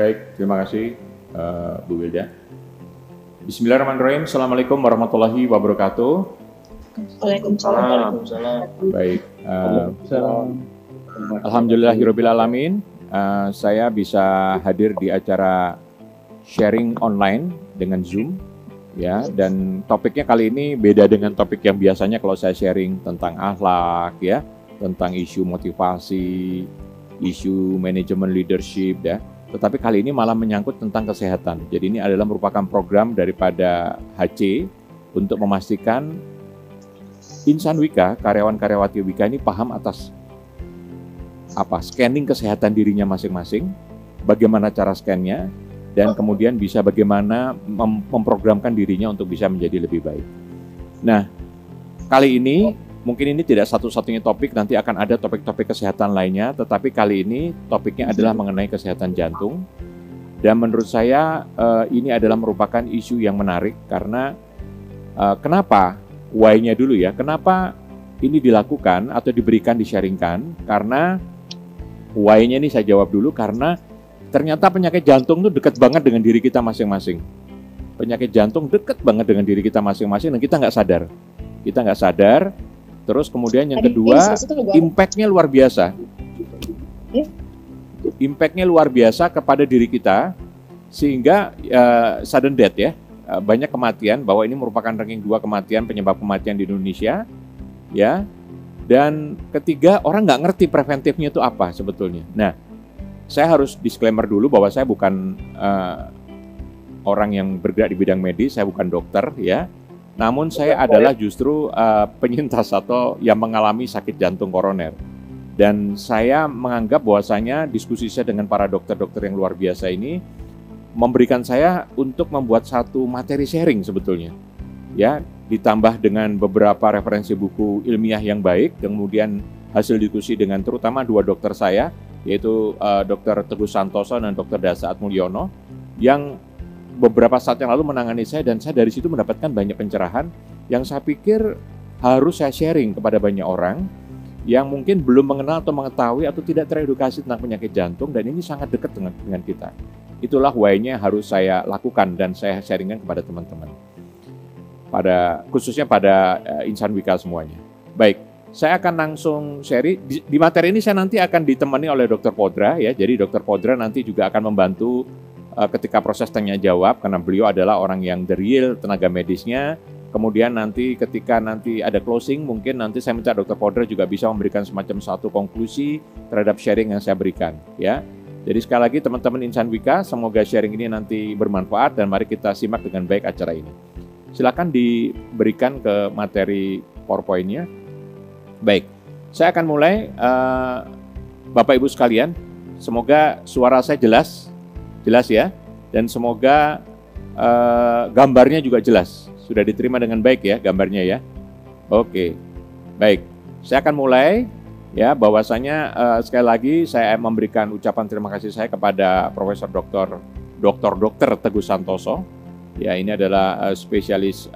Baik, terima kasih Bu Wilda. Bismillahirrahmanirrahim. Assalamualaikum warahmatullahi wabarakatuh. Waalaikumsalam. Baik, alhamdulillahirobbilalamin. Saya bisa hadir di acara sharing online dengan Zoom, ya. Dan topiknya kali ini beda dengan topik yang biasanya kalau saya sharing tentang akhlak, ya, tentang isu motivasi, isu manajemen leadership, ya. Tetapi kali ini malah menyangkut tentang kesehatan. Jadi ini adalah merupakan program daripada HC untuk memastikan insan Wika, karyawan-karyawati Wika ini paham atas scanning kesehatan dirinya masing-masing, bagaimana cara scan-nya, dan kemudian bisa bagaimana memprogramkan dirinya untuk bisa menjadi lebih baik. Nah, kali ini mungkin ini tidak satu-satunya topik, nanti akan ada topik-topik kesehatan lainnya, tetapi kali ini topiknya adalah mengenai kesehatan jantung. Dan menurut saya ini adalah merupakan isu yang menarik karena kenapa? Why-nya dulu ya, kenapa ini dilakukan atau diberikan, disharingkan? Karena why-nya ini saya jawab dulu, karena ternyata penyakit jantung itu dekat banget dengan diri kita masing-masing. Penyakit jantung dekat banget dengan diri kita masing-masing dan kita nggak sadar. Kita nggak sadar. Terus kemudian yang kedua, impact-nya luar biasa. Impact-nya luar biasa kepada diri kita, sehingga sudden death ya, banyak kematian, bahwa ini merupakan ranking 2 kematian, penyebab kematian di Indonesia, ya. Dan ketiga, orang nggak ngerti preventifnya itu apa sebetulnya. Nah, saya harus disclaimer dulu bahwa saya bukan orang yang bergerak di bidang medis, saya bukan dokter, ya. Namun saya adalah justru penyintas atau yang mengalami sakit jantung koroner. Dan saya menganggap bahwasanya diskusi saya dengan para dokter-dokter yang luar biasa ini memberikan saya untuk membuat satu materi sharing sebetulnya. Ya, ditambah dengan beberapa referensi buku ilmiah yang baik, kemudian hasil diskusi dengan terutama 2 dokter saya, yaitu Dr. Teguh Santoso dan Dr. Dasa Atmulyono, yang beberapa saat yang lalu menangani saya, dan saya dari situ mendapatkan banyak pencerahan yang saya pikir harus saya sharing kepada banyak orang yang mungkin belum mengenal atau mengetahui atau tidak teredukasi tentang penyakit jantung, dan ini sangat dekat dengan kita. Itulah why-nya harus saya lakukan dan saya sharingkan kepada teman-teman, khususnya pada insan Wika semuanya. Baik, saya akan langsung sharing. Di materi ini saya nanti akan ditemani oleh Dr. Podra, ya. Jadi Dr. Podra nanti juga akan membantu ketika proses tanya jawab, karena beliau adalah orang yang the real tenaga medisnya. Kemudian nanti ketika nanti ada closing, mungkin nanti saya minta Dr. Podra juga bisa memberikan semacam satu konklusi terhadap sharing yang saya berikan, ya. Jadi sekali lagi teman-teman insan Wika, semoga sharing ini nanti bermanfaat dan mari kita simak dengan baik acara ini. Silakan diberikan ke materi PowerPoint-nya. Baik, saya akan mulai. Bapak Ibu sekalian, semoga suara saya jelas ya, dan semoga gambarnya juga jelas. Sudah diterima dengan baik ya gambarnya ya. Oke, baik. Saya akan mulai ya, bahwasanya sekali lagi saya memberikan ucapan terima kasih saya kepada Profesor Dr. Teguh Santoso. Ya, ini adalah spesialis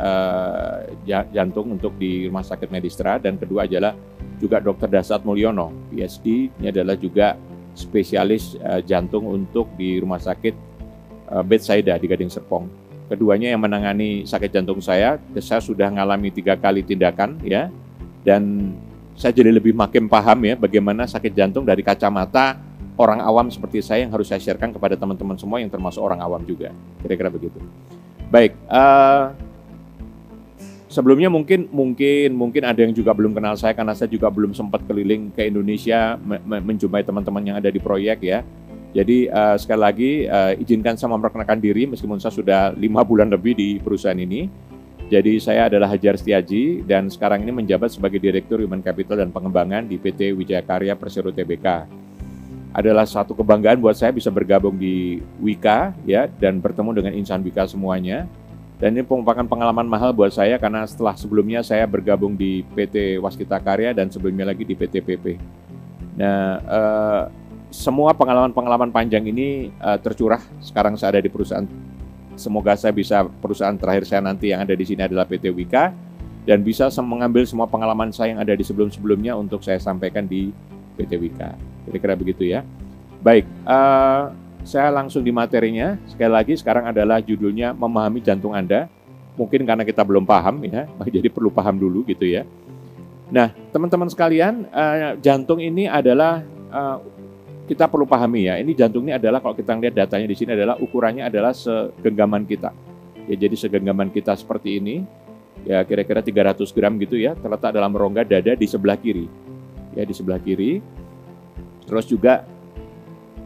jantung untuk di Rumah Sakit Medistra, dan kedua adalah juga Dr. Dasa Atmulyono, PhD. Ini adalah juga spesialis jantung untuk di Rumah Sakit Bethsaida di Gading Serpong. Keduanya yang menangani sakit jantung saya sudah mengalami 3 kali tindakan ya, dan saya jadi lebih makin paham ya bagaimana sakit jantung dari kacamata orang awam seperti saya yang harus saya sharekan kepada teman-teman semua yang termasuk orang awam juga, kira-kira begitu. Baik, sebelumnya mungkin ada yang juga belum kenal saya karena saya juga belum sempat keliling ke Indonesia menjumpai teman-teman yang ada di proyek ya. Jadi sekali lagi izinkan saya memperkenalkan diri meskipun saya sudah 5 bulan lebih di perusahaan ini. Jadi saya adalah Hajar Setiaji dan sekarang ini menjabat sebagai Direktur Human Capital dan Pengembangan di PT Wijaya Karya Persero Tbk. Adalah satu kebanggaan buat saya bisa bergabung di Wika ya, dan bertemu dengan insan Wika semuanya. Dan ini merupakan pengalaman mahal buat saya karena setelah sebelumnya saya bergabung di PT Waskita Karya dan sebelumnya lagi di PT PP. Nah, semua pengalaman-pengalaman panjang ini tercurah sekarang saya ada di perusahaan. Semoga saya bisa, perusahaan terakhir saya nanti yang ada di sini adalah PT Wika, dan bisa mengambil semua pengalaman saya yang ada di sebelum-sebelumnya untuk saya sampaikan di PT Wika. Kira-kira begitu ya. Baik, saya langsung di materinya. Sekali lagi sekarang adalah judulnya memahami jantung Anda. Mungkin karena kita belum paham ya, jadi perlu paham dulu gitu ya. Nah, teman-teman sekalian, jantung ini adalah kita perlu pahami ya. Ini jantung ini adalah kalau kita lihat datanya di sini adalah ukurannya adalah segenggaman kita. Ya, jadi segenggaman kita seperti ini. Ya, kira-kira 300 gram gitu ya, terletak dalam rongga dada di sebelah kiri. Ya, di sebelah kiri. Terus juga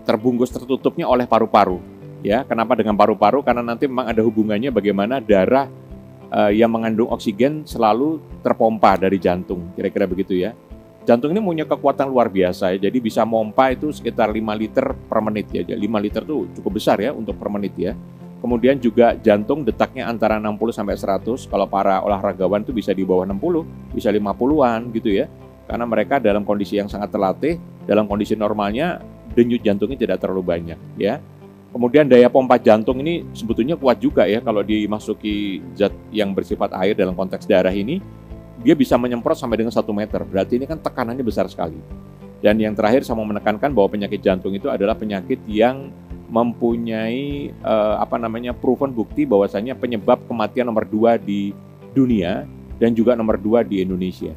terbungkus tertutupnya oleh paru-paru. Ya, kenapa dengan paru-paru? Karena nanti memang ada hubungannya bagaimana darah yang mengandung oksigen selalu terpompa dari jantung. Kira-kira begitu ya. Jantung ini punya kekuatan luar biasa ya. Jadi bisa mompa itu sekitar 5 liter per menit ya. 5 liter itu cukup besar ya untuk per menit ya. Kemudian juga jantung detaknya antara 60 sampai 100. Kalau para olahragawan itu bisa di bawah 60, bisa 50-an gitu ya. Karena mereka dalam kondisi yang sangat terlatih, dalam kondisi normalnya denyut jantungnya tidak terlalu banyak ya. Kemudian daya pompa jantung ini sebetulnya kuat juga ya kalau dimasuki zat yang bersifat air dalam konteks darah ini, dia bisa menyemprot sampai dengan 1 meter. Berarti ini kan tekanannya besar sekali. Dan yang terakhir saya mau menekankan bahwa penyakit jantung itu adalah penyakit yang mempunyai proven bukti bahwasanya penyebab kematian nomor 2 di dunia dan juga nomor 2 di Indonesia.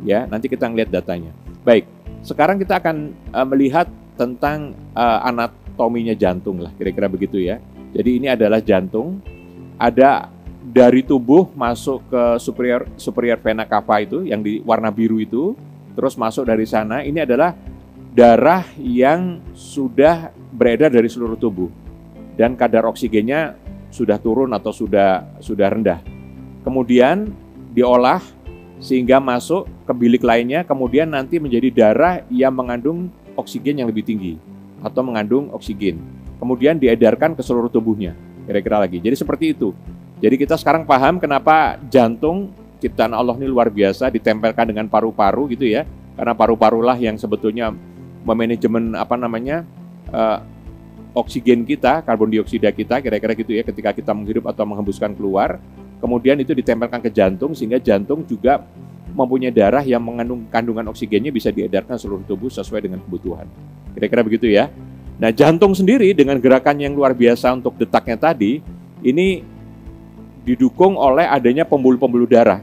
Ya, nanti kita ngelihat datanya. Baik, sekarang kita akan melihat tentang anatominya jantung lah, kira-kira begitu ya. Jadi ini adalah jantung, ada dari tubuh masuk ke superior vena cava itu, yang di warna biru itu, terus masuk dari sana, ini adalah darah yang sudah beredar dari seluruh tubuh, dan kadar oksigennya sudah turun atau sudah rendah. Kemudian diolah sehingga masuk ke bilik lainnya, kemudian nanti menjadi darah yang mengandung oksigen yang lebih tinggi atau mengandung oksigen. Kemudian diedarkan ke seluruh tubuhnya, kira-kira lagi. Jadi seperti itu. Jadi kita sekarang paham kenapa jantung ciptaan Allah ini luar biasa ditempelkan dengan paru-paru gitu ya. Karena paru-parulah yang sebetulnya memanajemen oksigen kita, karbon dioksida kita, kira-kira gitu ya, ketika kita menghirup atau menghembuskan keluar. Kemudian itu ditempelkan ke jantung sehingga jantung juga mempunyai darah yang mengandung kandungan oksigennya bisa diedarkan seluruh tubuh sesuai dengan kebutuhan. Kira-kira begitu ya. Nah, jantung sendiri dengan gerakan yang luar biasa untuk detaknya tadi, ini didukung oleh adanya pembuluh-pembuluh darah,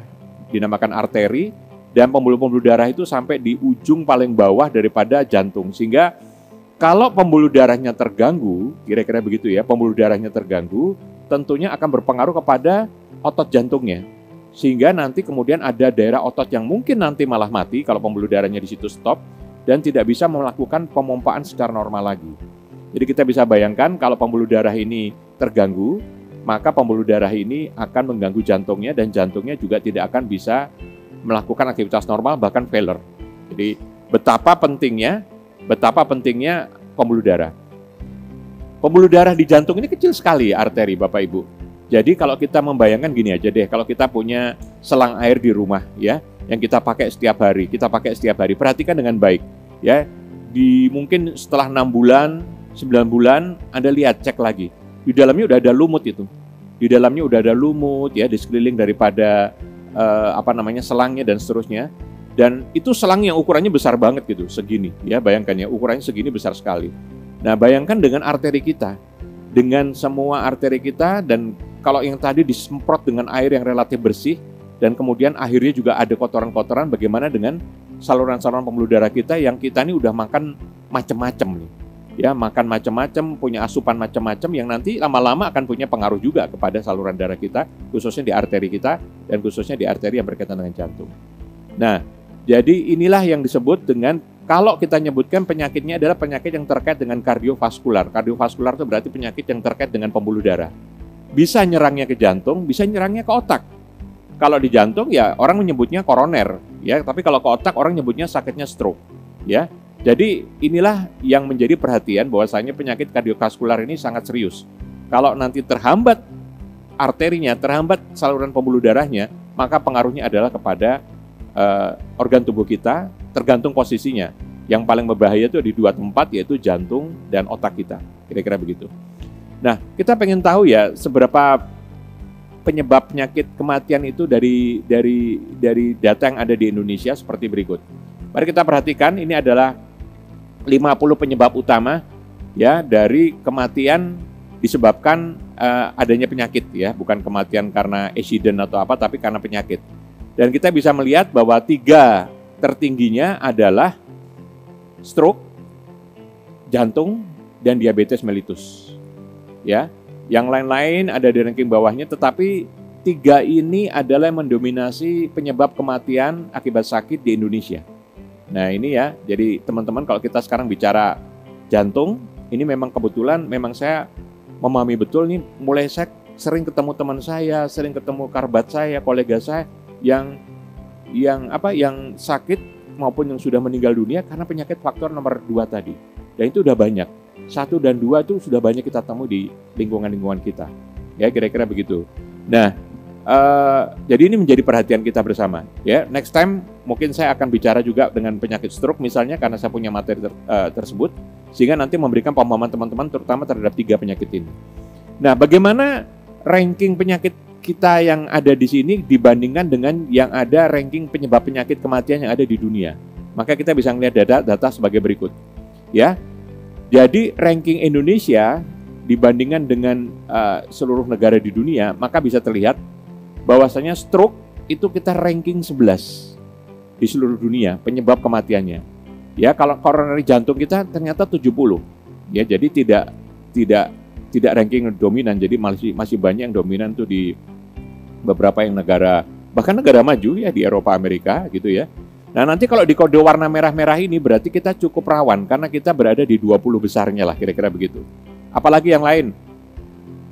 dinamakan arteri, dan pembuluh-pembuluh darah itu sampai di ujung paling bawah daripada jantung. Sehingga kalau pembuluh darahnya terganggu, kira-kira begitu ya, pembuluh darahnya terganggu, tentunya akan berpengaruh kepada otot jantungnya. Sehingga nanti kemudian ada daerah otot yang mungkin nanti malah mati kalau pembuluh darahnya di situ stop dan tidak bisa melakukan pemompaan secara normal lagi. Jadi kita bisa bayangkan kalau pembuluh darah ini terganggu, maka pembuluh darah ini akan mengganggu jantungnya dan jantungnya juga tidak akan bisa melakukan aktivitas normal, bahkan failure. Jadi betapa pentingnya pembuluh darah. Pembuluh darah di jantung ini kecil sekali arteri Bapak Ibu. Jadi kalau kita membayangkan gini aja deh, kalau kita punya selang air di rumah ya, yang kita pakai setiap hari, perhatikan dengan baik ya. Mungkin setelah 6 bulan, 9 bulan, Anda lihat, cek lagi. Di dalamnya udah ada lumut itu. Di dalamnya udah ada lumut ya, di sekeliling daripada selangnya dan seterusnya. Dan itu selang yang ukurannya besar banget gitu, segini ya, bayangkan ya, ukurannya segini besar sekali. Nah, bayangkan dengan arteri kita, dengan semua arteri kita, dan kalau yang tadi disemprot dengan air yang relatif bersih, dan kemudian akhirnya juga ada kotoran-kotoran, bagaimana dengan saluran-saluran pembuluh darah kita yang kita ini udah makan macam-macam nih. Ya, makan macam-macam, punya asupan macam-macam yang nanti lama-lama akan punya pengaruh juga kepada saluran darah kita, khususnya di arteri kita, dan khususnya di arteri yang berkaitan dengan jantung. Nah, jadi inilah yang disebut dengan, kalau kita nyebutkan penyakitnya adalah penyakit yang terkait dengan kardiovaskular. Kardiovaskular itu berarti penyakit yang terkait dengan pembuluh darah. Bisa nyerangnya ke jantung, bisa nyerangnya ke otak. Kalau di jantung ya orang menyebutnya koroner, ya. Tapi kalau ke otak orang nyebutnya sakitnya stroke, ya. Jadi inilah yang menjadi perhatian bahwasanya penyakit kardiovaskular ini sangat serius. Kalau nanti terhambat arterinya, terhambat saluran pembuluh darahnya, maka pengaruhnya adalah kepada organ tubuh kita, tergantung posisinya. Yang paling berbahaya itu di 2 tempat, yaitu jantung dan otak kita. Kira-kira begitu. Nah, kita pengen tahu ya seberapa penyebab penyakit kematian itu dari data yang ada di Indonesia seperti berikut. Mari kita perhatikan, ini adalah 50 penyebab utama ya dari kematian disebabkan adanya penyakit ya, bukan kematian karena accident atau apa, tapi karena penyakit. Dan kita bisa melihat bahwa 3 tertingginya adalah stroke, jantung, dan diabetes mellitus. Ya, yang lain-lain ada di ranking bawahnya, tetapi 3 ini adalah yang mendominasi penyebab kematian akibat sakit di Indonesia. Nah ini ya, jadi teman-teman kalau kita sekarang bicara jantung, ini memang kebetulan memang saya memahami betul nih, mulai saya sering ketemu teman saya, sering ketemu kerabat saya, kolega saya yang sakit maupun yang sudah meninggal dunia karena penyakit faktor nomor 2 tadi. Dan itu udah banyak. 1 dan 2 itu sudah banyak kita temui di lingkungan-lingkungan kita. Ya kira-kira begitu. Nah, jadi ini menjadi perhatian kita bersama. Ya, next time mungkin saya akan bicara juga dengan penyakit stroke misalnya karena saya punya materi tersebut, sehingga nanti memberikan pemahaman teman-teman terutama terhadap 3 penyakit ini. Nah, bagaimana ranking penyakit kita yang ada di sini dibandingkan dengan yang ada ranking penyebab penyakit kematian yang ada di dunia? Maka kita bisa melihat data sebagai berikut. Ya, jadi ranking Indonesia dibandingkan dengan seluruh negara di dunia, maka bisa terlihat bahwasanya stroke itu kita ranking 11 di seluruh dunia penyebab kematiannya. Ya, kalau coronary jantung kita ternyata 70. Ya, jadi tidak ranking dominan. Jadi masih banyak yang dominan tuh di beberapa yang negara, bahkan negara maju ya di Eropa, Amerika gitu ya. Nah, nanti kalau di kode warna merah-merah ini berarti kita cukup rawan karena kita berada di 20 besarnya lah kira-kira begitu. Apalagi yang lain,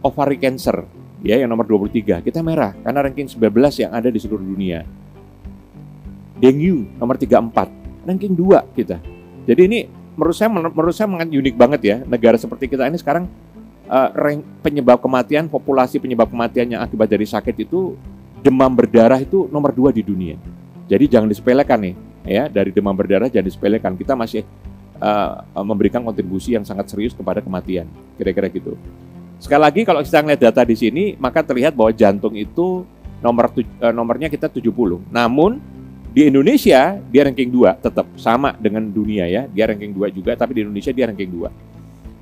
ovary cancer. Ya, yang nomor 23, kita merah karena ranking 19 yang ada di seluruh dunia. Dengue nomor 34, ranking 2 kita. Jadi ini menurut saya unik banget ya. Negara seperti kita ini sekarang penyebab kematian, populasi penyebab kematian yang akibat dari sakit itu demam berdarah itu nomor 2 di dunia. Jadi jangan disepelekan nih, ya, dari demam berdarah jangan disepelekan. Kita masih memberikan kontribusi yang sangat serius kepada kematian, kira-kira gitu. Sekali lagi kalau kita melihat data di sini, maka terlihat bahwa jantung itu nomornya kita 70. Namun di Indonesia dia ranking 2 tetap sama dengan dunia ya. Dia ranking 2 juga, tapi di Indonesia dia ranking 2.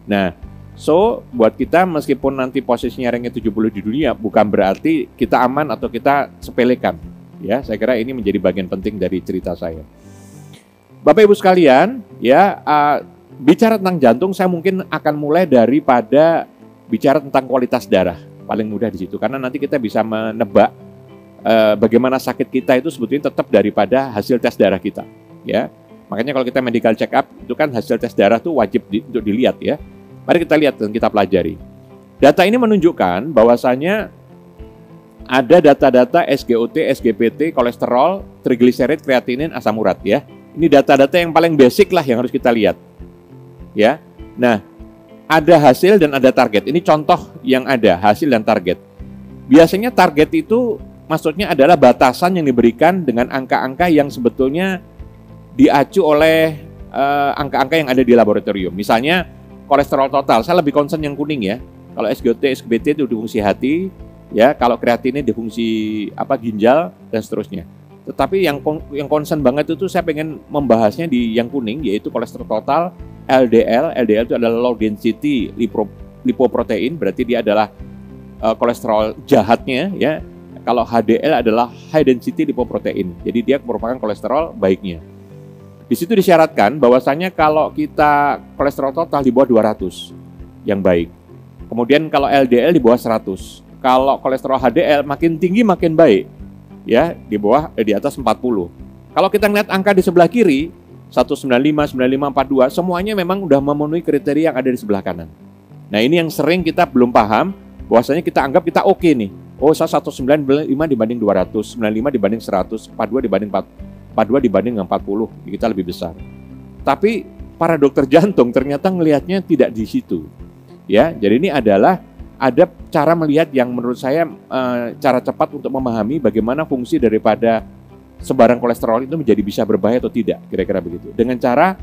Nah, so buat kita meskipun nanti posisinya ranking 70 di dunia bukan berarti kita aman atau kita sepelekan. Ya, saya kira ini menjadi bagian penting dari cerita saya. Bapak Ibu sekalian, ya bicara tentang jantung saya mungkin akan mulai daripada bicara tentang kualitas darah, paling mudah di situ karena nanti kita bisa menebak bagaimana sakit kita itu sebetulnya tetap daripada hasil tes darah kita, ya. Makanya kalau kita medical check up itu kan hasil tes darah tuh wajib untuk dilihat ya. Mari kita lihat dan kita pelajari. Data ini menunjukkan bahwasanya ada data-data SGOT, SGPT, kolesterol, trigliserid, kreatinin, asam urat ya. Ini data-data yang paling basic lah yang harus kita lihat. Ya. Nah, ada hasil dan ada target. Ini contoh yang ada, hasil dan target. Biasanya target itu maksudnya adalah batasan yang diberikan dengan angka-angka yang sebetulnya diacu oleh angka-angka yang ada di laboratorium. Misalnya kolesterol total, saya lebih concern yang kuning ya. Kalau SGOT, SGBT itu di fungsi hati, ya. Kalau kreatinin di fungsi ginjal dan seterusnya. Tetapi yang concern banget itu saya pengen membahasnya di yang kuning, yaitu kolesterol total, LDL. LDL itu adalah low density lipoprotein, berarti dia adalah kolesterol jahatnya ya. Kalau HDL adalah high density lipoprotein. Jadi dia merupakan kolesterol baiknya. Di situ disyaratkan bahwasanya kalau kita kolesterol total di bawah 200 yang baik. Kemudian kalau LDL di bawah 100. Kalau kolesterol HDL makin tinggi makin baik. Ya, di atas 40. Kalau kita ngeliat angka di sebelah kiri 195, 95, 42, semuanya memang udah memenuhi kriteria yang ada di sebelah kanan. Nah, ini yang sering kita belum paham, bahwasanya kita anggap kita oke nih. Oh, saya 195 dibanding 200, 95 dibanding 100, 42 dibanding 42 dibanding dengan 40, kita lebih besar. Tapi para dokter jantung ternyata ngelihatnya tidak di situ. Ya, jadi ini adalah ada cara melihat yang menurut saya cara cepat untuk memahami bagaimana fungsi daripada sebaran kolesterol itu menjadi bisa berbahaya atau tidak, kira-kira begitu. Dengan cara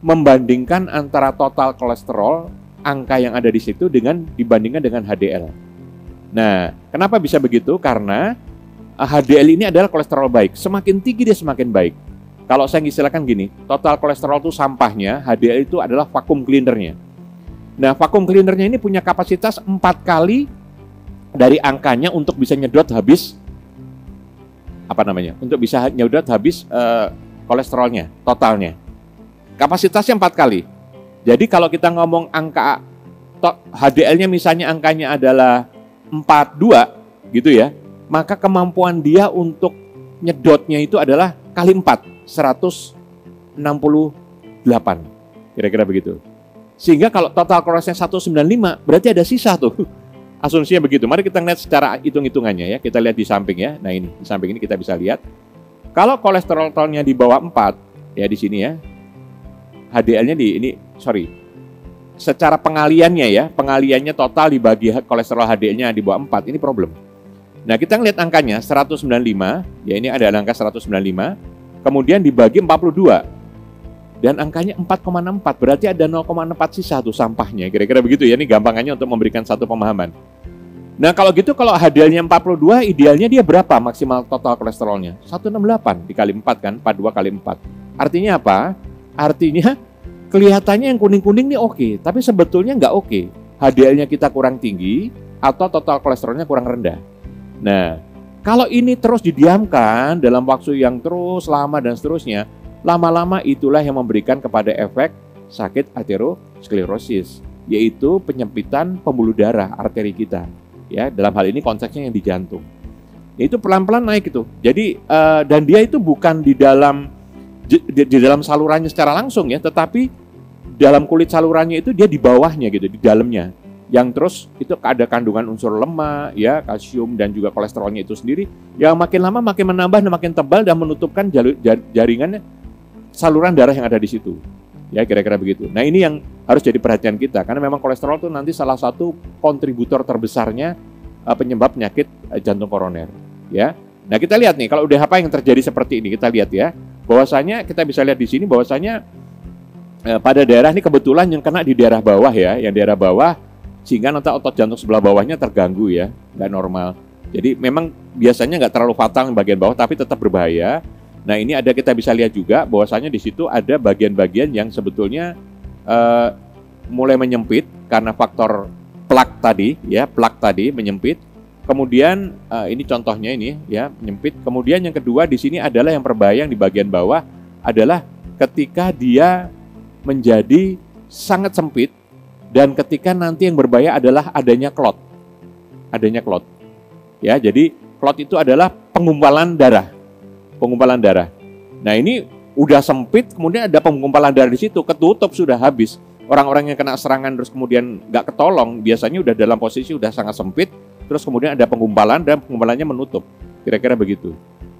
membandingkan antara total kolesterol, angka yang ada di situ dibandingkan dengan HDL. Nah, kenapa bisa begitu? Karena HDL ini adalah kolesterol baik. Semakin tinggi dia semakin baik. Kalau saya istilahkan gini, total kolesterol itu sampahnya, HDL itu adalah vakum cleanernya. Nah, vacuum cleanernya ini punya kapasitas 4 kali dari angkanya untuk bisa nyedot habis untuk bisa nyedot habis kolesterolnya, totalnya. Kapasitasnya 4 kali. Jadi kalau kita ngomong angka HDL-nya misalnya angkanya adalah 42 gitu ya, maka kemampuan dia untuk nyedotnya itu adalah kali 4, 168. Kira-kira begitu. Sehingga kalau total kolesterolnya 195, berarti ada sisa tuh. Asumsinya begitu. Mari kita lihat secara hitung-hitungannya ya. Kita lihat di samping ya. Nah ini, di samping ini kita bisa lihat. Kalau kolesterolnya di bawah 4, ya di sini ya. HDL-nya secara pengaliannya ya. Pengaliannya total dibagi kolesterol HDL-nya di bawah 4, ini problem. Nah kita ngelihat angkanya 195, ya ini ada angka 195. Kemudian dibagi 42. Dan angkanya 4,64, berarti ada 0,4 sisa tuh sampahnya. Kira-kira begitu ya, ini gampangannya untuk memberikan satu pemahaman. Nah kalau gitu, kalau HDL-nya 42, idealnya dia berapa maksimal total kolesterolnya? 168 dikali 4 kan, 42 kali 4. Artinya apa? Artinya kelihatannya yang kuning-kuning ini oke, tapi sebetulnya nggak oke. HDL-nya kita kurang tinggi atau total kolesterolnya kurang rendah. Nah, kalau ini terus didiamkan dalam waktu yang terus lama dan seterusnya, lama-lama itulah yang memberikan kepada efek sakit aterosklerosis, yaitu penyempitan pembuluh darah arteri kita. Ya, dalam hal ini konteksnya yang di jantung. Itu pelan-pelan naik itu. Jadi dan dia itu bukan di dalam salurannya secara langsung ya, tetapi dalam kulit salurannya itu dia di bawahnya gitu, di dalamnya. Yang terus itu ada kandungan unsur lemak, ya, kalsium dan juga kolesterolnya itu sendiri. Yang makin lama makin menambah dan makin tebal dan menutupkan jaringannya saluran darah yang ada di situ. Ya, kira-kira begitu. Nah, ini yang harus jadi perhatian kita karena memang kolesterol itu nanti salah satu kontributor terbesarnya penyebab penyakit jantung koroner, ya. Nah, kita lihat nih kalau udah apa yang terjadi seperti ini, kita lihat ya. Bahwasanya kita bisa lihat di sini bahwasanya pada daerah ini kebetulan yang kena di daerah bawah ya, yang daerah bawah sehingga nanti otot jantung sebelah bawahnya terganggu ya, nggak normal. Jadi memang biasanya nggak terlalu fatal yang bagian bawah tapi tetap berbahaya. Nah ini kita bisa lihat juga bahwasanya di situ ada bagian-bagian yang sebetulnya mulai menyempit karena faktor plak tadi, ya plak tadi menyempit. Kemudian ini contohnya ini ya menyempit. Kemudian yang kedua di sini adalah yang berbahaya yang di bagian bawah adalah ketika dia menjadi sangat sempit dan ketika nanti yang berbahaya adalah adanya klot, ya jadi klot itu adalah penggumpalan darah. Nah ini udah sempit, kemudian ada penggumpalan darah di situ, ketutup sudah habis. Orang-orang yang kena serangan terus kemudian nggak ketolong, biasanya udah dalam posisi udah sangat sempit, terus kemudian ada penggumpalan dan penggumpalannya menutup. Kira-kira begitu.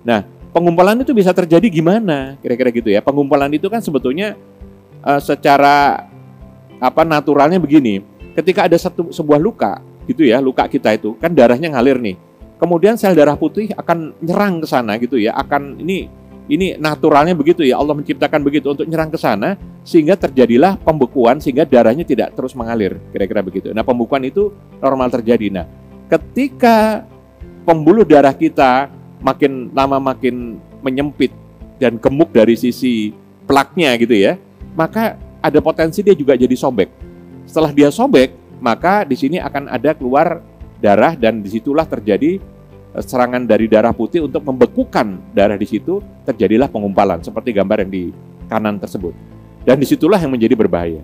Nah, penggumpalan itu bisa terjadi gimana? Kira-kira gitu ya. Penggumpalan itu kan sebetulnya secara naturalnya begini. Ketika ada sebuah luka, gitu ya, luka kita itu kan darahnya ngalir nih. Kemudian sel darah putih akan nyerang ke sana gitu ya, akan ini naturalnya begitu ya, Allah menciptakan begitu untuk nyerang ke sana sehingga terjadilah pembekuan sehingga darahnya tidak terus mengalir, kira-kira begitu. Nah, pembekuan itu normal terjadi. Nah, ketika pembuluh darah kita makin lama makin menyempit dan gemuk dari sisi plaknya gitu ya, maka ada potensi dia juga jadi sobek. Setelah dia sobek, maka di sini akan ada keluar darah dan disitulah terjadi serangan dari darah putih untuk membekukan darah di situ, terjadilah penggumpalan seperti gambar yang di kanan tersebut. Dan disitulah yang menjadi berbahaya.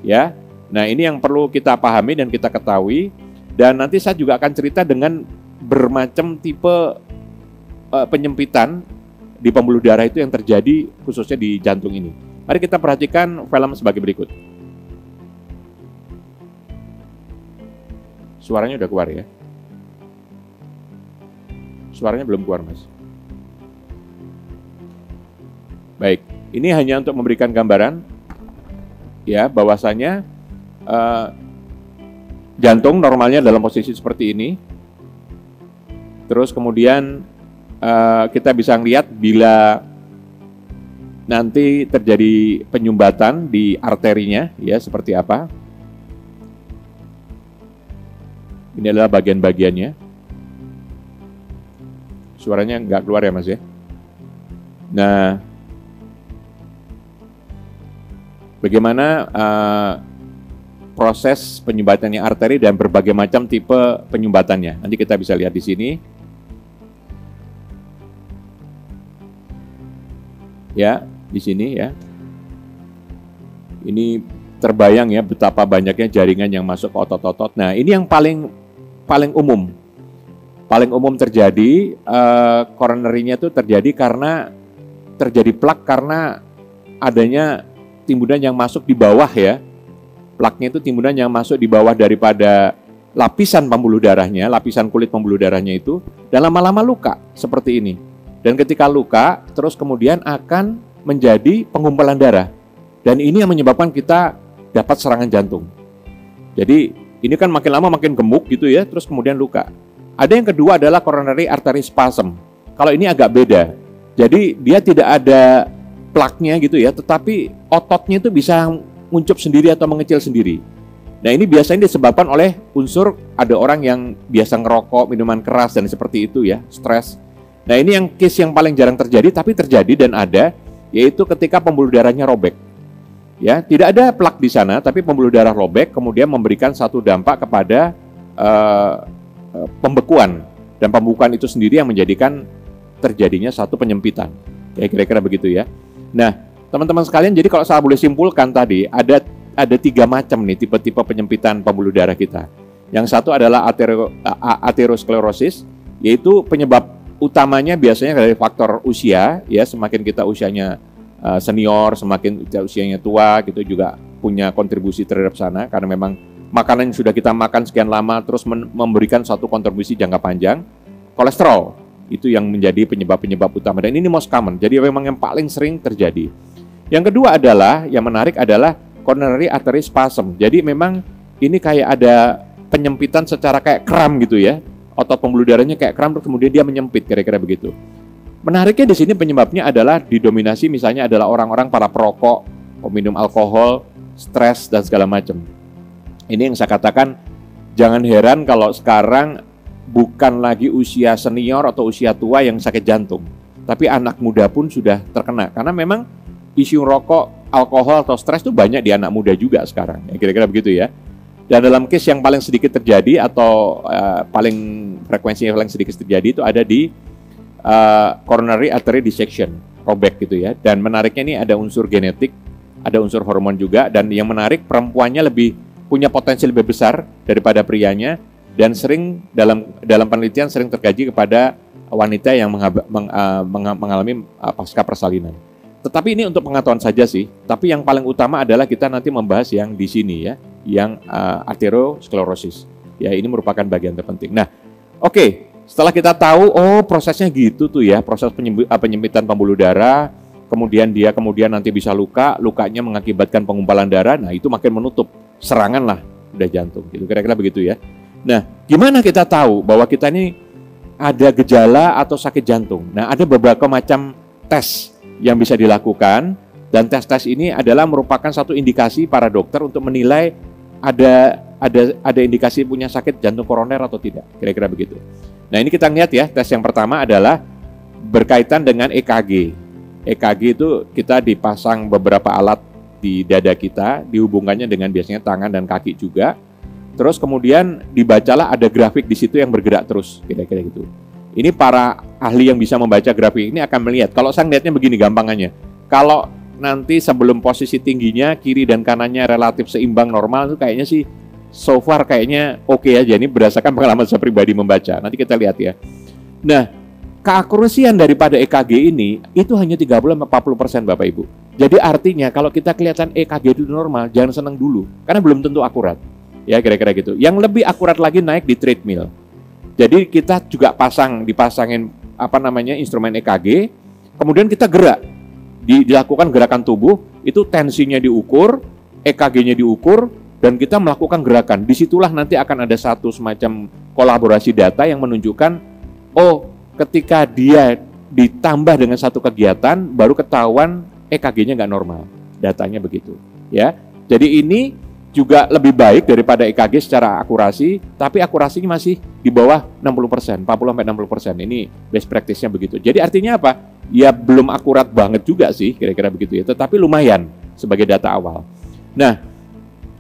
Ya, nah ini yang perlu kita pahami dan kita ketahui. Dan nanti saya juga akan cerita dengan bermacam tipe penyempitan di pembuluh darah itu yang terjadi khususnya di jantung ini. Mari kita perhatikan film sebagai berikut. Suaranya udah keluar ya? Suaranya belum keluar, Mas. Baik, ini hanya untuk memberikan gambaran ya bahwasanya jantung normalnya dalam posisi seperti ini. Terus kemudian kita bisa lihat bila nanti terjadi penyumbatan di arterinya ya seperti apa. Ini adalah bagian-bagiannya. Suaranya nggak keluar ya Mas ya. Nah, bagaimana proses penyumbatannya arteri dan berbagai macam tipe penyumbatannya. Nanti kita bisa lihat di sini. Ya, di sini ya. Ini terbayang ya betapa banyaknya jaringan yang masuk ke otot-otot. Nah, ini yang paling umum. Paling umum terjadi, coronary-nya itu terjadi karena terjadi plak karena adanya timbunan yang masuk di bawah ya. Plaknya itu timbunan yang masuk di bawah daripada lapisan pembuluh darahnya, lapisan kulit pembuluh darahnya itu, dan lama-lama luka seperti ini. Dan ketika luka, terus kemudian akan menjadi pengumpulan darah. Dan ini yang menyebabkan kita dapat serangan jantung. Jadi ini kan makin lama makin gemuk gitu ya, terus kemudian luka. Ada yang kedua adalah coronary artery spasm. Kalau ini agak beda. Jadi dia tidak ada plaknya gitu ya, tetapi ototnya itu bisa nguncup sendiri atau mengecil sendiri. Nah ini biasanya disebabkan oleh unsur ada orang yang biasa ngerokok, minuman keras dan seperti itu ya, stres. Nah ini yang case yang paling jarang terjadi, tapi terjadi dan ada, yaitu ketika pembuluh darahnya robek. Ya, tidak ada plak di sana, tapi pembuluh darah robek, kemudian memberikan satu dampak kepada pembekuan. Dan pembekuan itu sendiri yang menjadikan terjadinya satu penyempitan. Ya kira-kira begitu ya. Nah, teman-teman sekalian, jadi kalau saya boleh simpulkan tadi, ada 3 macam nih tipe-tipe penyempitan pembuluh darah kita. Yang satu adalah aterosklerosis, yaitu penyebab utamanya biasanya dari faktor usia, ya semakin kita usianya senior, semakin kita usianya tua, gitu juga punya kontribusi terhadap sana, karena memang makanan yang sudah kita makan sekian lama terus memberikan satu kontribusi jangka panjang. Kolesterol itu yang menjadi penyebab-penyebab utama, dan ini most common, jadi memang yang paling sering terjadi. Yang kedua adalah, yang menarik adalah coronary artery spasm. Jadi memang ini kayak ada penyempitan secara kayak kram gitu ya. Otot pembuluh darahnya kayak kram, terus kemudian dia menyempit, kira-kira begitu. Menariknya di sini penyebabnya adalah didominasi misalnya adalah orang-orang para perokok, peminum alkohol, stres dan segala macam. Ini yang saya katakan, jangan heran kalau sekarang bukan lagi usia senior atau usia tua yang sakit jantung, tapi anak muda pun sudah terkena, karena memang isu rokok, alkohol atau stres itu banyak di anak muda juga sekarang, ya, kira-kira begitu ya. Dan dalam case yang paling sedikit terjadi atau frekuensinya paling sedikit terjadi itu ada di coronary artery dissection, robek gitu ya. Dan menariknya ini ada unsur genetik, ada unsur hormon juga, dan yang menarik perempuannya lebih punya potensi lebih besar daripada prianya, dan sering dalam penelitian sering terjadi kepada wanita yang mengalami pasca persalinan. Tetapi ini untuk pengetahuan saja sih. Tapi yang paling utama adalah kita nanti membahas yang di sini ya, yang aterosklerosis. Ya, ini merupakan bagian terpenting. Nah, oke, setelah kita tahu, oh prosesnya gitu tuh ya, proses penyempitan pembuluh darah, kemudian nanti bisa lukanya mengakibatkan pengumpulan darah. Nah, itu makin menutup serangan lah udah jantung. Gitu, kira-kira begitu ya. Nah, gimana kita tahu bahwa kita ini ada gejala atau sakit jantung? Nah, ada beberapa macam tes yang bisa dilakukan, dan tes-tes ini adalah merupakan satu indikasi para dokter untuk menilai ada indikasi punya sakit jantung koroner atau tidak, kira-kira begitu. Nah ini kita lihat ya, tes yang pertama adalah berkaitan dengan EKG. EKG itu kita dipasang beberapa alat di dada kita, dihubungkannya dengan biasanya tangan dan kaki juga. Terus kemudian dibacalah ada grafik di situ yang bergerak terus, kira-kira gitu. Ini para ahli yang bisa membaca grafik ini akan melihat. Kalau saya lihatnya begini gampangannya. Kalau nanti sebelum posisi tingginya kiri dan kanannya relatif seimbang normal, itu kayaknya sih so far kayaknya oke aja. Ini berdasarkan pengalaman saya pribadi membaca. Nanti kita lihat ya. Nah, keakurasian daripada EKG ini itu hanya 30-40% Bapak Ibu. Jadi artinya kalau kita kelihatan EKG itu normal, jangan senang dulu karena belum tentu akurat. Ya kira-kira gitu. Yang lebih akurat lagi naik di treadmill. Jadi kita juga dipasangin instrumen EKG, kemudian kita gerak, dilakukan gerakan tubuh, itu tensinya diukur, EKG-nya diukur, dan kita melakukan gerakan. Disitulah nanti akan ada satu semacam kolaborasi data yang menunjukkan, oh ketika dia ditambah dengan satu kegiatan, baru ketahuan EKG-nya nggak normal, datanya begitu. Ya, jadi ini juga lebih baik daripada EKG secara akurasi, tapi akurasinya masih di bawah 60%, 40-60%. Ini best practice-nya begitu. Jadi artinya apa? Ya belum akurat banget juga sih, kira-kira begitu ya, tetapi lumayan sebagai data awal. Nah,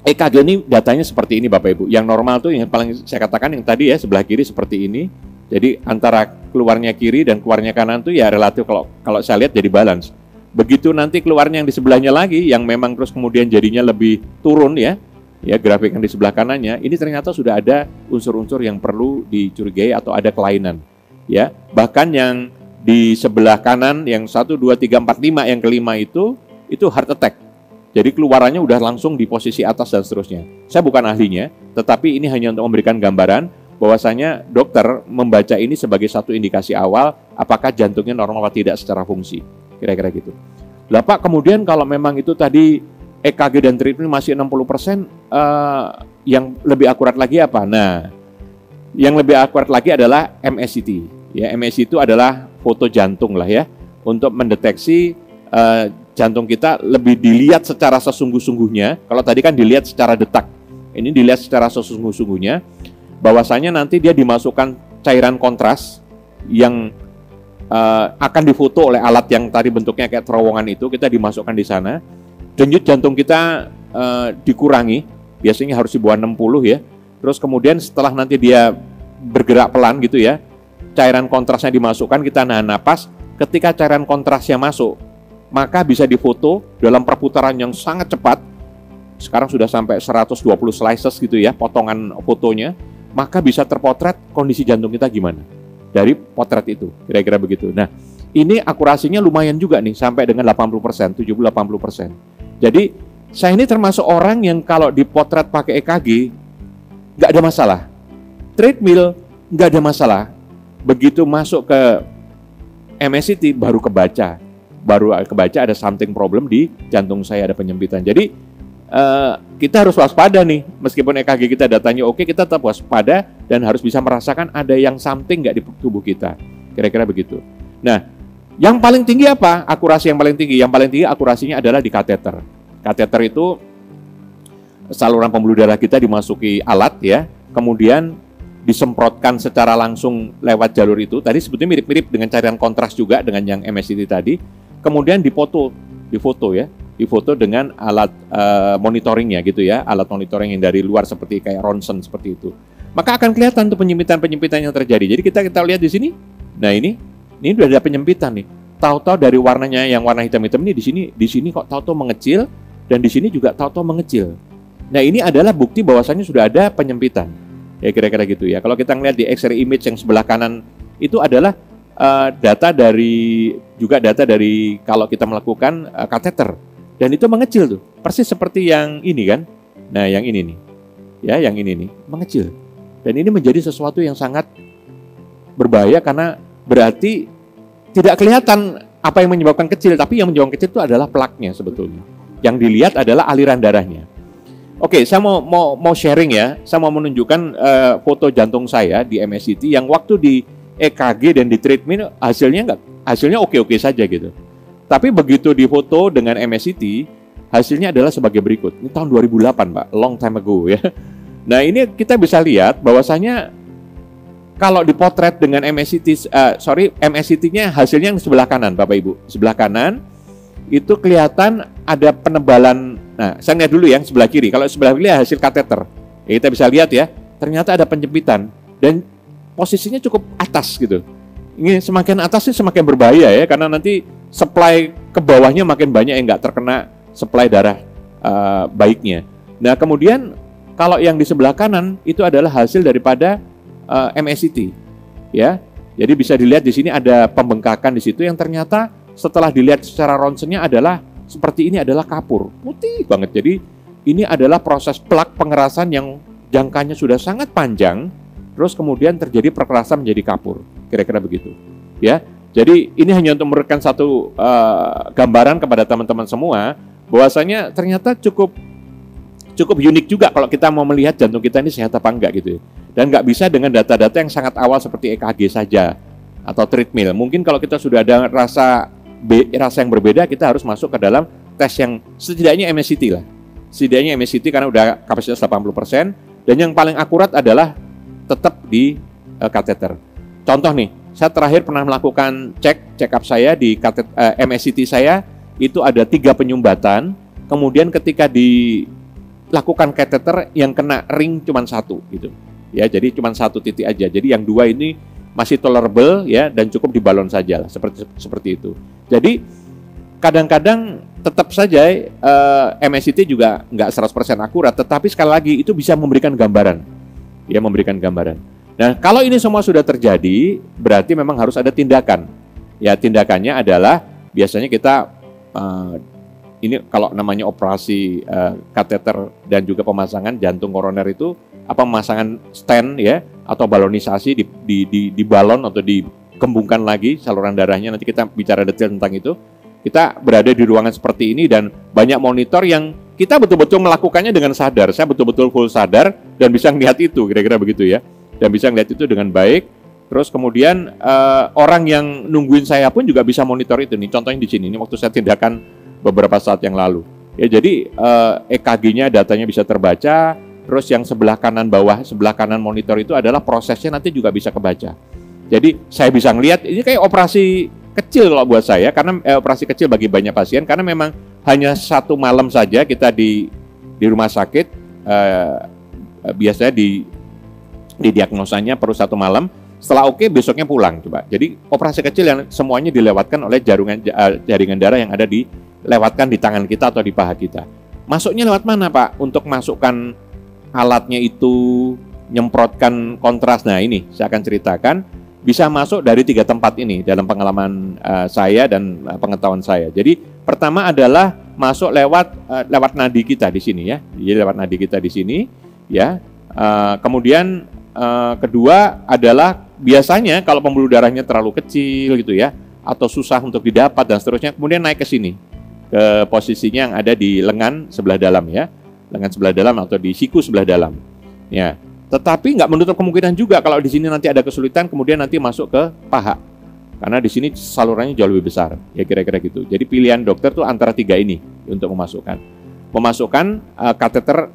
EKG ini datanya seperti ini Bapak Ibu. Yang normal tuh yang paling saya katakan yang tadi ya, sebelah kiri seperti ini. Jadi antara keluarnya kiri dan keluarnya kanan tuh ya relatif, kalau saya lihat jadi balance. Begitu nanti keluarnya yang di sebelahnya lagi yang memang terus kemudian jadinya lebih turun ya grafik yang di sebelah kanannya, ini ternyata sudah ada unsur-unsur yang perlu dicurigai atau ada kelainan. Ya, bahkan yang di sebelah kanan yang 1 2 3 4 5 yang kelima itu heart attack. Jadi keluarannya udah langsung di posisi atas dan seterusnya. Saya bukan ahlinya, tetapi ini hanya untuk memberikan gambaran bahwasanya dokter membaca ini sebagai satu indikasi awal apakah jantungnya normal atau tidak secara fungsi. Kira-kira gitu. Lah Pak, kemudian kalau memang itu tadi EKG dan treatment masih 60%, yang lebih akurat lagi apa? Nah, yang lebih akurat lagi adalah MSCT. Ya, MSCT itu adalah foto jantung lah ya, untuk mendeteksi jantung kita lebih dilihat secara sesungguh-sungguhnya. Kalau tadi kan dilihat secara detak, ini dilihat secara sesungguh-sungguhnya, bahwasanya nanti dia dimasukkan cairan kontras yang akan difoto oleh alat yang tadi bentuknya kayak terowongan itu, kita dimasukkan di sana. Denyut jantung kita dikurangi, biasanya harus di bawah 60 ya. Terus kemudian setelah nanti dia bergerak pelan gitu ya, cairan kontrasnya dimasukkan, kita nahan napas. Ketika cairan kontrasnya masuk, maka bisa difoto dalam perputaran yang sangat cepat. Sekarang sudah sampai 120 slices gitu ya, potongan fotonya. Maka bisa terpotret kondisi jantung kita gimana dari potret itu, kira-kira begitu. Nah, ini akurasinya lumayan juga nih, sampai dengan 80%, 70-80%. Jadi, saya ini termasuk orang yang kalau dipotret pakai EKG, nggak ada masalah. Treadmill, nggak ada masalah. Begitu masuk ke MSCT, baru kebaca ada something problem di jantung saya, ada penyempitan. Jadi kita harus waspada nih, meskipun EKG kita datanya oke, kita tetap waspada dan harus bisa merasakan ada yang something nggak di tubuh kita, kira-kira begitu. Nah, yang paling tinggi apa? Akurasi yang paling tinggi. Yang paling tinggi akurasinya adalah di kateter. Kateter itu saluran pembuluh darah kita dimasuki alat ya, kemudian disemprotkan secara langsung lewat jalur itu. Tadi sebetulnya mirip-mirip dengan cairan kontras juga dengan yang MSCT tadi. Kemudian difoto dengan alat monitoringnya gitu ya, alat monitoring yang dari luar seperti kayak ronsen seperti itu. Maka akan kelihatan tuh penyempitan yang terjadi. Jadi kita lihat di sini. Nah, ini udah ada penyempitan nih. Tahu-tahu dari warnanya yang warna hitam-hitam ini di sini kok tahu-tahu mengecil, dan di sini juga tahu-tahu mengecil. Nah, ini adalah bukti bahwasannya sudah ada penyempitan. Ya kira-kira gitu ya. Kalau kita ngelihat di X-ray image yang sebelah kanan itu adalah data dari kalau kita melakukan kateter, dan itu mengecil tuh, persis seperti yang ini kan. Nah, yang ini nih, ya yang ini nih mengecil, dan ini menjadi sesuatu yang sangat berbahaya karena berarti tidak kelihatan apa yang menyebabkan kecil, tapi yang menyebabkan kecil itu adalah plaknya sebetulnya. Yang dilihat adalah aliran darahnya. Oke, saya mau sharing ya, saya mau menunjukkan foto jantung saya di MSCT yang waktu di EKG dan di treatment hasilnya oke-oke saja gitu. Tapi begitu difoto dengan MSCT, hasilnya adalah sebagai berikut. Ini tahun 2008, Pak, long time ago ya. Nah, ini kita bisa lihat bahwasanya kalau dipotret dengan MSCT-nya hasilnya yang sebelah kanan, Bapak Ibu. Sebelah kanan itu kelihatan ada penebalan. Nah, saya lihat dulu yang sebelah kiri. Kalau sebelah kiri hasil kateter, ya kita bisa lihat ya, ternyata ada penyempitan dan posisinya cukup atas gitu. Ini semakin atas sih semakin berbahaya ya, karena nanti supply ke bawahnya makin banyak yang nggak terkena supply darah baiknya. Nah, kemudian kalau yang di sebelah kanan itu adalah hasil daripada MSCT, ya. Jadi bisa dilihat di sini ada pembengkakan di situ yang ternyata setelah dilihat secara ronsennya adalah seperti ini, adalah kapur, putih banget. Jadi ini adalah proses plak pengerasan yang jangkanya sudah sangat panjang, terus kemudian terjadi perkerasan menjadi kapur, kira-kira begitu, ya. Jadi ini hanya untuk memberikan satu gambaran kepada teman-teman semua bahwasanya ternyata cukup unik juga kalau kita mau melihat jantung kita ini sehat apa enggak gitu. Dan nggak bisa dengan data-data yang sangat awal seperti EKG saja atau treadmill. Mungkin kalau kita sudah ada rasa yang berbeda, kita harus masuk ke dalam tes yang setidaknya MSCT lah. Setidaknya MSCT karena udah kapasitas 80%, dan yang paling akurat adalah tetap di kateter. Contoh nih, saya terakhir pernah melakukan check up saya di MSCT saya, itu ada 3 penyumbatan. Kemudian ketika lakukan kateter yang kena ring cuma satu gitu. Ya, jadi cuma satu titik aja. Jadi yang dua ini masih tolerable ya dan cukup dibalon saja lah, seperti itu. Jadi kadang-kadang tetap saja MSCT juga nggak 100% akurat, tetapi sekali lagi itu bisa memberikan gambaran. Ya, memberikan gambaran. Nah, kalau ini semua sudah terjadi, berarti memang harus ada tindakan. Ya, tindakannya adalah biasanya kita ini kalau namanya operasi kateter dan juga pemasangan jantung koroner itu pemasangan stent ya atau balonisasi di balon atau dikembungkan lagi saluran darahnya. Nanti kita bicara detail tentang itu. Kita berada di ruangan seperti ini dan banyak monitor yang kita betul-betul melakukannya dengan sadar. Saya betul-betul full sadar dan bisa melihat itu, kira-kira begitu ya. Dan bisa melihat itu dengan baik. Terus kemudian orang yang nungguin saya pun juga bisa monitor itu nih. Contohnya di sini, ini waktu saya tindakan beberapa saat yang lalu. Ya, jadi EKG-nya datanya bisa terbaca. Terus yang sebelah kanan bawah, sebelah kanan monitor itu adalah prosesnya nanti juga bisa kebaca. Jadi saya bisa ngelihat ini kayak operasi kecil kalau buat saya, karena operasi kecil bagi banyak pasien, karena memang hanya satu malam saja kita di rumah sakit, biasanya di diagnosanya perlu satu malam, setelah oke besoknya pulang coba. Jadi operasi kecil yang semuanya dilewatkan oleh jaringan darah yang ada dilewatkan di tangan kita atau di paha kita. Masuknya lewat mana Pak? Untuk masukkan alatnya itu, nyemprotkan kontras. Nah ini saya akan ceritakan. Bisa masuk dari 3 tempat ini dalam pengalaman saya dan pengetahuan saya. Jadi pertama adalah masuk lewat nadi kita di sini ya. Jadi lewat nadi kita di sini ya. Kemudian kedua adalah biasanya kalau pembuluh darahnya terlalu kecil gitu ya atau susah untuk didapat dan seterusnya, kemudian naik ke sini ke posisinya yang ada di lengan sebelah dalam ya. Lengan sebelah dalam atau di siku sebelah dalam. Ya. Tetapi nggak menutup kemungkinan juga kalau di sini nanti ada kesulitan, kemudian nanti masuk ke paha. Karena di sini salurannya jauh lebih besar, ya kira-kira gitu. Jadi pilihan dokter tuh antara 3 ini untuk memasukkan kateter,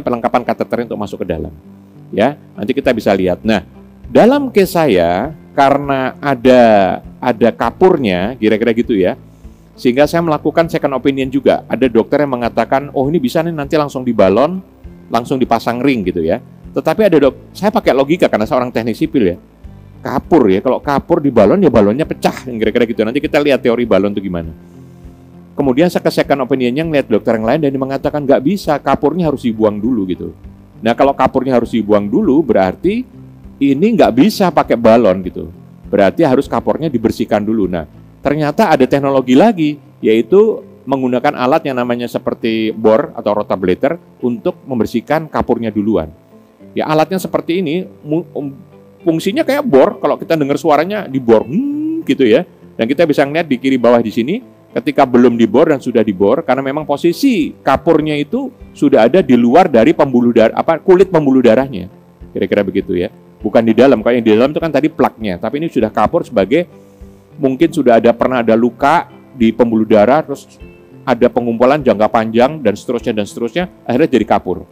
perlengkapan kateter untuk masuk ke dalam. Ya, nanti kita bisa lihat. Nah, dalam case saya karena ada kapurnya, kira-kira gitu ya. Sehingga saya melakukan second opinion juga. Ada dokter yang mengatakan, oh ini bisa nih nanti langsung dibalon, langsung dipasang ring gitu ya. Tetapi ada saya pakai logika karena seorang teknik sipil ya. Kapur ya, kalau kapur di balon ya balonnya pecah, kira-kira gitu. Nanti kita lihat teori balon itu gimana. Kemudian saya ke second opinionnya ngeliat dokter yang lain dan dia mengatakan nggak bisa, kapurnya harus dibuang dulu gitu. Nah kalau kapurnya harus dibuang dulu berarti ini nggak bisa pakai balon gitu. Berarti harus kapurnya dibersihkan dulu. Nah ternyata ada teknologi lagi, yaitu menggunakan alat yang namanya seperti bor atau rotablator untuk membersihkan kapurnya duluan. Ya alatnya seperti ini, fungsinya kayak bor, kalau kita dengar suaranya dibor, gitu ya. Dan kita bisa ngeliat di kiri bawah di sini, ketika belum dibor dan sudah dibor, karena memang posisi kapurnya itu sudah ada di luar dari kulit pembuluh darahnya. Kira-kira begitu ya. Bukan di dalam, kalau yang di dalam itu kan tadi plaknya, tapi ini sudah kapur sebagai, mungkin sudah pernah ada luka di pembuluh darah, terus ada pengumpulan jangka panjang dan seterusnya, akhirnya jadi kapur.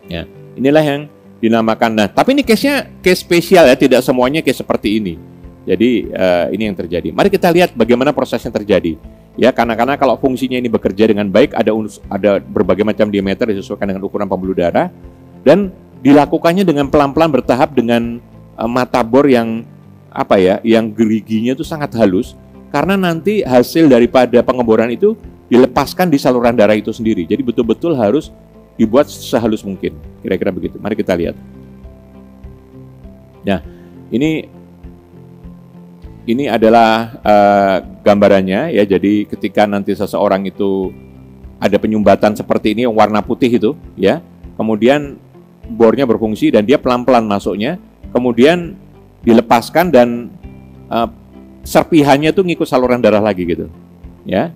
Ya, inilah yang dinamakan. Nah, tapi ini case-nya case spesial ya, tidak semuanya case seperti ini. Jadi ini yang terjadi. Mari kita lihat bagaimana prosesnya terjadi. Ya, karena kalau fungsinya ini bekerja dengan baik, ada berbagai macam diameter disesuaikan dengan ukuran pembuluh darah dan dilakukannya dengan pelan-pelan bertahap dengan mata bor yang yang geriginya itu sangat halus. Karena nanti hasil daripada pengeboran itu dilepaskan di saluran darah itu sendiri. Jadi betul-betul harus dibuat sehalus mungkin. Kira-kira begitu. Mari kita lihat. Nah, ini adalah gambarannya ya. Jadi ketika nanti seseorang itu ada penyumbatan seperti ini yang warna putih itu ya. Kemudian bornya berfungsi dan dia pelan-pelan masuknya. Kemudian dilepaskan dan serpihannya tuh ngikut saluran darah lagi gitu. Ya.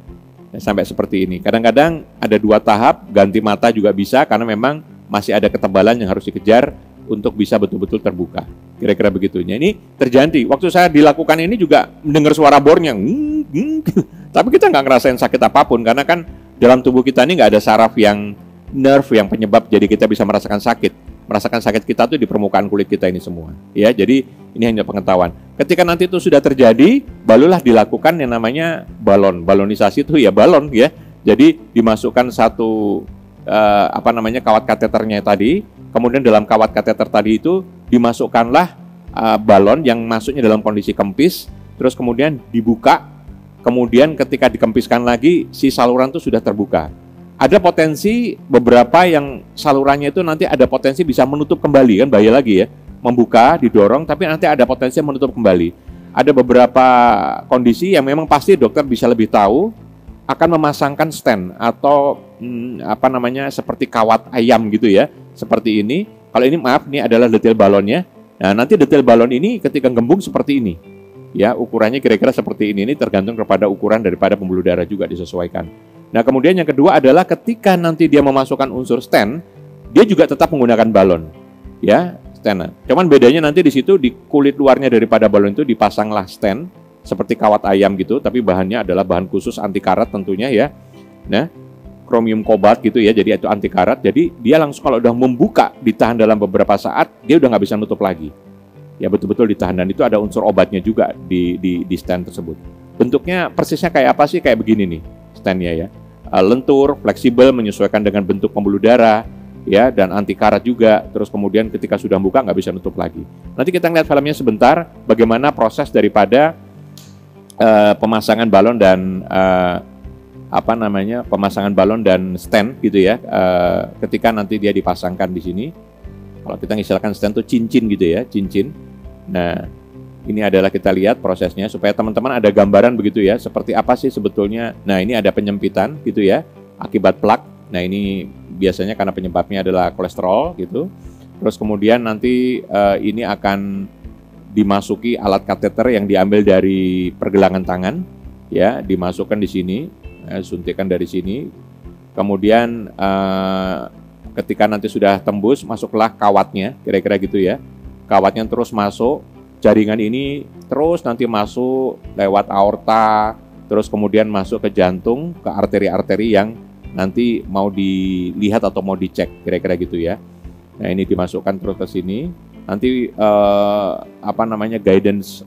Sampai seperti ini. Kadang-kadang ada 2 tahap, ganti mata juga bisa karena memang masih ada ketebalan yang harus dikejar untuk bisa betul-betul terbuka. Kira-kira begitunya. Ini terjadi. Waktu saya dilakukan ini juga mendengar suara bornya. Tapi kita nggak ngerasain sakit apapun karena kan dalam tubuh kita ini nggak ada saraf yang nerve yang penyebab jadi kita bisa merasakan sakit. Merasakan sakit kita tuh di permukaan kulit kita ini semua. Ya, jadi ini hanya pengetahuan. Ketika nanti itu sudah terjadi, barulah dilakukan yang namanya balon. Balonisasi itu ya balon ya. Jadi dimasukkan satu kawat kateternya tadi, kemudian dalam kawat kateter tadi itu dimasukkanlah balon yang masuknya dalam kondisi kempis, terus kemudian dibuka, kemudian ketika dikempiskan lagi si saluran itu sudah terbuka. Ada potensi beberapa yang salurannya itu nanti ada potensi bisa menutup kembali, kan bahaya lagi ya, membuka, didorong, tapi nanti ada potensi menutup kembali. Ada beberapa kondisi yang memang pasti dokter bisa lebih tahu, akan memasangkan stent atau seperti kawat ayam gitu ya, seperti ini. Kalau ini maaf, ini adalah detail balonnya. Nah, nanti detail balon ini ketika gembung seperti ini. Ya, ukurannya kira-kira seperti ini. Ini tergantung kepada ukuran daripada pembuluh darah juga disesuaikan. Nah, kemudian yang kedua adalah ketika nanti dia memasukkan unsur stent, dia juga tetap menggunakan balon. Ya, stent. Cuman bedanya nanti di situ di kulit luarnya daripada balon itu dipasanglah stent seperti kawat ayam gitu, tapi bahannya adalah bahan khusus anti karat tentunya ya. Nah, kromium kobalt gitu ya, jadi itu anti karat. Jadi dia langsung kalau udah membuka, ditahan dalam beberapa saat, dia udah nggak bisa nutup lagi. Ya betul-betul ditahan, dan itu ada unsur obatnya juga di stent tersebut. Bentuknya persisnya kayak apa sih? Kayak begini nih stentnya ya. Lentur, fleksibel, menyesuaikan dengan bentuk pembuluh darah, ya, dan anti karat juga. Terus kemudian ketika sudah buka nggak bisa nutup lagi. Nanti kita lihat filmnya sebentar, bagaimana proses daripada pemasangan balon dan pemasangan balon dan stent gitu ya. Ketika nanti dia dipasangkan di sini, kalau kita ngistilahkan stent itu cincin gitu ya, cincin. Nah, ini adalah kita lihat prosesnya supaya teman-teman ada gambaran begitu ya, seperti apa sih sebetulnya. Nah, ini ada penyempitan gitu ya, akibat plak. Nah, ini biasanya karena penyebabnya adalah kolesterol gitu. Terus kemudian nanti ini akan dimasuki alat kateter yang diambil dari pergelangan tangan, ya, dimasukkan di sini, suntikan dari sini. Kemudian ketika nanti sudah tembus, masuklah kawatnya, kira-kira gitu ya. Kawatnya terus masuk. Jaringan ini terus nanti masuk lewat aorta, terus kemudian masuk ke jantung, ke arteri-arteri yang nanti mau dilihat atau mau dicek, kira-kira gitu ya. Nah, ini dimasukkan terus ke sini. Nanti guidance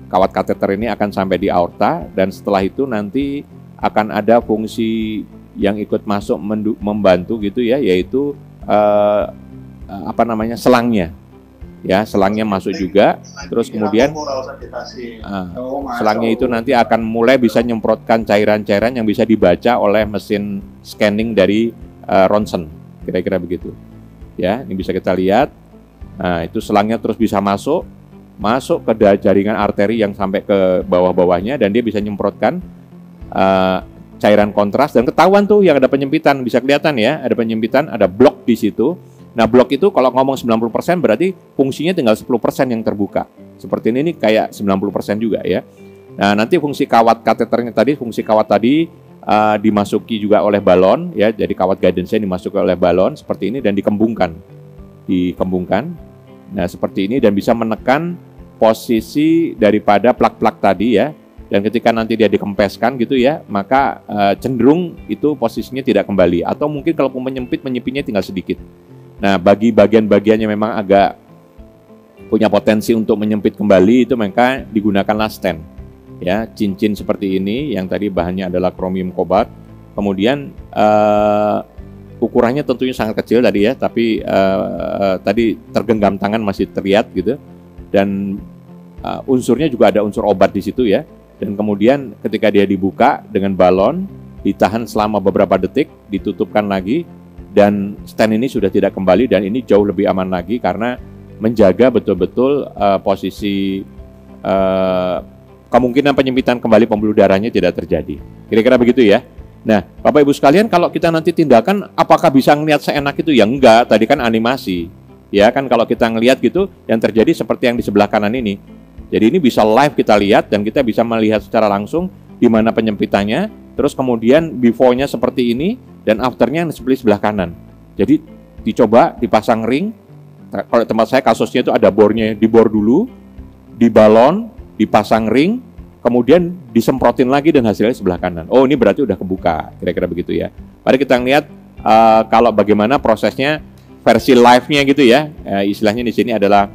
kawat kateter ini akan sampai di aorta, dan setelah itu nanti akan ada fungsi yang ikut masuk membantu gitu ya, yaitu selangnya. Ya, selangnya masuk juga, terus kemudian selangnya itu nanti akan mulai bisa nyemprotkan cairan-cairan yang bisa dibaca oleh mesin scanning dari ronsen, kira-kira begitu. Ya, ini bisa kita lihat. Nah, itu selangnya terus bisa masuk ke jaringan arteri yang sampai ke bawah-bawahnya, dan dia bisa nyemprotkan cairan kontras, dan ketahuan tuh yang ada penyempitan, bisa kelihatan ya, ada penyempitan, ada blok di situ. Nah, blok itu kalau ngomong 90% berarti fungsinya tinggal 10% yang terbuka. Seperti ini kayak 90% juga ya. Nah, nanti fungsi kawat kateternya tadi, dimasuki juga oleh balon ya. Jadi kawat guidance-nya dimasuki oleh balon seperti ini dan dikembungkan. Nah, seperti ini, dan bisa menekan posisi daripada plak-plak tadi ya. Dan ketika nanti dia dikempeskan gitu ya, maka cenderung itu posisinya tidak kembali, atau mungkin kalau menyempitnya tinggal sedikit. Nah, bagi bagian-bagiannya memang agak punya potensi untuk menyempit kembali, itu maka digunakanlah stent. Ya, cincin seperti ini yang tadi bahannya adalah kromium kobalt. Kemudian ukurannya tentunya sangat kecil tadi ya, tapi tadi tergenggam tangan masih terlihat gitu. Dan unsurnya juga ada unsur obat di situ ya. Dan kemudian ketika dia dibuka dengan balon, ditahan selama beberapa detik, ditutupkan lagi, dan stent ini sudah tidak kembali, dan ini jauh lebih aman lagi karena menjaga betul-betul posisi kemungkinan penyempitan kembali pembuluh darahnya tidak terjadi. Kira-kira begitu ya. Nah, Bapak Ibu sekalian, kalau kita nanti tindakan, apakah bisa ngelihat seenak itu? Ya enggak, tadi kan animasi. Ya kan, kalau kita ngelihat gitu, yang terjadi seperti yang di sebelah kanan ini. Jadi ini bisa live kita lihat, dan kita bisa melihat secara langsung di mana penyempitannya, terus kemudian before-nya seperti ini, dan after-nya seperti sebelah kanan. Jadi dicoba dipasang ring. Kalau tempat saya kasusnya itu ada bornya, dibor dulu, di balon, dipasang ring, kemudian disemprotin lagi dan hasilnya sebelah kanan. Oh, ini berarti udah kebuka, kira-kira begitu ya. Mari kita lihat kalau bagaimana prosesnya versi live-nya gitu ya. Istilahnya di sini adalah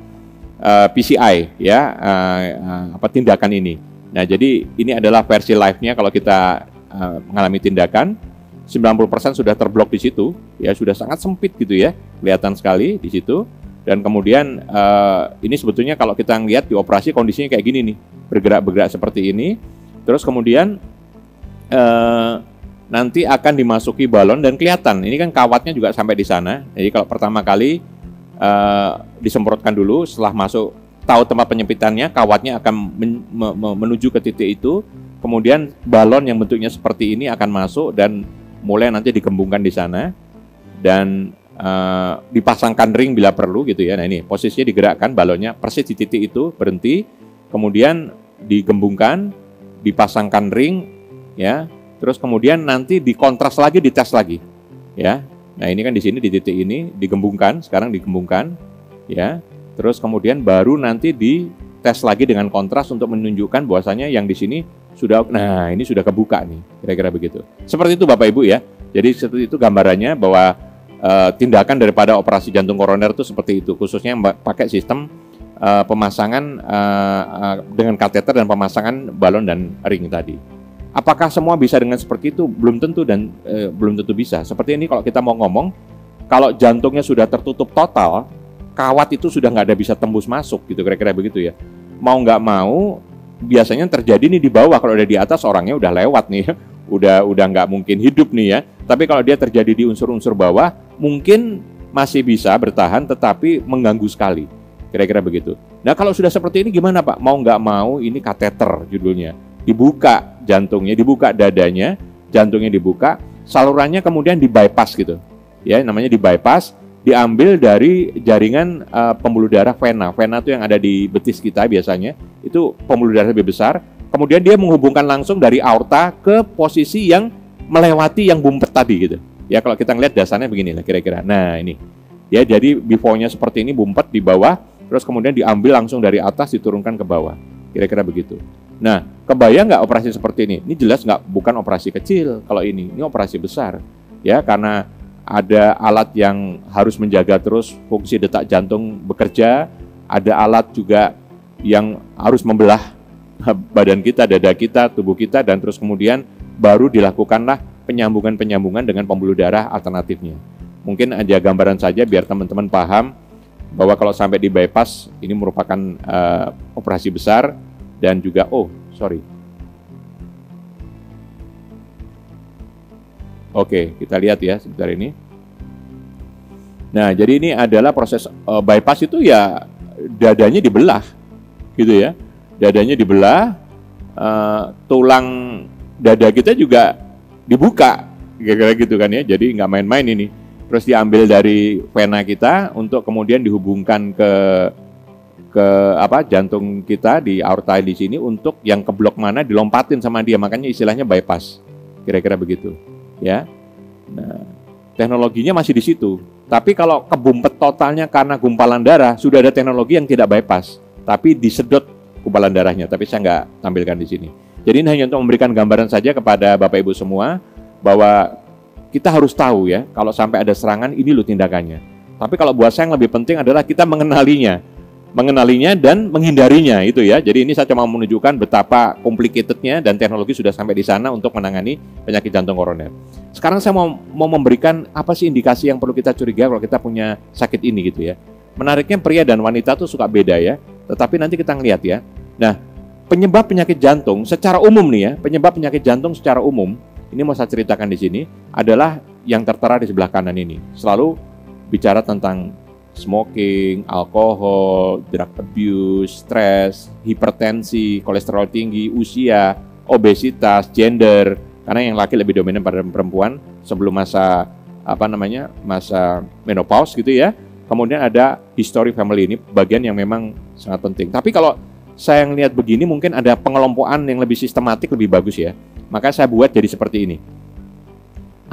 PCI ya, tindakan ini. Nah, jadi ini adalah versi live-nya kalau kita mengalami tindakan, 90% sudah terblok di situ, ya sudah sangat sempit gitu ya, kelihatan sekali di situ. Dan kemudian ini sebetulnya kalau kita lihat di operasi kondisinya kayak gini nih, bergerak-bergerak seperti ini. Terus kemudian nanti akan dimasuki balon dan kelihatan, ini kan kawatnya juga sampai di sana. Jadi kalau pertama kali disemprotkan dulu, setelah masuk tahu tempat penyempitannya, kawatnya akan menuju ke titik itu. Kemudian balon yang bentuknya seperti ini akan masuk dan mulai nanti digembungkan di sana dan dipasangkan ring bila perlu gitu ya. Nah ini posisinya digerakkan balonnya persis di titik itu, berhenti, kemudian digembungkan, dipasangkan ring ya, terus kemudian nanti dikontras lagi, dites lagi ya. Nah ini kan di sini di titik ini digembungkan, sekarang digembungkan ya, terus kemudian baru nanti dites lagi dengan kontras untuk menunjukkan bahwasanya yang di sini sudah, nah ini sudah kebuka nih, kira-kira begitu. Seperti itu Bapak Ibu ya. Jadi seperti itu gambarannya bahwa tindakan daripada operasi jantung koroner itu seperti itu, khususnya pakai sistem pemasangan dengan kateter dan pemasangan balon dan ring tadi. Apakah semua bisa dengan seperti itu? Belum tentu dan belum tentu bisa. Seperti ini kalau kita mau ngomong, kalau jantungnya sudah tertutup total, kawat itu sudah nggak ada bisa tembus masuk gitu, kira-kira begitu ya. Mau nggak mau biasanya terjadi nih di bawah, kalau udah di atas orangnya udah lewat nih ya, udah nggak mungkin hidup nih ya. Tapi kalau dia terjadi di unsur-unsur bawah, mungkin masih bisa bertahan, tetapi mengganggu sekali, kira-kira begitu. Nah kalau sudah seperti ini gimana Pak? Mau nggak mau ini kateter judulnya, dibuka jantungnya, dibuka dadanya, jantungnya dibuka, salurannya kemudian di bypass gitu, ya namanya di bypass. Diambil dari jaringan pembuluh darah vena. Vena itu yang ada di betis kita biasanya, itu pembuluh darah lebih besar. Kemudian dia menghubungkan langsung dari aorta ke posisi yang melewati yang bumpet tadi gitu. Ya kalau kita ngeliat dasarnya begini lah kira-kira. Nah ini, ya jadi before-nya seperti ini, bumpet di bawah, terus kemudian diambil langsung dari atas diturunkan ke bawah. Kira-kira begitu. Nah, kebayang nggak operasi seperti ini? Ini jelas nggak, bukan operasi kecil kalau ini operasi besar. Ya karena ada alat yang harus menjaga terus fungsi detak jantung bekerja, ada alat juga yang harus membelah badan kita, dada kita, tubuh kita, dan terus kemudian baru dilakukanlah penyambungan-penyambungan dengan pembuluh darah alternatifnya. Mungkin aja gambaran saja biar teman-teman paham bahwa kalau sampai di bypass ini merupakan operasi besar dan juga, Oke, kita lihat ya sebentar ini. Nah, jadi ini adalah proses bypass itu ya dadanya dibelah, gitu ya. Dadanya dibelah, tulang dada kita juga dibuka, kira-kira gitu kan ya. Jadi nggak main-main ini. Terus diambil dari vena kita untuk kemudian dihubungkan ke jantung kita di aorta di sini, untuk yang ke blok mana dilompatin sama dia, makanya istilahnya bypass, kira-kira begitu. Ya, nah teknologinya masih di situ. Tapi kalau kebumpet totalnya karena gumpalan darah, sudah ada teknologi yang tidak bypass, tapi disedot gumpalan darahnya. Tapi saya nggak tampilkan di sini. Jadi ini hanya untuk memberikan gambaran saja kepada Bapak Ibu semua bahwa kita harus tahu ya, kalau sampai ada serangan ini loh tindakannya. Tapi kalau buat saya yang lebih penting adalah kita mengenalinya dan menghindarinya itu ya. Jadi ini saya cuma menunjukkan betapa complicatednya dan teknologi sudah sampai di sana untuk menangani penyakit jantung koroner. Sekarang saya mau memberikan apa sih indikasi yang perlu kita curiga kalau kita punya sakit ini gitu ya. Menariknya pria dan wanita tuh suka beda ya. Tetapi nanti kita ngelihat ya. Nah, penyebab penyakit jantung secara umum nih ya, penyebab penyakit jantung secara umum ini mau saya ceritakan di sini adalah yang tertera di sebelah kanan ini. Selalu bicara tentang smoking, alkohol, drug abuse, stres, hipertensi, kolesterol tinggi, usia, obesitas, gender. Karena yang laki lebih dominan pada perempuan sebelum masa masa menopause gitu ya. Kemudian ada history family, ini bagian yang memang sangat penting. Tapi kalau saya ngelihat begini mungkin ada pengelompokan yang lebih sistematik, lebih bagus ya. Maka saya buat jadi seperti ini.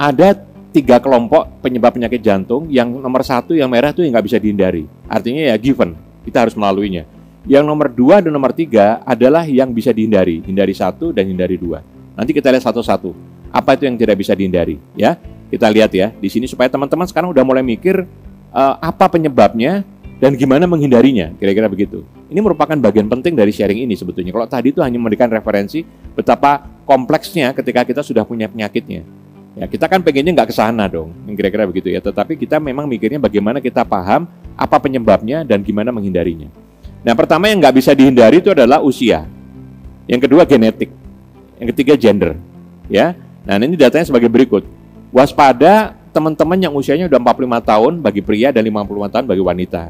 Ada 3 kelompok penyebab penyakit jantung. Yang nomor 1 yang merah itu yang nggak bisa dihindari. Artinya ya given, kita harus melaluinya. Yang nomor 2 dan nomor 3 adalah yang bisa dihindari. Hindari 1 dan hindari 2. Nanti kita lihat satu-satu. Apa itu yang tidak bisa dihindari? Ya, kita lihat ya di sini supaya teman-teman sekarang udah mulai mikir apa penyebabnya dan gimana menghindarinya. Kira-kira begitu. Ini merupakan bagian penting dari sharing ini sebetulnya. Kalau tadi itu hanya memberikan referensi betapa kompleksnya ketika kita sudah punya penyakitnya. Ya, kita kan pengennya nggak ke sana dong, kira-kira begitu ya. Tetapi kita memang mikirnya bagaimana kita paham apa penyebabnya dan gimana menghindarinya. Nah, pertama yang nggak bisa dihindari itu adalah usia. Yang kedua genetik. Yang ketiga gender. Ya, nah ini datanya sebagai berikut. Waspada teman-teman yang usianya udah 45 tahun bagi pria dan 55 tahun bagi wanita.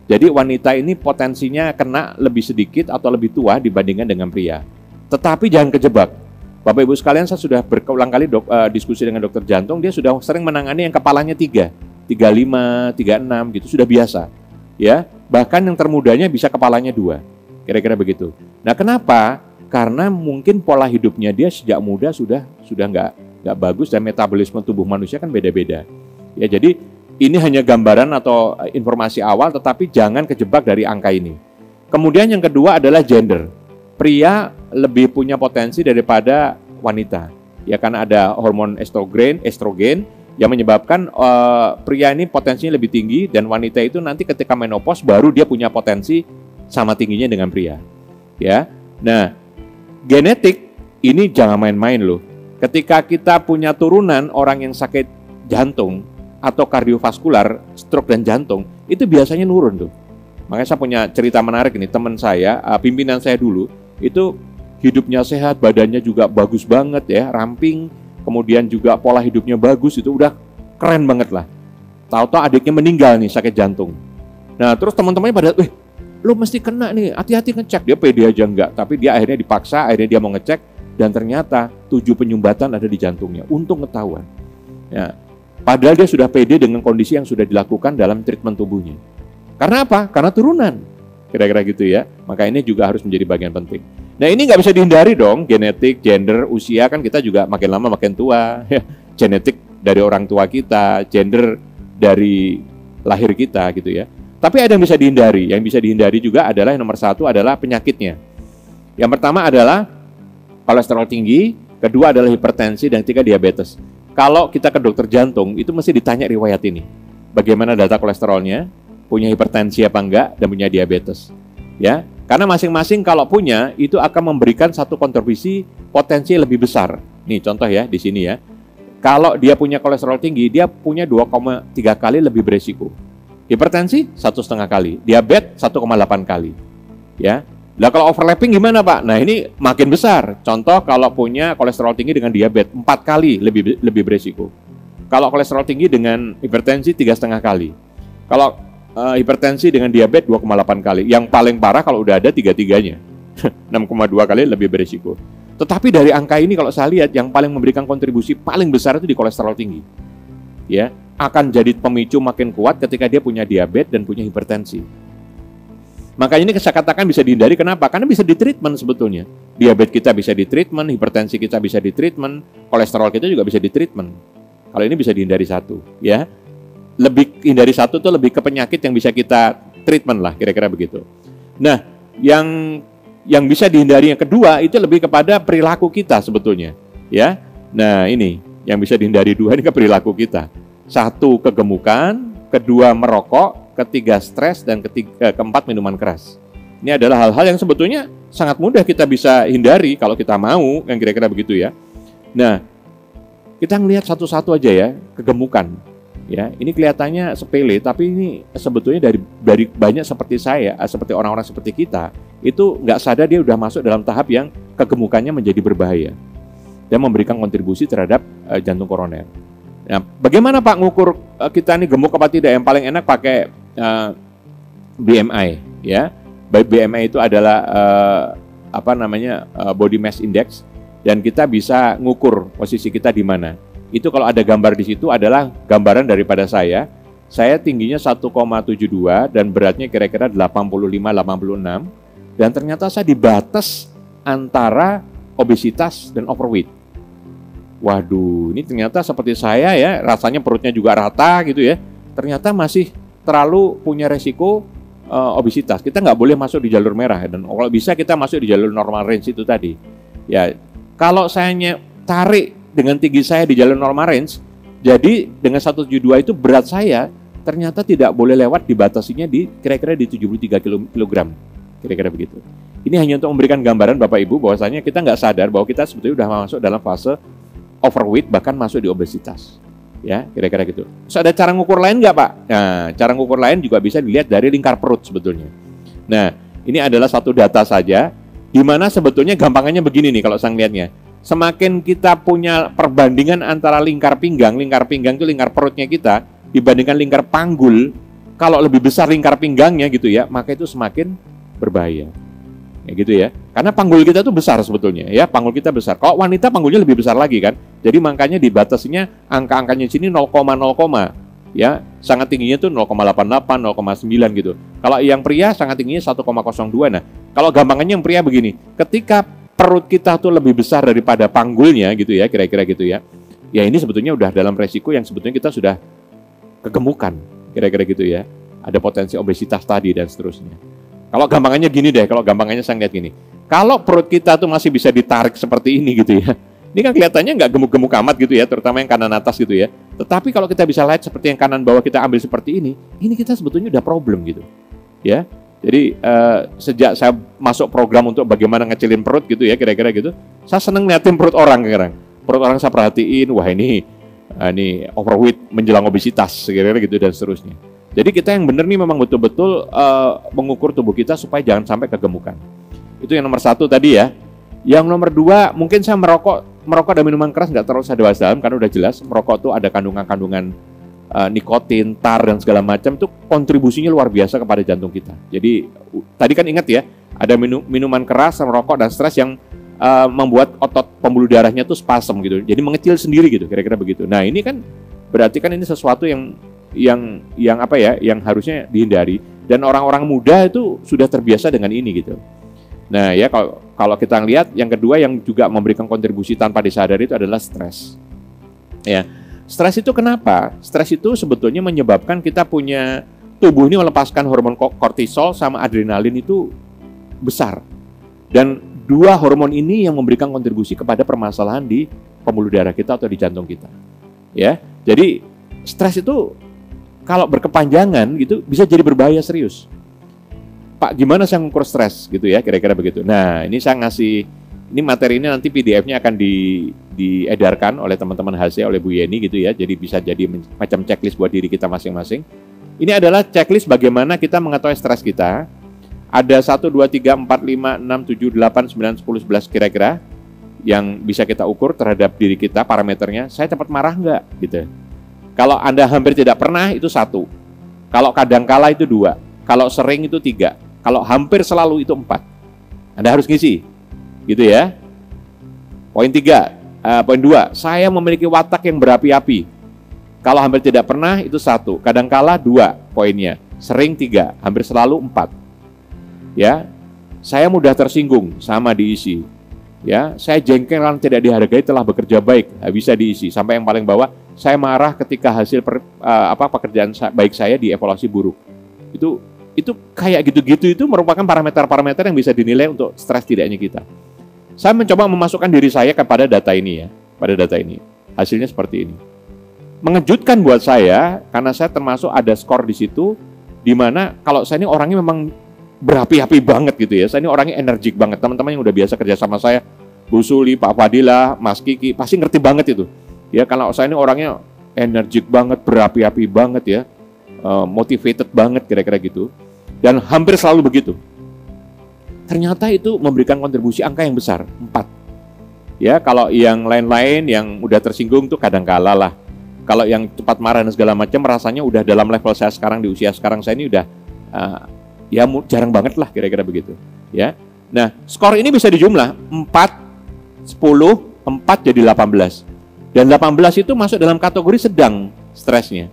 Jadi wanita ini potensinya kena lebih sedikit atau lebih tua dibandingkan dengan pria. Tetapi jangan kejebak. Bapak Ibu sekalian, saya sudah berulang kali diskusi dengan dokter jantung, dia sudah sering menangani yang kepalanya 3, 35, 36 gitu, sudah biasa. Ya, bahkan yang termudanya bisa kepalanya 2. Kira-kira begitu. Nah, kenapa? Karena mungkin pola hidupnya dia sejak muda sudah nggak bagus dan metabolisme tubuh manusia kan beda-beda. Ya, jadi ini hanya gambaran atau informasi awal, tetapi jangan kejebak dari angka ini. Kemudian yang kedua adalah gender. Pria lebih punya potensi daripada wanita. Ya, karena ada hormon estrogen yang menyebabkan pria ini potensinya lebih tinggi, dan wanita itu nanti ketika menopause baru dia punya potensi sama tingginya dengan pria. Ya. Nah, genetik ini jangan main-main loh. Ketika kita punya turunan orang yang sakit jantung atau kardiovaskular, stroke dan jantung, itu biasanya nurun tuh. Makanya saya punya cerita menarik ini, teman saya, pimpinan saya dulu, itu hidupnya sehat, badannya juga bagus banget ya, ramping, kemudian juga pola hidupnya bagus, itu udah keren banget lah. Tahu-tahu adiknya meninggal nih sakit jantung. Nah, terus teman-temannya pada, lu mesti kena nih, hati-hati ngecek. Dia pede aja enggak, tapi dia akhirnya dipaksa, akhirnya dia mau ngecek, dan ternyata 7 penyumbatan ada di jantungnya. Untung ketahuan. Ya, padahal dia sudah pede dengan kondisi yang sudah dilakukan dalam treatment tubuhnya. Karena apa? Karena turunan. Kira-kira gitu ya. Maka ini juga harus menjadi bagian penting. Nah, ini nggak bisa dihindari dong. Genetik, gender, usia kan kita juga makin lama makin tua. Genetik dari orang tua kita, gender dari lahir kita gitu ya. Tapi ada yang bisa dihindari. Yang bisa dihindari juga adalah yang nomor 1 adalah penyakitnya. Yang pertama adalah kolesterol tinggi, kedua adalah hipertensi, dan ketiga diabetes. Kalau kita ke dokter jantung, itu mesti ditanya riwayat ini. Bagaimana data kolesterolnya, punya hipertensi apa enggak, dan punya diabetes. Ya, karena masing-masing kalau punya, itu akan memberikan satu kontribusi potensi lebih besar. Nih contoh ya, di sini ya. Kalau dia punya kolesterol tinggi, dia punya 2,3 kali lebih beresiko. Hipertensi 1,5 kali, diabetes 1,8 kali. Ya. Lah kalau overlapping gimana Pak? Nah ini makin besar. Contoh kalau punya kolesterol tinggi dengan diabetes 4 kali lebih beresiko. Kalau kolesterol tinggi dengan hipertensi 3,5 kali. Kalau hipertensi dengan diabetes 2,8 kali. Yang paling parah kalau udah ada 3-3-nya. 6,2 kali lebih beresiko. Tetapi dari angka ini kalau saya lihat yang paling memberikan kontribusi paling besar itu di kolesterol tinggi. Ya, akan jadi pemicu makin kuat ketika dia punya diabetes dan punya hipertensi. Makanya ini saya katakan bisa dihindari. Kenapa? Karena bisa ditreatment sebetulnya. Diabetes kita bisa ditreatment, hipertensi kita bisa ditreatment, kolesterol kita juga bisa ditreatment. Kalau ini bisa dihindari 1, ya. Lebih hindari 1 tuh lebih ke penyakit yang bisa kita treatment lah, kira-kira begitu. Nah, yang bisa dihindari yang kedua itu lebih kepada perilaku kita sebetulnya, ya. Nah, ini yang bisa dihindari 2 ini ke perilaku kita. 1 kegemukan, kedua merokok, ketiga stres, dan keempat minuman keras. Ini adalah hal-hal yang sebetulnya sangat mudah kita bisa hindari kalau kita mau, yang kira-kira begitu ya. Nah, kita ngelihat satu-satu aja ya, kegemukan. Ya, ini kelihatannya sepele, tapi ini sebetulnya dari banyak seperti saya, seperti orang-orang seperti kita, itu nggak sadar dia udah masuk dalam tahap yang kegemukannya menjadi berbahaya dan memberikan kontribusi terhadap jantung koroner. Nah, bagaimana Pak ngukur kita ini gemuk apa tidak? Yang paling enak pakai BMI, ya. BMI itu adalah body mass index, dan kita bisa ngukur posisi kita di mana. Itu kalau ada gambar di situ adalah gambaran daripada saya. Saya tingginya 1,72 dan beratnya kira-kira 85-86, dan ternyata saya di batas antara obesitas dan overweight. Waduh, ini ternyata seperti saya ya, rasanya perutnya juga rata gitu ya. Ternyata masih terlalu punya resiko obesitas. Kita nggak boleh masuk di jalur merah, dan kalau bisa kita masuk di jalur normal range itu tadi. Ya, kalau saya tarik dengan tinggi saya di jalur normal range, jadi dengan 172 itu berat saya ternyata tidak boleh lewat, dibatasinya di kira-kira di 73 kg. Kira-kira begitu. Ini hanya untuk memberikan gambaran Bapak Ibu bahwasanya kita nggak sadar bahwa kita sebetulnya sudah masuk dalam fase overweight, bahkan masuk di obesitas. Ya, kira-kira gitu. Terus ada cara ngukur lain nggak, Pak? Nah, cara ngukur lain juga bisa dilihat dari lingkar perut sebetulnya. Nah, ini adalah satu data saja, di mana sebetulnya gampangannya begini nih kalau saya lihatnya. Semakin kita punya perbandingan antara lingkar pinggang itu lingkar perutnya kita, dibandingkan lingkar panggul, kalau lebih besar lingkar pinggangnya gitu ya, maka itu semakin berbahaya. Ya gitu ya. Karena panggul kita itu besar sebetulnya ya, panggul kita besar. Kalau wanita panggulnya lebih besar lagi kan. Jadi makanya dibatasinya angka-angkanya di sini 0,0, ya. Sangat tingginya tuh 0,88, 0,9 gitu. Kalau yang pria sangat tingginya 1,02. Nah, kalau gampangannya yang pria begini, ketika perut kita tuh lebih besar daripada panggulnya gitu ya, kira-kira gitu ya. Ya ini sebetulnya udah dalam resiko yang sebetulnya kita sudah kegemukan, kira-kira gitu ya. Ada potensi obesitas tadi dan seterusnya. Kalau gampangannya gini deh, kalau gampangannya saya lihat gini. Kalau perut kita tuh masih bisa ditarik seperti ini gitu ya. Ini kan kelihatannya nggak gemuk-gemuk amat gitu ya, terutama yang kanan atas gitu ya. Tetapi kalau kita bisa lihat seperti yang kanan bawah kita ambil seperti ini kita sebetulnya udah problem gitu. Ya. Jadi sejak saya masuk program untuk bagaimana ngecilin perut gitu ya, kira-kira gitu. Saya seneng ngeliatin perut orang sekarang. Perut orang saya perhatiin, wah ini overweight menjelang obesitas, kira-kira gitu dan seterusnya. Jadi kita yang benar nih memang betul-betul mengukur tubuh kita supaya jangan sampai kegemukan. Itu yang nomor 1 tadi ya. Yang nomor 2, mungkin saya merokok dan minuman keras nggak terlalu saya bahas dalam karena udah jelas merokok tuh ada kandungan-kandungan nikotin, tar dan segala macam, itu kontribusinya luar biasa kepada jantung kita. Jadi tadi kan ingat ya, ada minuman keras, merokok dan stres yang membuat otot pembuluh darahnya tuh spasem gitu. Jadi mengecil sendiri gitu, kira-kira begitu. Nah, ini kan berarti kan ini sesuatu yang apa ya, yang harusnya dihindari, dan orang-orang muda itu sudah terbiasa dengan ini gitu. Nah ya, kalau kita lihat yang kedua yang juga memberikan kontribusi tanpa disadari itu adalah stres. Ya, stres itu kenapa? Stres itu sebetulnya menyebabkan kita punya tubuh ini melepaskan hormon kortisol sama adrenalin itu besar, dan dua hormon ini yang memberikan kontribusi kepada permasalahan di pembuluh darah kita atau di jantung kita. Ya, jadi stres itu kalau berkepanjangan gitu bisa jadi berbahaya serius. Pak, gimana saya mengukur stres gitu ya, kira-kira begitu. Nah, ini saya ngasih, ini materi ini nanti PDF-nya akan diedarkan oleh teman-teman HC, oleh Bu Yeni gitu ya. Jadi bisa jadi macam checklist buat diri kita masing-masing. Ini adalah checklist bagaimana kita mengetahui stres kita. Ada 1, 2, 3, 4, 5, 6, 7, 8, 9, 10, 11 kira-kira yang bisa kita ukur terhadap diri kita, parameternya. Saya cepat marah nggak gitu. Kalau Anda hampir tidak pernah itu 1. Kalau kadangkala itu 2. Kalau sering itu 3. Kalau hampir selalu itu 4. Anda harus ngisi. Gitu ya. Poin 3. Poin 2. Saya memiliki watak yang berapi-api. Kalau hampir tidak pernah itu 1. Kadangkala 2 poinnya. Sering 3. Hampir selalu 4. Ya. Saya mudah tersinggung, sama diisi. Ya, saya jengkel karena tidak dihargai telah bekerja baik, bisa diisi. Sampai yang paling bawah, saya marah ketika hasil pekerjaan baik saya dievaluasi buruk. Itu kayak gitu-gitu, itu merupakan parameter-parameter yang bisa dinilai untuk stres tidaknya kita. Saya mencoba memasukkan diri saya kepada data ini ya, pada data ini. Hasilnya seperti ini. Mengejutkan buat saya karena saya termasuk ada skor di situ, di mana kalau saya ini orangnya memang berapi-api banget gitu ya. Saya ini orangnya energik banget. Teman-teman yang udah biasa kerja sama saya, Bu Suli, Pak Fadila, Mas Kiki, pasti ngerti banget itu. Ya, kalau saya ini orangnya energik banget, berapi-api banget ya, motivated banget kira-kira gitu. Dan hampir selalu begitu. Ternyata itu memberikan kontribusi angka yang besar, 4. Ya, kalau yang lain-lain yang udah tersinggung tuh kadangkala lah. Kalau yang cepat marah dan segala macam, rasanya udah dalam level saya sekarang, di usia sekarang saya ini udah ya jarang banget lah, kira-kira begitu ya. Nah, skor ini bisa dijumlah 4, 10, 4 jadi 18. Dan 18 itu masuk dalam kategori sedang stresnya.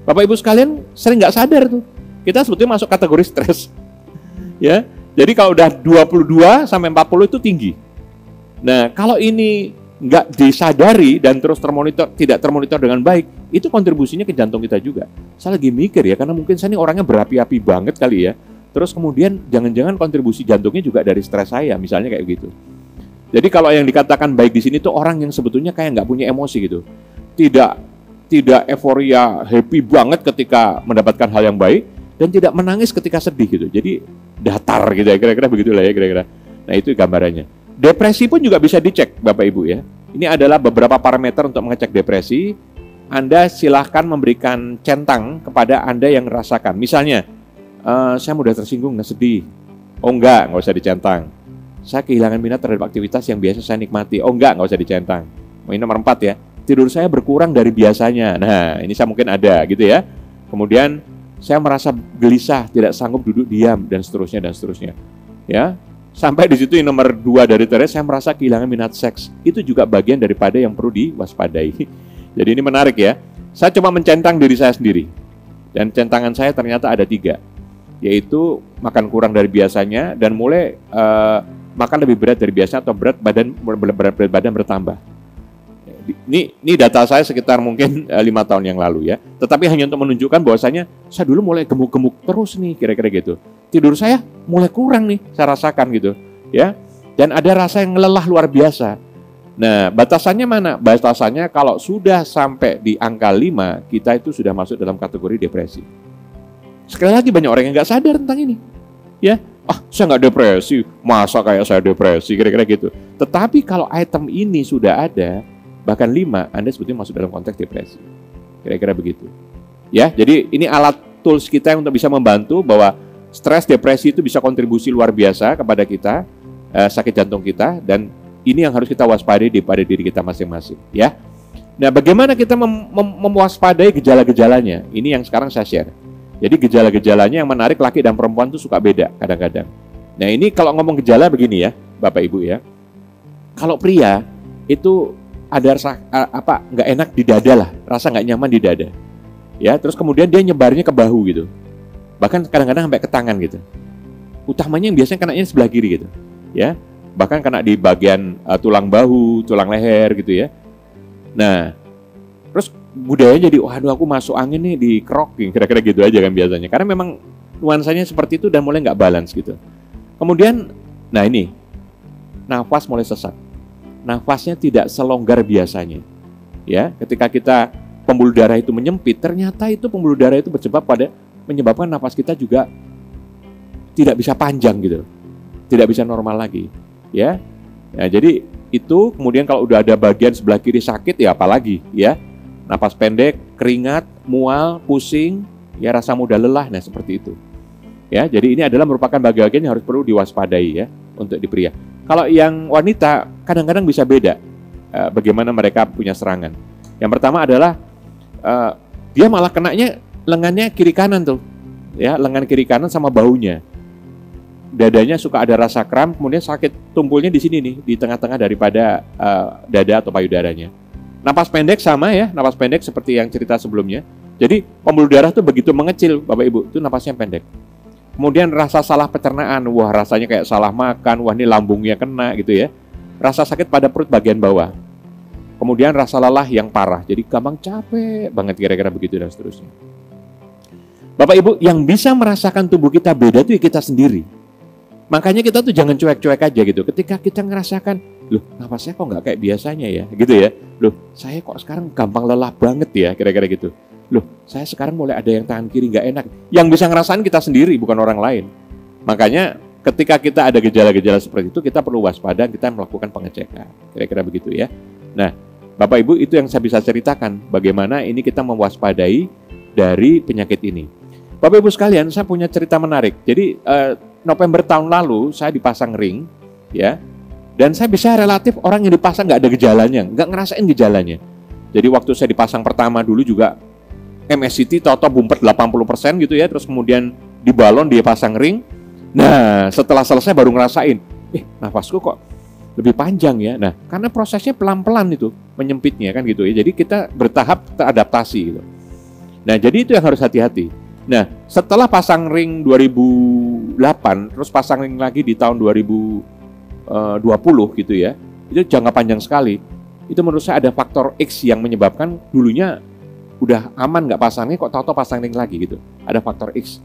Bapak Ibu sekalian sering nggak sadar tuh, kita sebetulnya masuk kategori stres. Ya, jadi kalau udah 22 sampai 40 itu tinggi. Nah, kalau ini nggak disadari dan terus tidak termonitor dengan baik, itu kontribusinya ke jantung kita juga. Saya lagi mikir ya, karena mungkin saya ini orangnya berapi-api banget kali ya. Terus kemudian jangan-jangan kontribusi jantungnya juga dari stres saya, misalnya kayak gitu. Jadi kalau yang dikatakan baik di sini tuh orang yang sebetulnya kayak nggak punya emosi gitu. Tidak euforia, happy banget ketika mendapatkan hal yang baik, dan tidak menangis ketika sedih gitu. Jadi datar gitu ya, kira-kira begitulah ya kira-kira. Nah itu gambarannya. Depresi pun juga bisa dicek Bapak Ibu ya. Ini adalah beberapa parameter untuk mengecek depresi. Anda silahkan memberikan centang kepada Anda yang merasakan. Misalnya, saya mudah tersinggung dan sedih. Oh enggak usah dicentang. Saya kehilangan minat terhadap aktivitas yang biasa saya nikmati. Oh enggak usah dicentang. Ini nomor 4 ya. Tidur saya berkurang dari biasanya. Nah ini saya mungkin ada gitu ya. Kemudian saya merasa gelisah, tidak sanggup duduk diam dan seterusnya. Ya, sampai di situ yang nomor 2 dari tadi, saya merasa kehilangan minat seks. Itu juga bagian daripada yang perlu diwaspadai. Jadi ini menarik ya. Saya coba mencentang diri saya sendiri. Dan centangan saya ternyata ada 3. Yaitu makan kurang dari biasanya dan mulai makan lebih berat dari biasa atau berat badan bertambah. Ini data saya sekitar mungkin 5 tahun yang lalu ya. Tetapi hanya untuk menunjukkan bahwasanya saya dulu mulai gemuk-gemuk terus nih, kira-kira gitu. Tidur saya mulai kurang nih, saya rasakan gitu ya. Dan ada rasa yang lelah luar biasa. Nah, batasannya mana? Batasannya kalau sudah sampai di angka 5, kita itu sudah masuk dalam kategori depresi. Sekali lagi banyak orang yang nggak sadar tentang ini. Ya, saya nggak depresi, masa kayak saya depresi, kira-kira gitu. Tetapi kalau item ini sudah ada, bahkan 5, Anda sebetulnya masuk dalam konteks depresi. Kira-kira begitu. Ya, jadi ini alat tools kita untuk bisa membantu bahwa stres depresi itu bisa kontribusi luar biasa kepada kita, sakit jantung kita, dan ini yang harus kita waspadai pada diri kita masing-masing. Ya. Nah, bagaimana kita mewaspadai gejala-gejalanya? Ini yang sekarang saya share. Jadi gejala-gejalanya yang menarik, laki dan perempuan itu suka beda kadang-kadang. Nah, ini kalau ngomong gejala begini ya, Bapak Ibu ya. Kalau pria itu ada rasa nggak enak di dada lah, rasa nggak nyaman di dada, ya. Terus kemudian dia nyebarnya ke bahu gitu, bahkan kadang-kadang sampai ke tangan gitu. Utamanya yang biasanya kenanya sebelah kiri gitu, ya. Bahkan kena di bagian tulang bahu, tulang leher gitu ya. Nah, terus budaya jadi, waduh aku masuk angin nih di kroking, kira-kira gitu aja kan biasanya. Karena memang nuansanya seperti itu dan mulai nggak balance gitu. Kemudian, nah ini, nafas mulai sesak. Nafasnya tidak selonggar biasanya. Ya, ketika kita pembuluh darah itu menyempit, ternyata itu pembuluh darah itu menyebabkan nafas kita juga tidak bisa panjang gitu. Tidak bisa normal lagi, ya. Nah, jadi itu kemudian kalau udah ada bagian sebelah kiri sakit ya apalagi, ya. Napas pendek, keringat, mual, pusing, ya rasa mudah lelah, nah seperti itu. Ya, jadi ini adalah merupakan bagian yang harus perlu diwaspadai ya untuk di pria. Kalau yang wanita kadang-kadang bisa beda bagaimana mereka punya serangan. Yang pertama adalah dia malah kenanya lengannya kiri kanan tuh, ya lengan kiri kanan sama bahunya. Dadanya suka ada rasa kram, kemudian sakit tumpulnya di sini nih, di tengah-tengah daripada dada atau payudaranya. Napas pendek sama ya, napas pendek seperti yang cerita sebelumnya. Jadi pembuluh darah tuh begitu mengecil, Bapak Ibu, itu napasnya pendek. Kemudian rasa salah pencernaan, wah rasanya kayak salah makan, wah ini lambungnya kena gitu ya. Rasa sakit pada perut bagian bawah. Kemudian rasa lelah yang parah, jadi gampang capek banget kira-kira begitu dan seterusnya. Bapak Ibu, yang bisa merasakan tubuh kita beda itu ya kita sendiri. Makanya kita tuh jangan cuek-cuek aja gitu. Ketika kita ngerasakan, loh napasnya kok nggak kayak biasanya ya, gitu ya. Loh saya kok sekarang gampang lelah banget ya, kira-kira gitu. Loh, saya sekarang mulai ada yang tangan kiri nggak enak. Yang bisa ngerasain kita sendiri, bukan orang lain. Makanya ketika kita ada gejala-gejala seperti itu, kita perlu waspada, kita melakukan pengecekan. Kira-kira begitu ya. Nah, Bapak Ibu, itu yang saya bisa ceritakan. Bagaimana ini kita mewaspadai dari penyakit ini. Bapak Ibu sekalian, saya punya cerita menarik. Jadi, November tahun lalu, saya dipasang ring, ya. Dan saya bisa relatif orang yang dipasang nggak ada gejalanya, nggak ngerasain gejalanya. Jadi waktu saya dipasang pertama dulu juga, MSCT tau-tau bumpet 80% gitu ya, terus kemudian di balon dia pasang ring. Nah, setelah selesai baru ngerasain, nafasku kok lebih panjang ya. Nah, karena prosesnya pelan-pelan itu menyempitnya kan gitu ya. Jadi kita bertahap teradaptasi gitu. Nah, jadi itu yang harus hati-hati. Nah, setelah pasang ring 2008, terus pasang ring lagi di tahun 2020 gitu ya. Itu jangka panjang sekali. Itu menurut saya ada faktor X yang menyebabkan dulunya udah aman nggak pasangnya, kok tahu-tahu pasang ring lagi gitu. Ada faktor X.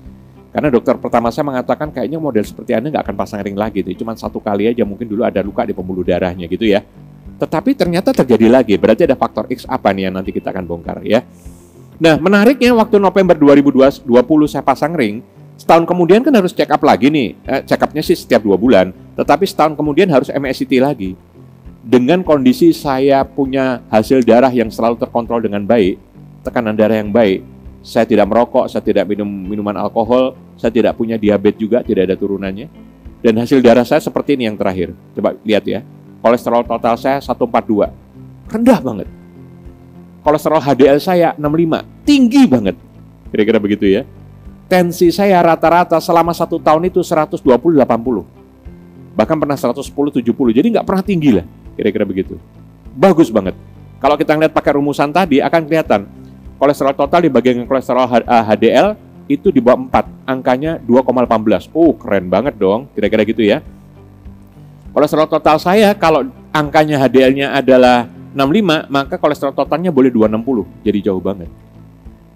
Karena dokter pertama saya mengatakan kayaknya model seperti Anda nggak akan pasang ring lagi. Itu cuma 1 kali aja, mungkin dulu ada luka di pembuluh darahnya gitu ya. Tetapi ternyata terjadi lagi. Berarti ada faktor X apa nih yang nanti kita akan bongkar ya. Nah, menariknya waktu November 2020 saya pasang ring, setahun kemudian kan harus check up lagi nih. Check up-nya sih setiap 2 bulan, tetapi setahun kemudian harus MSCT lagi. Dengan kondisi saya punya hasil darah yang selalu terkontrol dengan baik, tekanan darah yang baik, saya tidak merokok, saya tidak minum minuman alkohol, saya tidak punya diabetes juga, tidak ada turunannya. Dan hasil darah saya seperti ini yang terakhir. Coba lihat ya. Kolesterol total saya 142. Rendah banget. Kolesterol HDL saya 65. Tinggi banget. Kira-kira begitu ya. Tensi saya rata-rata selama 1 tahun itu 120-80. Bahkan pernah 110-70. Jadi nggak pernah tinggi lah. Kira-kira begitu. Bagus banget. Kalau kita ngeliat pakai rumusan tadi akan kelihatan. Kolesterol total dibagi dengan kolesterol HDL itu di bawah 4, angkanya 2,18. Keren banget dong, kira-kira gitu ya. Kolesterol total saya kalau angkanya HDL-nya adalah 65, maka kolesterol totalnya boleh 260, jadi jauh banget.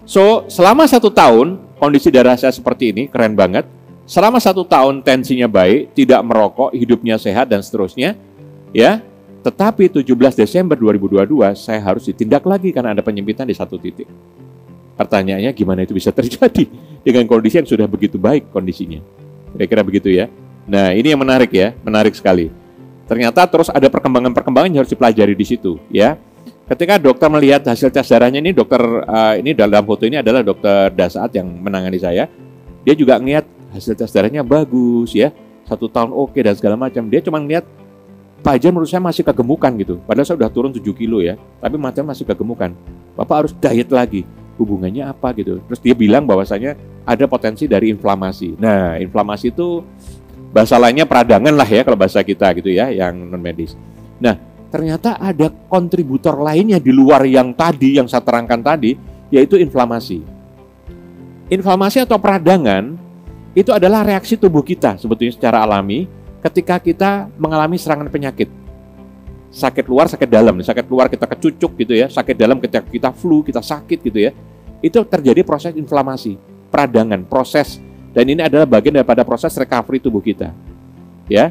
So, selama 1 tahun, kondisi darah saya seperti ini, keren banget. Selama 1 tahun tensinya baik, tidak merokok, hidupnya sehat, dan seterusnya. Ya, tetapi 17 Desember 2022, saya harus ditindak lagi karena ada penyempitan di 1 titik. Pertanyaannya gimana itu bisa terjadi dengan kondisi yang sudah begitu baik kondisinya. Kira-kira begitu ya. Nah, ini yang menarik ya, menarik sekali. Ternyata terus ada perkembangan-perkembangan yang harus dipelajari di situ ya. Ketika dokter melihat hasil tes darahnya ini, dokter ini dalam foto ini adalah dokter Dasaat yang menangani saya. Dia juga ngelihat hasil tes darahnya bagus ya, 1 tahun oke dan segala macam. Dia cuma ngelihat Pak Jan menurut saya masih kegemukan gitu. Padahal saya sudah turun 7 kilo ya, tapi matanya masih kegemukan. Bapak harus diet lagi. Hubungannya apa gitu. Terus dia bilang bahwasanya ada potensi dari inflamasi. Nah, inflamasi itu bahasa lainnya peradangan lah ya kalau bahasa kita gitu ya, yang non medis. Nah, ternyata ada kontributor lainnya di luar yang tadi, yang saya terangkan tadi, yaitu inflamasi. Inflamasi atau peradangan itu adalah reaksi tubuh kita sebetulnya secara alami ketika kita mengalami serangan penyakit. Sakit luar, sakit dalam. Sakit luar kita kecucuk gitu ya, sakit dalam ketika kita flu, kita sakit gitu ya. Itu terjadi proses inflamasi, peradangan, proses. Dan ini adalah bagian daripada proses recovery tubuh kita. Ya.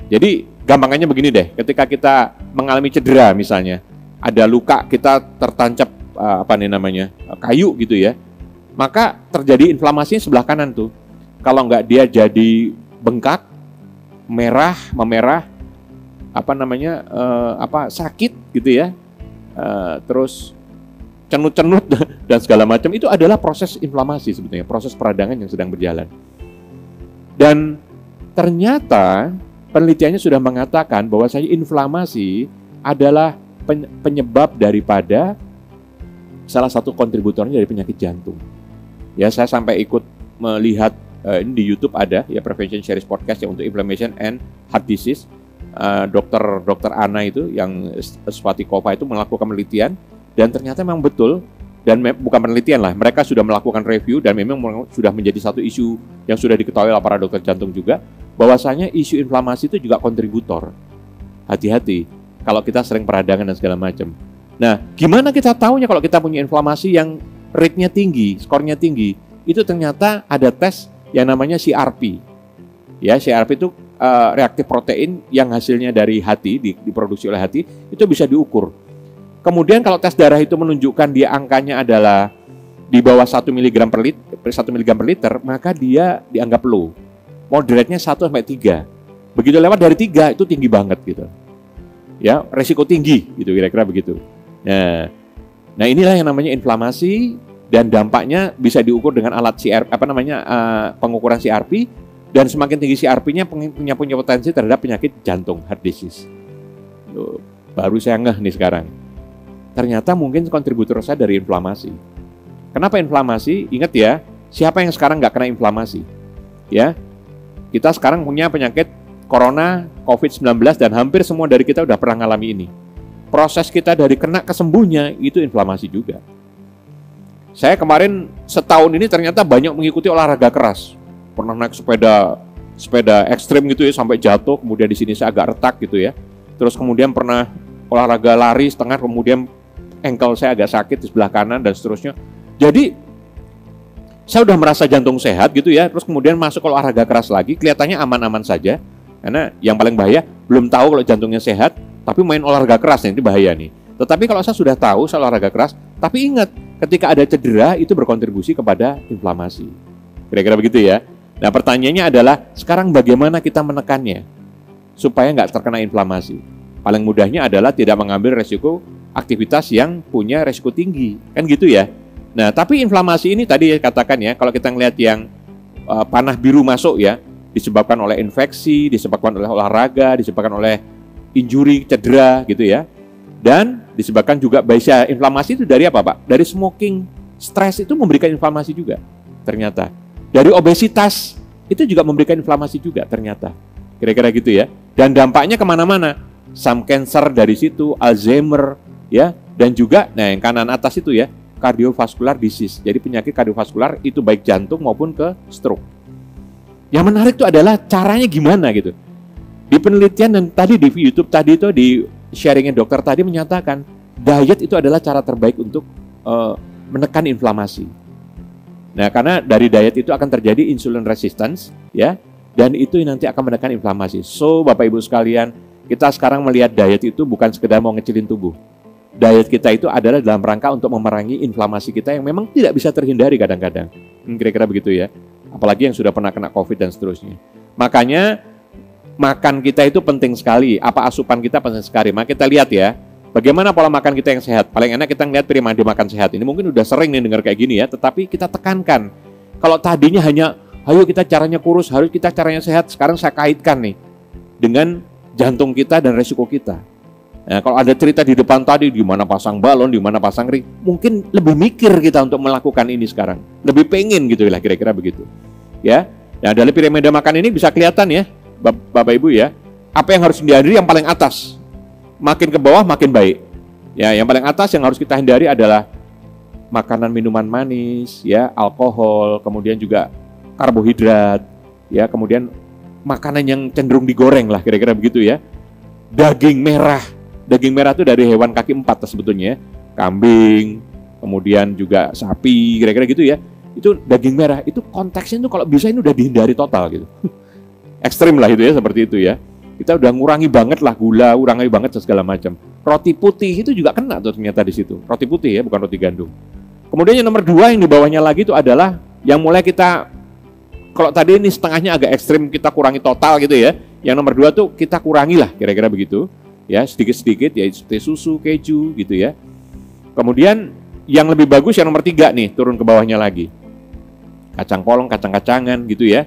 Jadi gampangannya begini deh, ketika kita mengalami cedera misalnya, ada luka, kita tertancap kayu gitu ya, maka terjadi inflamasi sebelah kanan tuh. Kalau nggak dia jadi bengkak, memerah, sakit gitu ya, terus cenut-cenut dan segala macam, itu adalah proses inflamasi sebetulnya, proses peradangan yang sedang berjalan. Dan ternyata penelitiannya sudah mengatakan bahwasanya inflamasi adalah penyebab daripada salah satu kontributornya dari penyakit jantung. Ya, saya sampai ikut melihat ini di YouTube ada ya, Prevention Series Podcast ya untuk Inflammation and Heart Disease. Dokter Ana itu yang Swatikova itu melakukan penelitian dan ternyata memang betul, dan bukan penelitian lah, mereka sudah melakukan review dan memang sudah menjadi satu isu yang sudah diketahui oleh para dokter jantung juga, bahwasanya isu inflamasi itu juga kontributor. Hati-hati kalau kita sering peradangan dan segala macam. Nah, gimana kita tahunya kalau kita punya inflamasi yang rate-nya tinggi, skornya tinggi? Itu ternyata ada tes yang namanya CRP. Ya, CRP itu reaktif protein yang hasilnya dari hati, diproduksi oleh hati, itu bisa diukur. Kemudian kalau tes darah itu menunjukkan dia angkanya adalah di bawah 1 mg per liter, maka dia dianggap low. Moderate-nya 1 sampai 3. Begitu lewat dari 3 itu tinggi banget gitu. Ya, resiko tinggi gitu, kira-kira begitu. Nah, inilah yang namanya inflamasi dan dampaknya bisa diukur dengan alat pengukuran CRP, dan semakin tinggi CRP-nya punya potensi terhadap penyakit jantung, heart disease. Loh, baru saya ngeh nih sekarang. Ternyata mungkin kontributor saya dari inflamasi. Kenapa inflamasi? Ingat ya, siapa yang sekarang nggak kena inflamasi? Ya, kita sekarang punya penyakit corona, COVID-19, dan hampir semua dari kita udah pernah ngalami ini. Proses kita dari kena ke sembuhnya itu inflamasi juga. Saya kemarin setahun ini ternyata banyak mengikuti olahraga keras. Pernah naik sepeda ekstrim gitu ya sampai jatuh, kemudian di sini saya agak retak gitu ya. Terus kemudian pernah olahraga lari setengah, kemudian ankle saya agak sakit di sebelah kanan dan seterusnya. Jadi saya udah merasa jantung sehat gitu ya. Terus kemudian masuk olahraga keras lagi, kelihatannya aman-aman saja. Karena yang paling bahaya belum tahu kalau jantungnya sehat, tapi main olahraga keras, ini bahaya nih. Tetapi kalau saya sudah tahu saya olahraga keras, tapi ingat ketika ada cedera itu berkontribusi kepada inflamasi. Kira-kira begitu ya. Nah pertanyaannya adalah sekarang bagaimana kita menekannya supaya nggak terkena inflamasi. Paling mudahnya adalah tidak mengambil resiko aktivitas yang punya resiko tinggi, kan gitu ya. Nah tapi inflamasi ini tadi katakan ya, kalau kita ngelihat yang panah biru masuk ya, disebabkan oleh infeksi, disebabkan oleh olahraga, disebabkan oleh injury, cedera gitu ya. Dan disebabkan juga biasa inflamasi itu dari apa Pak? Dari smoking, stres itu memberikan inflamasi juga ternyata. Dari obesitas itu juga memberikan inflamasi juga ternyata. Kira-kira gitu ya. Dan dampaknya kemana-mana. Some cancer dari situ, Alzheimer ya. Dan juga, nah yang kanan atas itu ya, cardiovascular disease. Jadi penyakit kardiovaskular itu baik jantung maupun ke stroke. Yang menarik itu adalah caranya gimana gitu. Di penelitian dan tadi di YouTube tadi itu di sharingnya dokter tadi menyatakan diet itu adalah cara terbaik untuk menekan inflamasi. Nah, karena dari diet itu akan terjadi insulin resistance, ya, dan itu nanti akan menekan inflamasi. So, Bapak Ibu sekalian, kita sekarang melihat diet itu bukan sekedar mau ngecilin tubuh. Diet kita itu adalah dalam rangka untuk memerangi inflamasi kita yang memang tidak bisa terhindari kadang-kadang. Kira-kira begitu ya. Apalagi yang sudah pernah kena COVID dan seterusnya. Makanya makan kita itu penting sekali, apa asupan kita penting sekali. Maka kita lihat ya, bagaimana pola makan kita yang sehat. Paling enak kita ngeliat Pirimadi makan sehat. Ini mungkin udah sering nih dengar kayak gini ya, tetapi kita tekankan. Kalau tadinya hanya, ayo kita caranya kurus, harus kita caranya sehat, sekarang saya kaitkan nih dengan jantung kita dan resiko kita. Nah, kalau ada cerita di depan tadi, di mana pasang balon, di mana pasang ring, mungkin lebih mikir kita untuk melakukan ini sekarang. Lebih pengen gitu lah, kira-kira begitu. Ya, nah dari piramida makan ini bisa kelihatan ya, Bapak Ibu ya, apa yang harus dihindari yang paling atas. Makin ke bawah makin baik. Ya, yang paling atas yang harus kita hindari adalah makanan minuman manis, ya, alkohol, kemudian juga karbohidrat, ya, kemudian makanan yang cenderung digoreng lah, kira-kira begitu ya. Daging merah itu dari hewan kaki 4 sebetulnya, kambing, kemudian juga sapi, kira-kira gitu ya. Itu daging merah, itu konteksnya itu kalau bisa ini udah dihindari total gitu. Ekstrim lah itu ya, seperti itu ya. Kita udah ngurangi banget lah gula, ngurangi banget segala macam. Roti putih itu juga kena tuh ternyata di situ. Roti putih ya, bukan roti gandum. Kemudian yang nomor 2 yang di bawahnya lagi itu adalah yang mulai kita, kalau tadi ini setengahnya agak ekstrim, kita kurangi total gitu ya. Yang nomor 2 tuh kita kurangi lah, kira-kira begitu. Ya, sedikit-sedikit ya, seperti susu, keju gitu ya. Kemudian yang lebih bagus yang nomor 3 nih, turun ke bawahnya lagi. Kacang polong, kacang-kacangan gitu ya.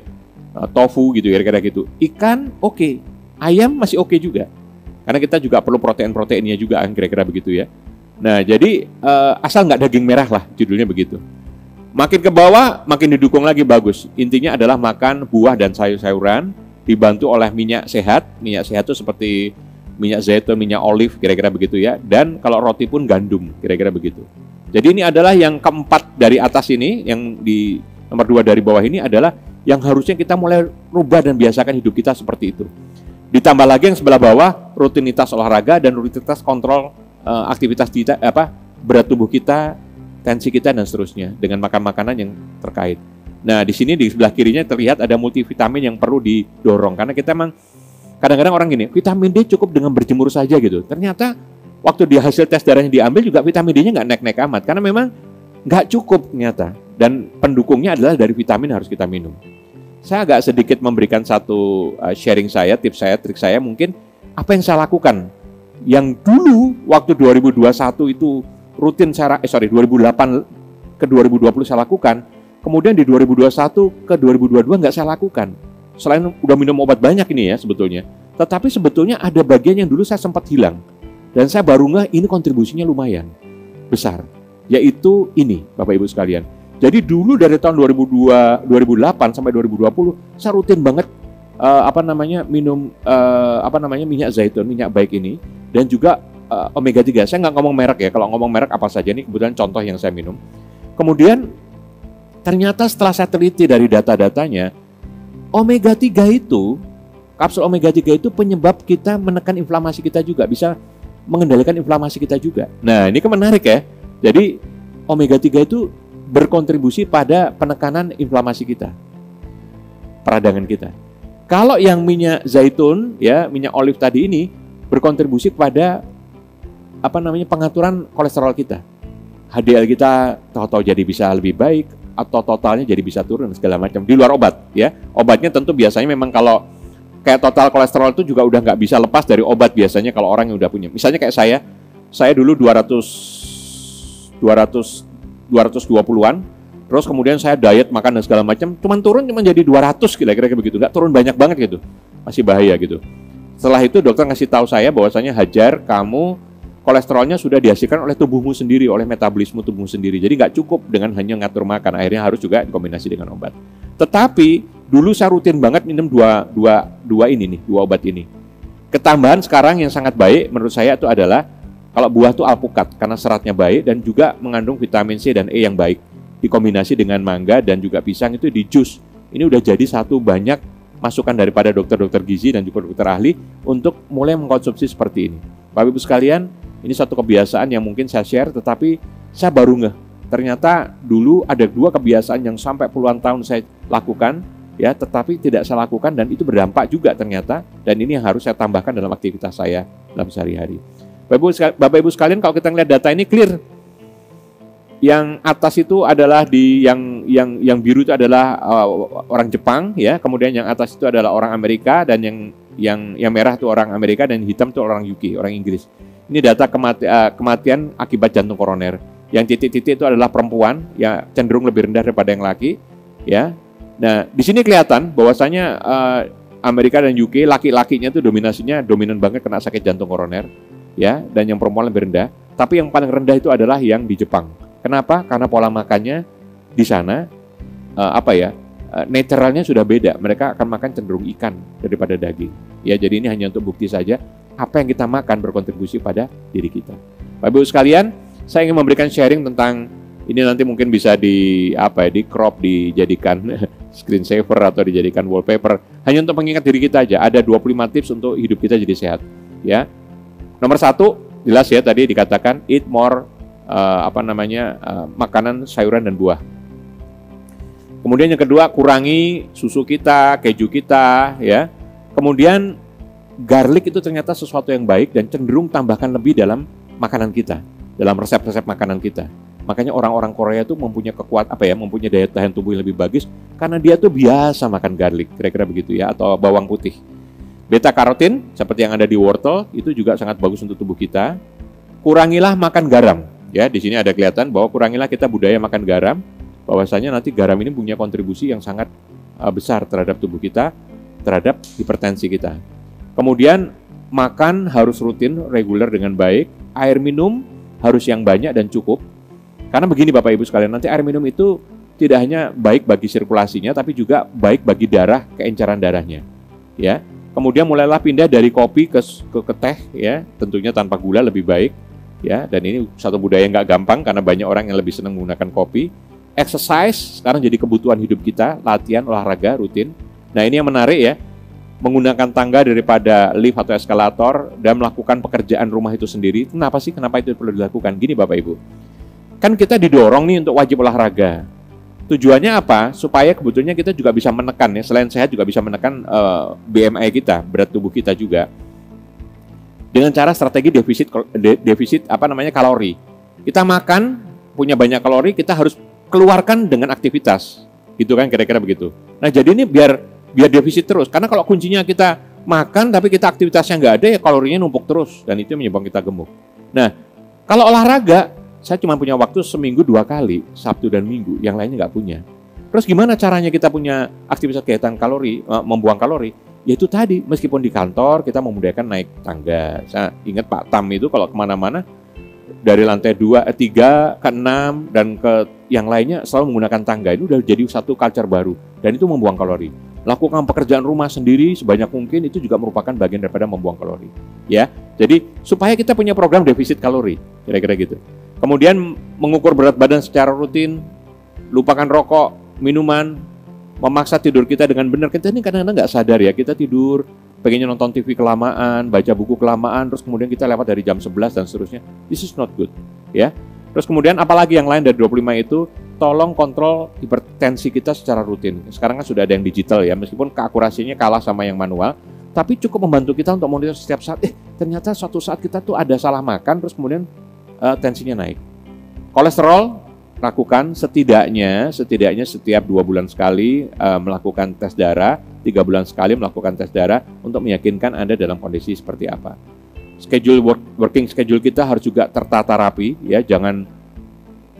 Tofu gitu ya, kira-kira gitu. Ikan oke. Ayam masih oke juga. Karena kita juga perlu protein-proteinnya juga, kira-kira begitu ya. Nah, jadi asal nggak daging merah lah, judulnya begitu. Makin ke bawah, makin didukung lagi bagus. Intinya adalah makan buah dan sayur-sayuran, dibantu oleh minyak sehat. Minyak sehat itu seperti minyak zaitun, minyak olive, kira-kira begitu ya. Dan kalau roti pun gandum, kira-kira begitu. Jadi ini adalah yang keempat dari atas ini, yang di nomor 2 dari bawah ini adalah yang harusnya kita mulai rubah dan biasakan hidup kita seperti itu. Ditambah lagi yang sebelah bawah, rutinitas olahraga dan rutinitas kontrol aktivitas kita, berat tubuh kita, tensi kita dan seterusnya dengan makan makanan yang terkait. Nah, di sini di sebelah kirinya terlihat ada multivitamin yang perlu didorong karena kita memang kadang-kadang orang gini, vitamin D cukup dengan berjemur saja gitu. Ternyata waktu di hasil tes darahnya diambil juga vitamin D-nya nggak naik-naik amat karena memang nggak cukup ternyata. Dan pendukungnya adalah dari vitamin harus kita minum. Saya agak sedikit memberikan satu sharing saya, tips saya, trik saya mungkin apa yang saya lakukan. Yang dulu waktu 2021 itu rutin 2008 ke 2020 saya lakukan. Kemudian di 2021 ke 2022 nggak saya lakukan. Selain udah minum obat banyak ini ya sebetulnya. Tetapi sebetulnya ada bagian yang dulu saya sempat hilang. Dan saya baru nggak ini kontribusinya lumayan besar. Yaitu ini Bapak Ibu sekalian. Jadi dulu dari tahun 2008 sampai 2020 saya rutin banget minum minyak zaitun, minyak baik ini dan juga omega 3. Saya nggak ngomong merek ya. Kalau ngomong merek apa saja ini kebetulan contoh yang saya minum. Kemudian ternyata setelah saya teliti dari data-datanya, omega 3 itu, kapsul omega 3 itu penyebab kita menekan inflamasi kita juga, bisa mengendalikan inflamasi kita juga. Nah, ini kan menarik ya. Jadi omega 3 itu berkontribusi pada penekanan inflamasi kita, peradangan kita. Kalau yang minyak zaitun, ya minyak olive tadi ini berkontribusi pada pengaturan kolesterol kita, HDL kita tahu-tahu jadi bisa lebih baik, atau totalnya jadi bisa turun segala macam di luar obat ya. Obatnya tentu biasanya memang kalau kayak total kolesterol itu juga udah nggak bisa lepas dari obat biasanya kalau orang yang udah punya. Misalnya kayak saya dulu 220-an, terus kemudian saya diet makan dan segala macam, cuman jadi 200 kira-kira begitu, nggak turun banyak banget gitu, masih bahaya gitu. Setelah itu dokter ngasih tahu saya bahwasanya Hajar, kamu kolesterolnya sudah dihasilkan oleh tubuhmu sendiri, oleh metabolisme tubuhmu sendiri. Jadi nggak cukup dengan hanya ngatur makan, akhirnya harus juga dikombinasi dengan obat. Tetapi dulu saya rutin banget minum dua obat ini. Ketambahan sekarang yang sangat baik menurut saya itu adalah kalau buah itu alpukat karena seratnya baik dan juga mengandung vitamin C dan E yang baik. Dikombinasi dengan mangga dan juga pisang itu di jus. Ini udah jadi satu banyak masukan daripada dokter-dokter gizi dan juga dokter ahli untuk mulai mengkonsumsi seperti ini. Bapak Ibu sekalian, ini satu kebiasaan yang mungkin saya share, tetapi saya baru ngeh. Ternyata dulu ada 2 kebiasaan yang sampai puluhan tahun saya lakukan, ya, tetapi tidak saya lakukan dan itu berdampak juga ternyata. Dan ini yang harus saya tambahkan dalam aktivitas saya dalam sehari-hari. Bapak Ibu sekalian, kalau kita lihat data ini clear. Yang atas itu adalah yang biru itu adalah orang Jepang, ya. Kemudian yang atas itu adalah orang Amerika dan yang merah itu orang Amerika dan hitam itu orang UK, orang Inggris. Ini data kematian akibat jantung koroner. Yang titik-titik itu adalah perempuan, ya, cenderung lebih rendah daripada yang laki, ya. Nah, di sini kelihatan bahwasanya Amerika dan UK laki-lakinya itu dominan banget kena sakit jantung koroner, ya, dan yang perempuan lebih rendah. Tapi yang paling rendah itu adalah yang di Jepang. Kenapa? Karena pola makannya di sana naturalnya sudah beda. Mereka akan makan cenderung ikan daripada daging. Ya, jadi ini hanya untuk bukti saja apa yang kita makan berkontribusi pada diri kita. Bapak Ibu sekalian, saya ingin memberikan sharing tentang ini, nanti mungkin bisa di crop, dijadikan screensaver atau dijadikan wallpaper, hanya untuk mengingat diri kita aja. Ada 25 tips untuk hidup kita jadi sehat, ya. Nomor 1, jelas ya, tadi dikatakan eat more makanan sayuran dan buah. Kemudian yang kedua, kurangi susu kita, keju kita, ya. Kemudian garlic itu ternyata sesuatu yang baik dan cenderung tambahkan lebih dalam makanan kita, dalam resep-resep makanan kita. Makanya orang-orang Korea itu mempunyai mempunyai daya tahan tubuh yang lebih bagus karena dia tuh biasa makan garlic, kira-kira begitu ya, atau bawang putih. Beta karotin seperti yang ada di wortel itu juga sangat bagus untuk tubuh kita. Kurangilah makan garam. Ya, di sini ada kelihatan bahwa kurangilah kita budaya makan garam, bahwasanya nanti garam ini punya kontribusi yang sangat besar terhadap tubuh kita, terhadap hipertensi kita. Kemudian makan harus rutin, reguler dengan baik, air minum harus yang banyak dan cukup. Karena begini Bapak Ibu sekalian, nanti air minum itu tidak hanya baik bagi sirkulasinya, tapi juga baik bagi darah, keenceran darahnya. Ya, kemudian mulailah pindah dari kopi ke teh, ya, tentunya tanpa gula lebih baik. Ya, dan ini satu budaya yang nggak gampang karena banyak orang yang lebih senang menggunakan kopi. Exercise sekarang jadi kebutuhan hidup kita, latihan, olahraga, rutin. Nah, ini yang menarik ya, menggunakan tangga daripada lift atau eskalator dan melakukan pekerjaan rumah itu sendiri. Kenapa sih? Kenapa itu perlu dilakukan? Gini Bapak Ibu, kan kita didorong nih untuk wajib olahraga. Tujuannya apa? Supaya kebetulannya kita juga bisa menekan, ya, selain sehat juga bisa menekan BMI kita, berat tubuh kita juga. Dengan cara strategi defisit kalori. Kita makan punya banyak kalori, kita harus keluarkan dengan aktivitas, gitu kan, kira-kira begitu. Nah, jadi ini biar defisit terus. Karena kalau kuncinya kita makan tapi kita aktivitasnya nggak ada, ya kalorinya numpuk terus dan itu menyebabkan kita gemuk. Nah, kalau olahraga, saya cuma punya waktu seminggu 2 kali, Sabtu dan Minggu, yang lainnya nggak punya. Terus gimana caranya kita punya aktivitas kegiatan kalori, membuang kalori? Yaitu tadi, meskipun di kantor kita memudahkan naik tangga. Saya ingat Pak Tam itu kalau kemana-mana dari lantai 3 ke 6 dan ke yang lainnya selalu menggunakan tangga. Ini udah jadi satu culture baru dan itu membuang kalori. Lakukan pekerjaan rumah sendiri sebanyak mungkin itu juga merupakan bagian daripada membuang kalori. Ya, jadi supaya kita punya program defisit kalori, kira-kira gitu. Kemudian mengukur berat badan secara rutin, lupakan rokok, minuman, memaksa tidur kita dengan benar. Kita ini kadang-kadang nggak sadar ya, kita tidur, pengennya nonton TV kelamaan, baca buku kelamaan, terus kemudian kita lewat dari jam 11 dan seterusnya. This is not good, ya. Terus kemudian apalagi yang lain dari 25 itu, tolong kontrol hipertensi kita secara rutin. Sekarang kan sudah ada yang digital ya, meskipun keakurasinya kalah sama yang manual, tapi cukup membantu kita untuk monitor setiap saat. Ternyata suatu saat kita tuh ada salah makan, terus kemudian tensinya naik. Kolesterol lakukan setidaknya setiap 2 bulan sekali melakukan tes darah, 3 bulan sekali melakukan tes darah untuk meyakinkan Anda dalam kondisi seperti apa. Working schedule kita harus juga tertata rapi, ya, jangan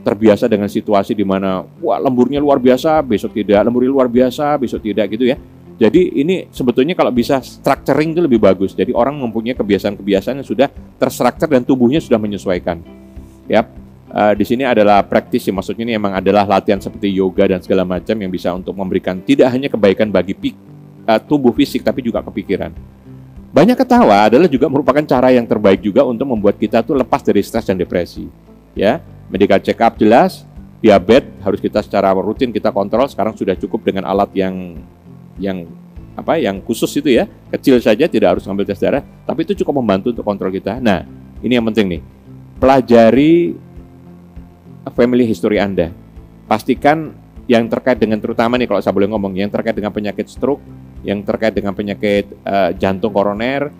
terbiasa dengan situasi di mana wah lemburnya luar biasa, besok tidak, lemburnya luar biasa, besok tidak gitu ya. Jadi ini sebetulnya kalau bisa structuring itu lebih bagus. Jadi orang mempunyai kebiasaan-kebiasaan yang sudah terstruktur dan tubuhnya sudah menyesuaikan. Ya, di sini adalah praktis, maksudnya ini memang adalah latihan seperti yoga dan segala macam yang bisa untuk memberikan tidak hanya kebaikan bagi tubuh fisik tapi juga kepikiran. Banyak ketawa adalah juga merupakan cara yang terbaik juga untuk membuat kita tuh lepas dari stres dan depresi. Ya, medical check up jelas, diabetes harus kita secara rutin kita kontrol. Sekarang sudah cukup dengan alat yang khusus itu ya, kecil saja, tidak harus ngambil tes darah, tapi itu cukup membantu untuk kontrol kita. Nah, ini yang penting nih, pelajari family history Anda. Pastikan yang terkait dengan, terutama nih kalau saya boleh ngomong, yang terkait dengan penyakit stroke, yang terkait dengan penyakit jantung koroner,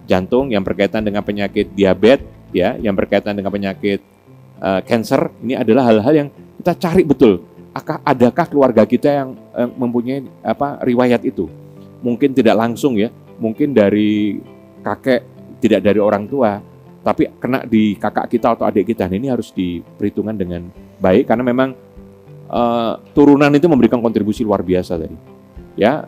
jantung, yang berkaitan dengan penyakit diabetes, ya, yang berkaitan dengan penyakit cancer, ini adalah hal-hal yang kita cari betul. Adakah keluarga kita yang mempunyai riwayat itu? Mungkin tidak langsung ya, mungkin dari kakek, tidak dari orang tua, tapi kena di kakak kita atau adik kita. Nah, ini harus diperhitungkan dengan baik karena memang turunan itu memberikan kontribusi luar biasa tadi. Ya,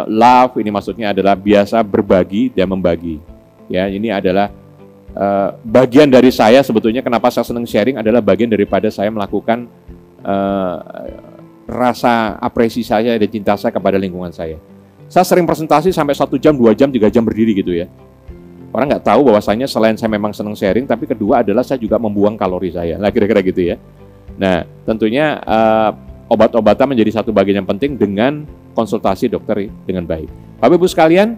love ini maksudnya adalah biasa berbagi dan membagi. Ya, ini adalah bagian dari saya sebetulnya kenapa saya senang sharing adalah bagian daripada saya melakukan rasa apresiasi saya dan cinta saya kepada lingkungan saya. Saya sering presentasi sampai 1 jam, 2 jam, 3 jam berdiri gitu ya. Orang nggak tahu bahwasanya selain saya memang senang sharing, tapi kedua adalah saya juga membuang kalori saya. Nah, kira-kira gitu ya. Nah, tentunya obat-obatan menjadi satu bagian yang penting dengan konsultasi dokter dengan baik. Bapak Ibu sekalian,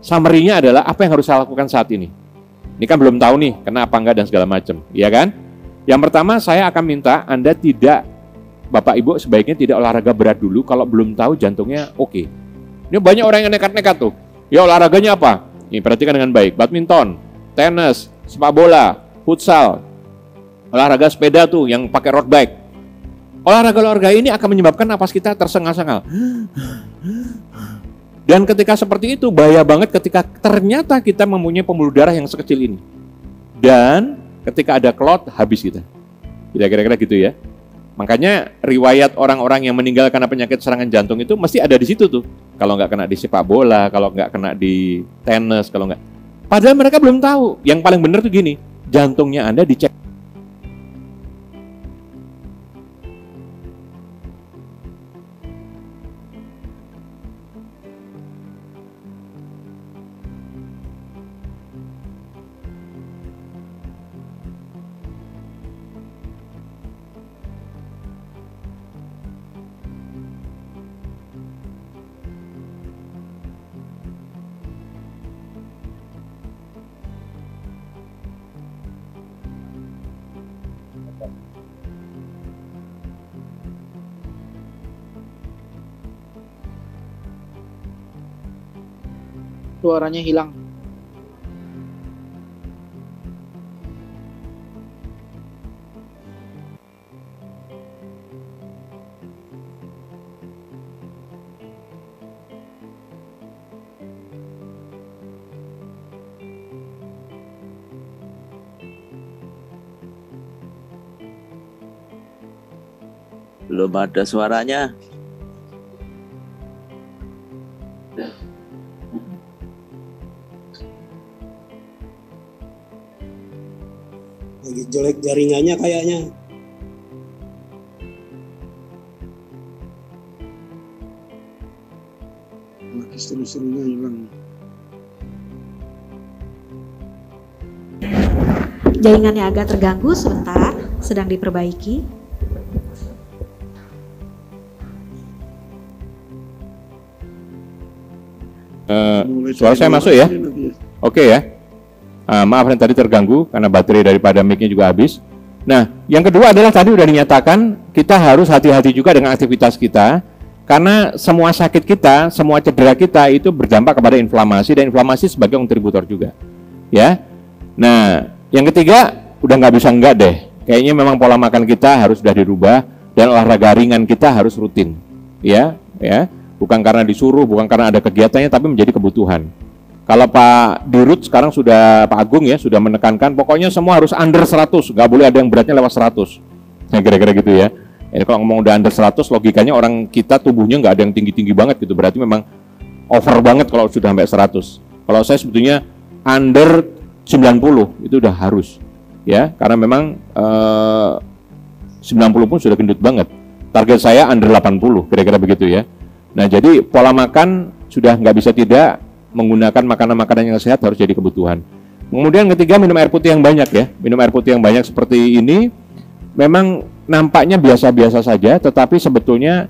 summary-nya adalah apa yang harus saya lakukan saat ini. Ini kan belum tahu nih, kena apa enggak dan segala macam, ya kan? Yang pertama, saya akan minta Anda Bapak Ibu sebaiknya tidak olahraga berat dulu kalau belum tahu jantungnya oke. Ini banyak orang yang nekat-nekat tuh. Ya olahraganya apa? Ini perhatikan dengan baik. Badminton, tenis, sepak bola, futsal, olahraga sepeda tuh yang pakai road bike. Olahraga-olahraga ini akan menyebabkan napas kita tersengal-sengal. Dan ketika seperti itu bahaya banget ketika ternyata kita mempunyai pembuluh darah yang sekecil ini. Dan ketika ada clot, habis kita. Kira-kira gitu ya. Makanya riwayat orang-orang yang meninggal karena penyakit serangan jantung itu mesti ada di situ tuh. Kalau nggak kena di sepak bola, kalau nggak kena di tenis, kalau nggak. Padahal mereka belum tahu. Yang paling benar tuh gini, jantungnya Anda dicek. Suaranya hilang. Belum ada suaranya. Lagi jelek jaringannya kayaknya. Lagi seru-serunya hilang. Jaringannya agak terganggu sebentar, sedang diperbaiki. Suara saya masuk ya? Oke ya. Maaf yang tadi terganggu karena baterai daripada mic-nya juga habis. Nah, yang kedua adalah tadi udah dinyatakan kita harus hati-hati juga dengan aktivitas kita karena semua sakit kita, semua cedera kita itu berdampak kepada inflamasi dan inflamasi sebagai kontributor juga. Ya. Nah, yang ketiga udah nggak bisa enggak deh. kayaknya memang pola makan kita harus sudah dirubah dan olahraga ringan kita harus rutin. Ya, bukan karena disuruh, bukan karena ada kegiatannya, tapi menjadi kebutuhan. Kalau Pak Dirut sekarang sudah, Pak Agung ya, sudah menekankan pokoknya semua harus under 100, nggak boleh ada yang beratnya lewat 100. Nah, kira-kira gitu ya. Jadi kalau ngomong udah under 100, logikanya orang kita tubuhnya nggak ada yang tinggi-tinggi banget gitu, berarti memang over banget kalau sudah sampai 100. Kalau saya sebetulnya under 90 itu udah harus, ya, karena memang 90 pun sudah gendut banget. Target saya under 80, kira-kira begitu ya. Nah, jadi pola makan sudah nggak bisa tidak, menggunakan makanan-makanan yang sehat harus jadi kebutuhan. Kemudian ketiga, minum air putih yang banyak ya. Minum air putih yang banyak seperti ini memang nampaknya biasa-biasa saja, tetapi sebetulnya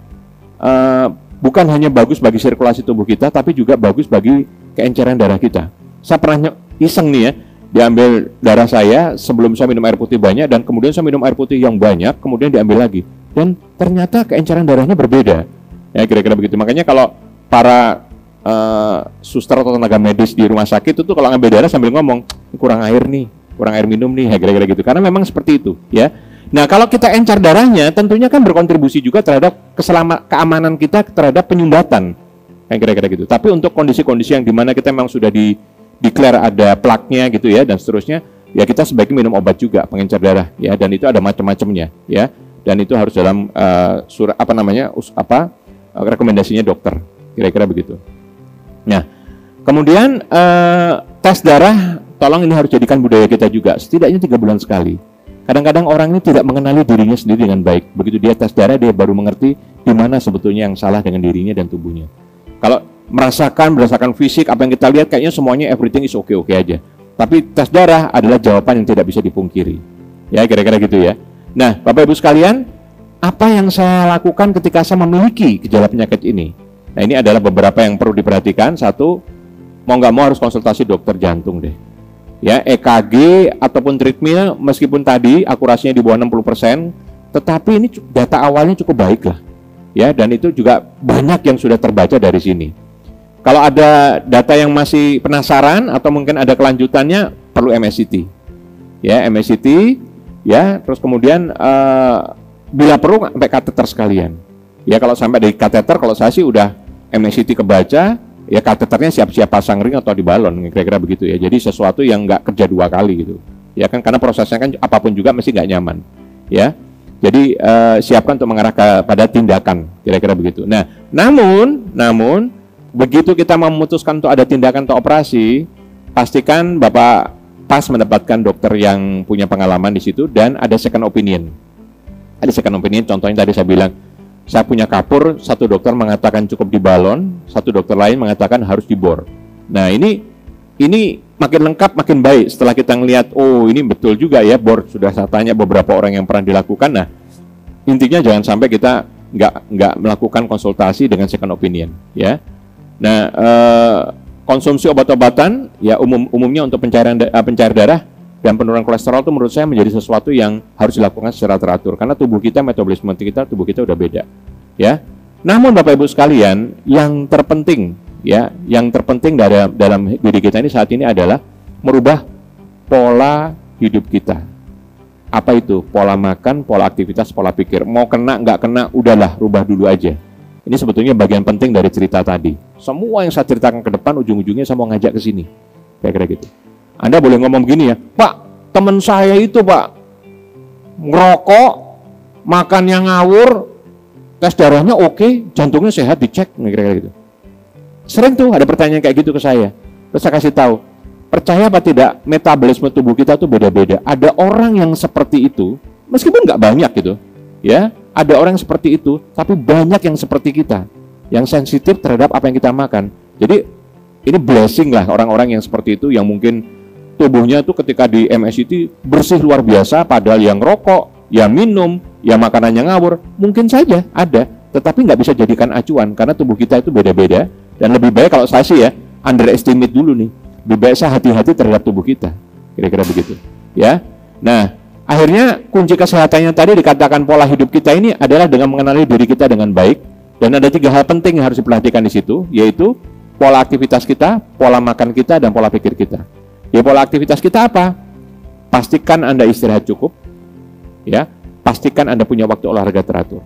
bukan hanya bagus bagi sirkulasi tubuh kita, tapi juga bagus bagi keenceran darah kita. Saya pernah iseng nih ya, diambil darah saya sebelum saya minum air putih banyak, dan kemudian saya minum air putih yang banyak, kemudian diambil lagi. Dan ternyata keenceran darahnya berbeda. Ya, kira-kira begitu. Makanya kalau para suster atau tenaga medis di rumah sakit itu kalau ngambil darah sambil ngomong, kurang air nih, kurang air minum nih, kira-kira gitu. Karena memang seperti itu, ya. Nah, kalau kita encer darahnya, tentunya kan berkontribusi juga terhadap keamanan kita terhadap penyumbatan, kira-kira gitu. Tapi untuk kondisi-kondisi yang dimana kita memang sudah declare ada plaknya gitu ya, dan seterusnya, ya kita sebaiknya minum obat juga pengencer darah, ya. Dan itu ada macam-macamnya, ya. Dan itu harus dalam rekomendasinya dokter, kira-kira begitu. Nah, kemudian tes darah, tolong ini harus jadikan budaya kita juga, setidaknya 3 bulan sekali. Kadang-kadang orang ini tidak mengenali dirinya sendiri dengan baik. Begitu dia tes darah, dia baru mengerti di mana sebetulnya yang salah dengan dirinya dan tubuhnya. Kalau berdasarkan fisik, apa yang kita lihat kayaknya semuanya everything is okay-okay aja. Tapi tes darah adalah jawaban yang tidak bisa dipungkiri. Ya, kira-kira gitu ya. Nah, Bapak Ibu sekalian, apa yang saya lakukan ketika saya memiliki gejala penyakit ini? Nah, ini adalah beberapa yang perlu diperhatikan. Satu, mau nggak mau harus konsultasi dokter jantung deh. Ya, EKG ataupun treatment meskipun tadi akurasinya di bawah 60%, tetapi ini data awalnya cukup baik lah. Ya, dan itu juga banyak yang sudah terbaca dari sini. Kalau ada data yang masih penasaran atau mungkin ada kelanjutannya, perlu MSCT. Ya, MSCT, ya, terus kemudian bila perlu sampai kateter sekalian. Ya, kalau sampai dari kateter, kalau saya sih udah MSCT kebaca, ya kateternya siap-siap pasang ring atau di balon, kira-kira begitu ya. Jadi sesuatu yang nggak kerja 2 kali gitu, ya kan, karena prosesnya kan apapun juga mesti nggak nyaman, ya. Jadi siapkan untuk mengarah pada tindakan, kira-kira begitu. Nah, namun begitu kita memutuskan untuk ada tindakan atau operasi, pastikan Bapak pas mendapatkan dokter yang punya pengalaman di situ dan ada second opinion. Ada second opinion, contohnya tadi saya bilang, saya punya kapur, satu dokter mengatakan cukup di balon, satu dokter lain mengatakan harus dibor. Nah, ini makin lengkap, makin baik setelah kita ngelihat, oh ini betul juga ya, bor. Sudah saya tanya beberapa orang yang pernah dilakukan. Nah, intinya jangan sampai kita nggak melakukan konsultasi dengan second opinion, ya. Nah, konsumsi obat-obatan, ya umumnya untuk pencair darah dan penurunan kolesterol itu menurut saya menjadi sesuatu yang harus dilakukan secara teratur karena tubuh kita, metabolisme tubuh kita udah beda, ya. Namun Bapak Ibu sekalian, yang terpenting dalam diri kita ini saat ini adalah merubah pola hidup kita. Apa itu? Pola makan, pola aktivitas, pola pikir. Mau kena nggak kena, udahlah, rubah dulu aja. Ini sebetulnya bagian penting dari cerita tadi. Semua yang saya ceritakan ke depan, ujung-ujungnya saya mau ngajak ke sini, kira-kira gitu. Anda boleh ngomong begini ya, Pak, teman saya itu Pak, ngerokok, makan yang ngawur, tes darahnya oke, jantungnya sehat, dicek, kira-kira gitu. Sering tuh ada pertanyaan kayak gitu ke saya. Terus saya kasih tahu, percaya apa tidak, metabolisme tubuh kita tuh beda-beda. Ada orang yang seperti itu, meskipun nggak banyak gitu, ya, ada orang yang seperti itu, tapi banyak yang seperti kita, yang sensitif terhadap apa yang kita makan. Jadi ini blessing lah orang-orang yang seperti itu, yang mungkin tubuhnya tuh ketika di MSCT bersih luar biasa, padahal yang rokok, yang minum, yang makanannya ngawur, mungkin saja ada, tetapi nggak bisa jadikan acuan karena tubuh kita itu beda-beda. Dan lebih baik kalau saya sih ya, underestimate dulu nih, lebih baik saya hati-hati terhadap tubuh kita, kira-kira begitu, ya. Nah, akhirnya kunci kesehatannya tadi dikatakan pola hidup kita ini adalah dengan mengenali diri kita dengan baik, dan ada 3 hal penting yang harus diperhatikan di situ, yaitu pola aktivitas kita, pola makan kita, dan pola pikir kita. Ya, pola aktivitas kita apa? Pastikan Anda istirahat cukup, Ya, pastikan Anda punya waktu olahraga teratur.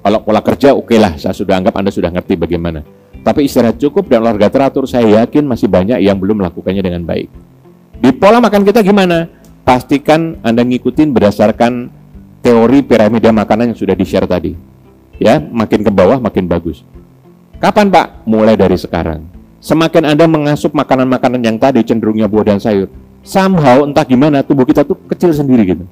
Kalau pola kerja oke lah, saya sudah anggap Anda sudah ngerti bagaimana. Tapi istirahat cukup dan olahraga teratur, saya yakin masih banyak yang belum melakukannya dengan baik. Di pola makan kita gimana? Pastikan Anda ngikutin berdasarkan teori piramida makanan yang sudah di-share tadi. Ya, makin ke bawah makin bagus. Kapan Pak? Mulai dari sekarang. Semakin Anda mengasup makanan-makanan yang tadi cenderungnya buah dan sayur, somehow entah gimana tubuh kita tuh kecil sendiri gitu.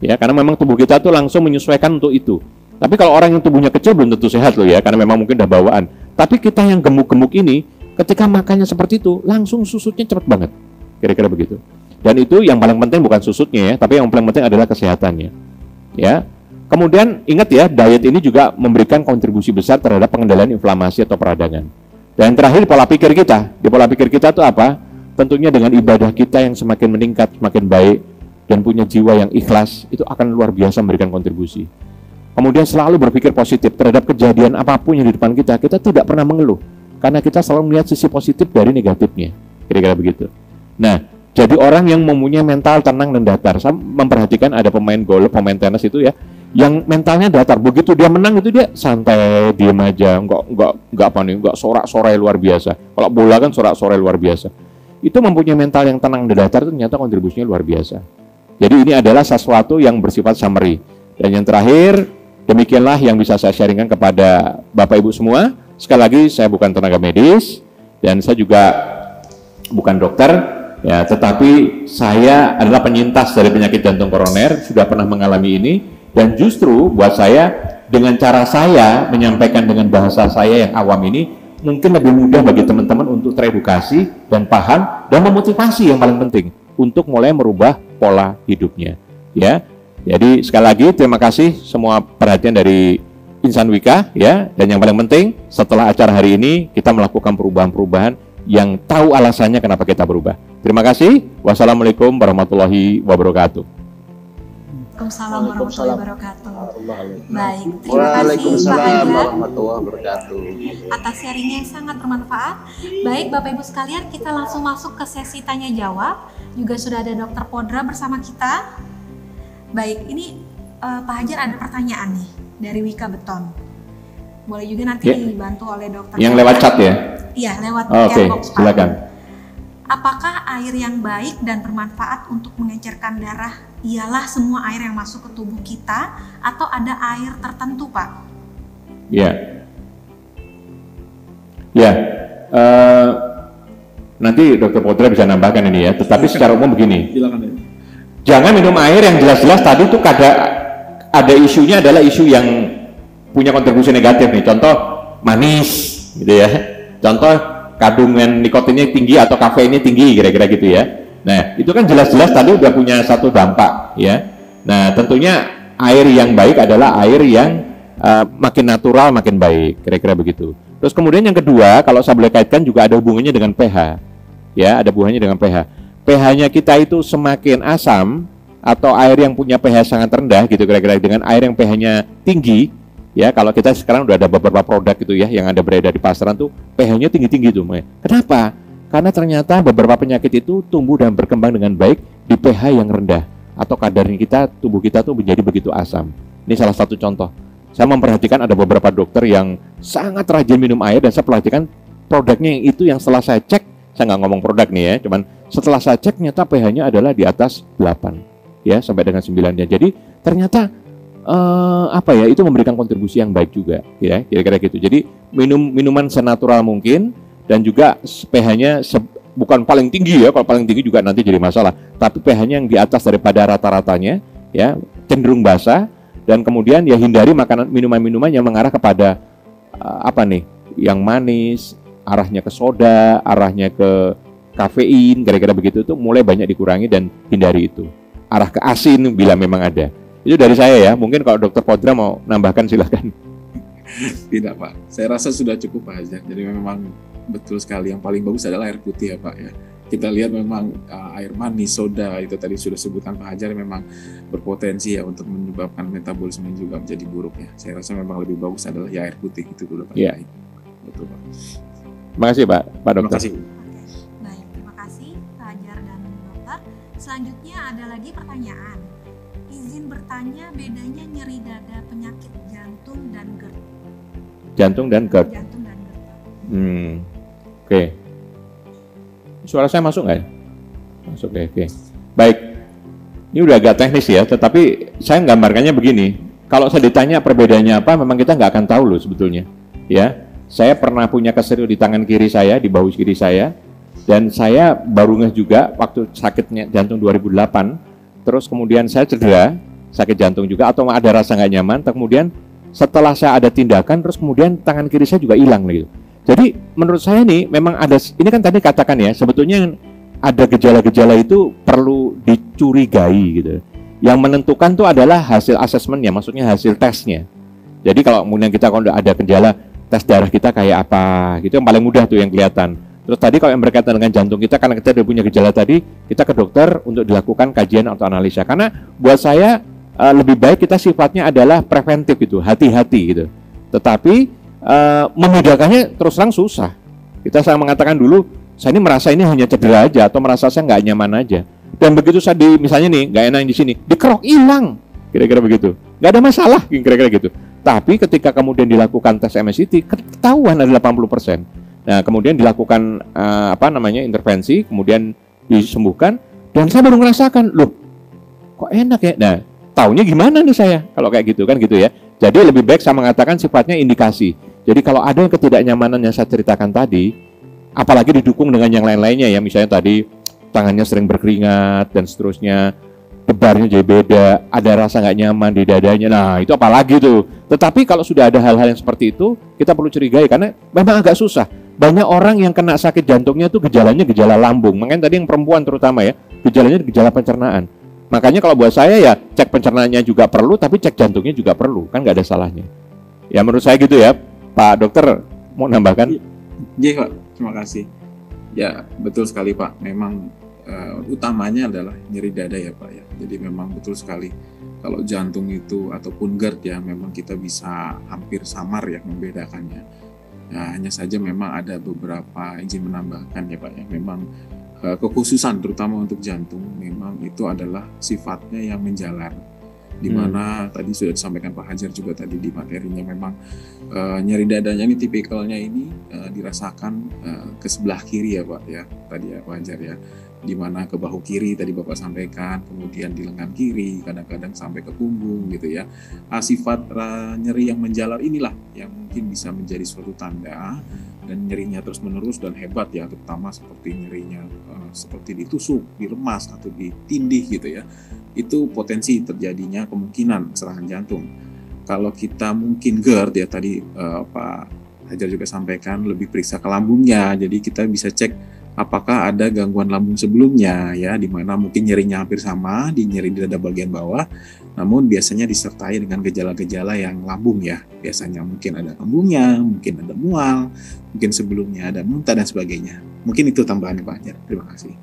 Ya, karena memang tubuh kita tuh langsung menyesuaikan untuk itu. Tapi kalau orang yang tubuhnya kecil belum tentu sehat loh ya, karena memang mungkin udah bawaan. Tapi kita yang gemuk-gemuk ini, ketika makannya seperti itu, langsung susutnya cepat banget. Kira-kira begitu. Dan itu yang paling penting bukan susutnya ya, tapi yang paling penting adalah kesehatannya. Ya. Kemudian ingat ya, diet ini juga memberikan kontribusi besar terhadap pengendalian inflamasi atau peradangan. Dan terakhir pola pikir kita. Di pola pikir kita itu apa? Tentunya dengan ibadah kita yang semakin meningkat, semakin baik, dan punya jiwa yang ikhlas, itu akan luar biasa memberikan kontribusi. Kemudian selalu berpikir positif terhadap kejadian apapun yang di depan kita tidak pernah mengeluh. Karena kita selalu melihat sisi positif dari negatifnya. Kira-kira begitu. Nah, jadi orang yang mempunyai mental tenang dan datar. Saya memperhatikan ada pemain golf, pemain tenis itu ya, yang mentalnya datar, begitu dia menang itu dia santai, diem aja, enggak panik, enggak sorak-sorai luar biasa. Kalau bola kan sorak-sorai luar biasa. Itu mempunyai mental yang tenang dan datar itu ternyata kontribusinya luar biasa. Jadi ini adalah sesuatu yang bersifat summary. Dan yang terakhir, demikianlah yang bisa saya sharingkan kepada Bapak Ibu semua. Sekali lagi saya bukan tenaga medis dan saya juga bukan dokter, ya, tetapi saya adalah penyintas dari penyakit jantung koroner, sudah pernah mengalami ini. Dan justru buat saya, dengan cara saya menyampaikan dengan bahasa saya yang awam ini, mungkin lebih mudah bagi teman-teman untuk teredukasi dan paham dan memotivasi yang paling penting untuk mulai merubah pola hidupnya. Ya, jadi sekali lagi terima kasih semua perhatian dari Insan Wika ya. Dan yang paling penting setelah acara hari ini kita melakukan perubahan-perubahan yang tahu alasannya kenapa kita berubah. Terima kasih. Wassalamualaikum warahmatullahi wabarakatuh. Waalaikumsalam warahmatullahi wabarakatuh. Baik, terima kasih Pak Hajar warahmatullahi wabarakatuh. atas sharingnya yang sangat bermanfaat. Baik Bapak Ibu sekalian, kita langsung masuk ke sesi tanya jawab. Juga sudah ada Dr. Podra bersama kita. Baik, ini Pak Hajar ada pertanyaan nih dari Wika Beton. Boleh juga nanti dibantu oleh dokter. Yang lewat chat ya? Iya, lewat Oke, box Pak. silakan. Apakah air yang baik dan bermanfaat untuk mengencerkan darah ialah semua air yang masuk ke tubuh kita atau ada air tertentu, Pak? Ya. Nanti Dr. Podra bisa nambahkan ini ya. Tetapi secara umum begini. Jangan minum air yang jelas-jelas tadi itu ada isunya adalah isu yang punya kontribusi negatif nih. Contoh manis, gitu ya. Contoh kandungan nikotinnya tinggi atau kafeinnya tinggi, kira-kira gitu ya. Nah, itu kan jelas-jelas tadi udah punya satu dampak ya. Nah, tentunya air yang baik adalah air yang makin natural, makin baik, kira-kira begitu. Terus kemudian yang kedua, kalau saya boleh kaitkan juga ada hubungannya dengan pH. Ya, ada hubungannya dengan pH. pH-nya kita itu semakin asam atau air yang punya pH sangat rendah gitu kira-kira dengan air yang pH-nya tinggi. Ya, kalau kita sekarang udah ada beberapa produk gitu ya yang ada beredar di pasaran tuh pH-nya tinggi-tinggi tuh. Kenapa? Karena ternyata beberapa penyakit itu tumbuh dan berkembang dengan baik di pH yang rendah atau kadarnya tubuh kita tuh menjadi begitu asam. Ini salah satu contoh. Saya memperhatikan ada beberapa dokter yang sangat rajin minum air dan saya perhatikan produknya yang itu yang setelah saya cek, saya nggak ngomong produk nih ya, cuman setelah saya cek ternyata pH-nya adalah di atas 8 ya sampai dengan 9-nya. Jadi ternyata itu memberikan kontribusi yang baik juga ya, kira-kira gitu. Jadi minuman senatural mungkin dan juga pH-nya bukan paling tinggi ya, kalau paling tinggi juga nanti jadi masalah, tapi pH-nya yang di atas daripada rata-ratanya ya, cenderung basah. Dan kemudian ya hindari minuman-minuman yang mengarah kepada yang manis, arahnya ke soda, arahnya ke kafein, kira-kira begitu, itu mulai banyak dikurangi dan hindari itu. Arah ke asin bila memang ada. Itu dari saya ya, mungkin kalau Dr. Podra mau nambahkan silakan. Tidak Pak, saya rasa sudah cukup Pak Hajar. Jadi memang betul sekali, yang paling bagus adalah air putih ya Pak ya. Kita lihat memang air manis, soda, itu tadi sudah sebutkan Pak Hajar, memang berpotensi ya untuk menyebabkan metabolisme juga menjadi buruk ya. Saya rasa memang lebih bagus adalah ya air putih itu dulu Pak. Iya. Betul Pak. Terima kasih Pak Dokter. Terima kasih. Baik, terima kasih Pak Hajar dan dokter. Selanjutnya ada lagi pertanyaan. izin bertanya bedanya nyeri dada penyakit jantung dan GERD. Jantung dan GERD. Jantung dan GERD. Oke. Suara saya masuk nggak ya? Masuk ya, oke. Baik. Ini udah agak teknis ya, tetapi saya gambarkannya begini. Kalau saya ditanya perbedaannya apa, memang kita nggak akan tahu loh sebetulnya. Ya, saya pernah punya keseru di tangan kiri saya, di bahu kiri saya, dan saya baru ngeh juga waktu sakitnya jantung 2008. Terus kemudian saya cedera, sakit jantung juga, atau ada rasa nggak nyaman. Kemudian setelah saya ada tindakan, terus kemudian tangan kiri saya juga hilang gitu. Jadi menurut saya nih memang ada, ini kan tadi katakan ya, sebetulnya ada gejala-gejala itu perlu dicurigai gitu. Yang menentukan tuh adalah hasil asesmennya, maksudnya hasil tesnya. Jadi kalau kemudian kita kalau ada gejala, tes darah kita kayak apa, gitu yang paling mudah tuh yang kelihatan. Terus tadi kalau yang berkaitan dengan jantung kita, karena kita udah punya gejala tadi, kita ke dokter untuk dilakukan kajian atau analisa. Karena buat saya lebih baik kita sifatnya adalah preventif gitu, hati-hati gitu. Tetapi membedakannya terus terang susah. Kita saya mengatakan dulu, saya ini merasa ini hanya cedera aja atau merasa saya nggak nyaman aja. Dan begitu saya misalnya nih nggak enak di sini, dikerok hilang, kira-kira begitu. Nggak ada masalah, kira-kira gitu. Tapi ketika kemudian dilakukan tes MSCT, ketahuan ada 80%. Nah kemudian dilakukan intervensi, kemudian disembuhkan, dan saya baru merasakan, loh, kok enak ya? Nah, taunya gimana nih saya kalau kayak gitu kan gitu ya. Jadi lebih baik saya mengatakan sifatnya indikasi. Jadi kalau ada yang ketidaknyamanan yang saya ceritakan tadi, apalagi didukung dengan yang lain-lainnya ya, misalnya tadi tangannya sering berkeringat dan seterusnya, debarnya jadi beda, ada rasa nggak nyaman di dadanya, nah itu apalagi tuh. Tetapi kalau sudah ada hal-hal yang seperti itu, kita perlu curigai karena memang agak susah. Banyak orang yang kena sakit jantungnya tuh gejalanya gejala lambung, makanya tadi yang perempuan terutama ya, gejalanya gejala pencernaan. Makanya kalau buat saya ya cek pencernaannya juga perlu, tapi cek jantungnya juga perlu, kan nggak ada salahnya. Ya menurut saya gitu ya, Pak Dokter mau nambahkan? Iya Pak, terima kasih. Ya betul sekali Pak, memang utamanya adalah nyeri dada ya Pak ya. Jadi memang betul sekali kalau jantung itu ataupun GERD ya memang kita bisa hampir samar ya membedakannya. Nah, hanya saja memang ada beberapa izin menambahkan ya Pak ya, memang kekhususan terutama untuk jantung memang itu adalah sifatnya yang menjalar. Di mana tadi sudah disampaikan Pak Hajar juga tadi di materinya memang nyeri dadanya ini tipikalnya ini dirasakan ke sebelah kiri ya Pak ya tadi ya Pak Hajar ya, di mana ke bahu kiri tadi Bapak sampaikan, kemudian di lengan kiri, kadang-kadang sampai ke punggung gitu ya. Sifat nyeri yang menjalar inilah yang mungkin bisa menjadi suatu tanda, dan nyerinya terus menerus dan hebat ya, terutama seperti nyerinya seperti ditusuk, diremas atau ditindih gitu ya. Itu potensi terjadinya kemungkinan serangan jantung. Kalau kita mungkin GERD ya tadi Pak Hajar juga sampaikan lebih periksa ke lambungnya, jadi kita bisa cek apakah ada gangguan lambung sebelumnya ya, di mana mungkin nyerinya hampir sama, di nyeri di dada bagian bawah, namun biasanya disertai dengan gejala-gejala yang lambung ya. Biasanya mungkin ada kembungnya, mungkin ada mual, mungkin sebelumnya ada muntah dan sebagainya. Mungkin itu tambahannya Pak Hajar. Terima kasih.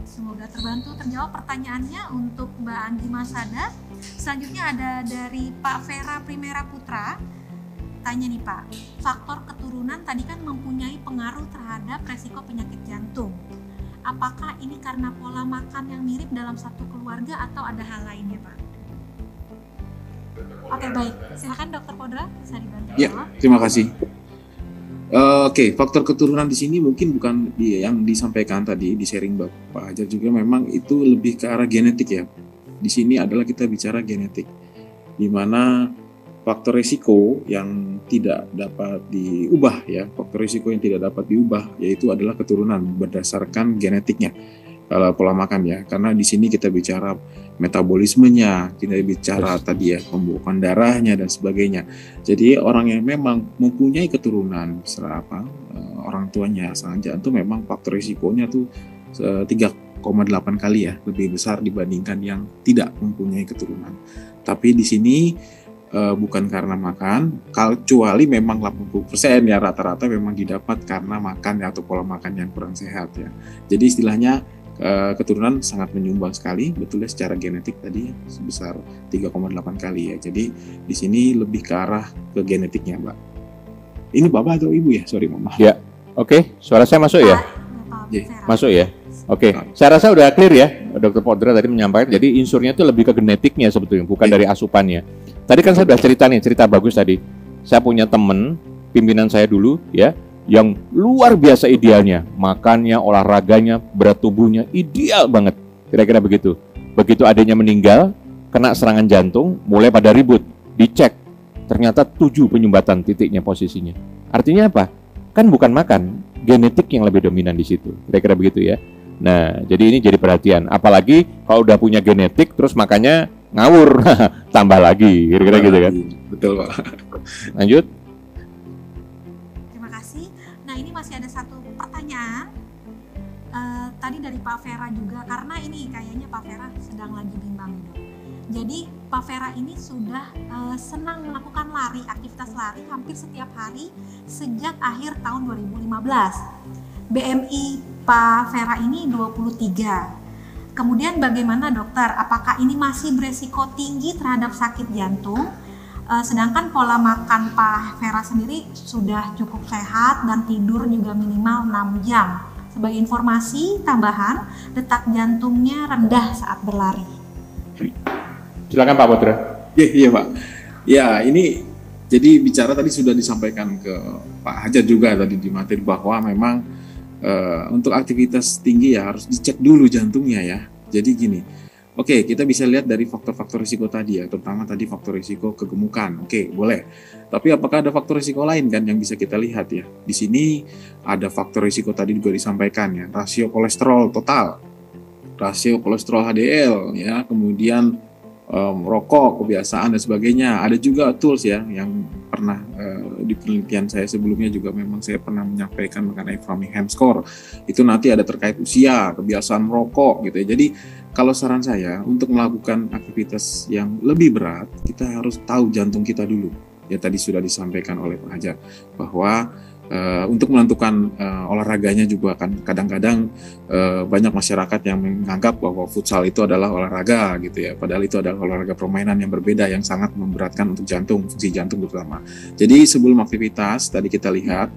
Semoga terbantu terjawab pertanyaannya untuk Mbak Andi Masada. Selanjutnya ada dari Pak Vera Primera Putra. Tanya nih Pak, faktor keturunan tadi kan mempunyai pengaruh terhadap resiko penyakit jantung. Apakah ini karena pola makan yang mirip dalam satu keluarga atau ada hal lainnya Pak? Oke baik, silakan Dokter Podra, bisa dibantu. Ya, terima kasih. Oke, faktor keturunan di sini mungkin bukan yang disampaikan tadi di sharing Bapak Hajar juga, memang itu lebih ke arah genetik ya. Di sini adalah kita bicara genetik, di mana faktor risiko yang tidak dapat diubah ya, faktor risiko yang tidak dapat diubah yaitu adalah keturunan berdasarkan genetiknya. Kalau pola makan ya, karena di sini kita bicara metabolismenya, kita bicara tadi ya pembuangan darahnya dan sebagainya. Jadi orang yang memang mempunyai keturunan orang tuanya serangan jantung, memang faktor risikonya tuh 3,8 kali ya lebih besar dibandingkan yang tidak mempunyai keturunan. Tapi di sini bukan karena makan, kecuali memang 80% ya rata-rata memang didapat karena makan ya, atau pola makan yang kurang sehat ya. Jadi istilahnya keturunan sangat menyumbang sekali, betul ya, secara genetik tadi sebesar 3,8 kali ya. Jadi di sini lebih ke arah ke genetiknya Mbak. Ini Bapak atau Ibu ya? Sorry Mama. Ya, oke. Suara saya masuk ya? Pak Yeah. Vera. Masuk ya? Oke, saya rasa udah clear ya Dokter Podra tadi menyampaikan, jadi insurnya itu lebih ke genetiknya sebetulnya, bukan dari asupannya. Tadi kan saya sudah cerita bagus tadi. Saya punya teman, pimpinan saya dulu ya, yang luar biasa idealnya, makannya, olahraganya, berat tubuhnya ideal banget, kira-kira begitu. Begitu adiknya meninggal, kena serangan jantung, mulai pada ribut, dicek, ternyata 7 penyumbatan titiknya posisinya. Artinya apa? Kan bukan makan, genetik yang lebih dominan di situ, kira-kira begitu ya. Nah, jadi ini jadi perhatian. Apalagi kalau udah punya genetik, terus makanya ngawur, tambah lagi, kira-kira gitu kan. Betul Pak. Lanjut. Terima kasih. Nah, ini masih ada satu pertanyaan. Tadi dari Pak Vera juga, karena ini kayaknya Pak Vera sedang lagi bimbang dok. Jadi Pak Vera ini sudah senang melakukan lari, aktivitas lari hampir setiap hari sejak akhir tahun 2015. BMI Pak Vera ini 23. Kemudian bagaimana dokter? Apakah ini masih beresiko tinggi terhadap sakit jantung? Sedangkan pola makan Pak Vera sendiri sudah cukup sehat dan tidur juga minimal 6 jam. Sebagai informasi tambahan, detak jantungnya rendah saat berlari. Silakan Pak Podra. Iya Pak. Ya ini jadi bicara tadi sudah disampaikan ke Pak Hajar juga tadi di materi bahwa memang untuk aktivitas tinggi ya harus dicek dulu jantungnya ya. Jadi gini, oke, kita bisa lihat dari faktor-faktor risiko tadi ya, terutama tadi faktor risiko kegemukan. Oke, boleh. Tapi apakah ada faktor risiko lain kan yang bisa kita lihat ya? Di sini ada faktor risiko tadi juga disampaikan ya, rasio kolesterol total, rasio kolesterol HDL ya, kemudian rokok, kebiasaan dan sebagainya. Ada juga tools ya yang pernah di penelitian saya sebelumnya juga memang saya pernah menyampaikan mengenai Framingham score. Itu nanti ada terkait usia, kebiasaan merokok gitu ya. Jadi kalau saran saya untuk melakukan aktivitas yang lebih berat, kita harus tahu jantung kita dulu. Ya tadi sudah disampaikan oleh Pak Hajar bahwa untuk menentukan olahraganya juga kan kadang-kadang banyak masyarakat yang menganggap bahwa futsal itu adalah olahraga gitu ya, padahal itu adalah olahraga permainan yang berbeda yang sangat memberatkan untuk jantung, fungsi jantung terutama. Jadi sebelum aktivitas tadi kita lihat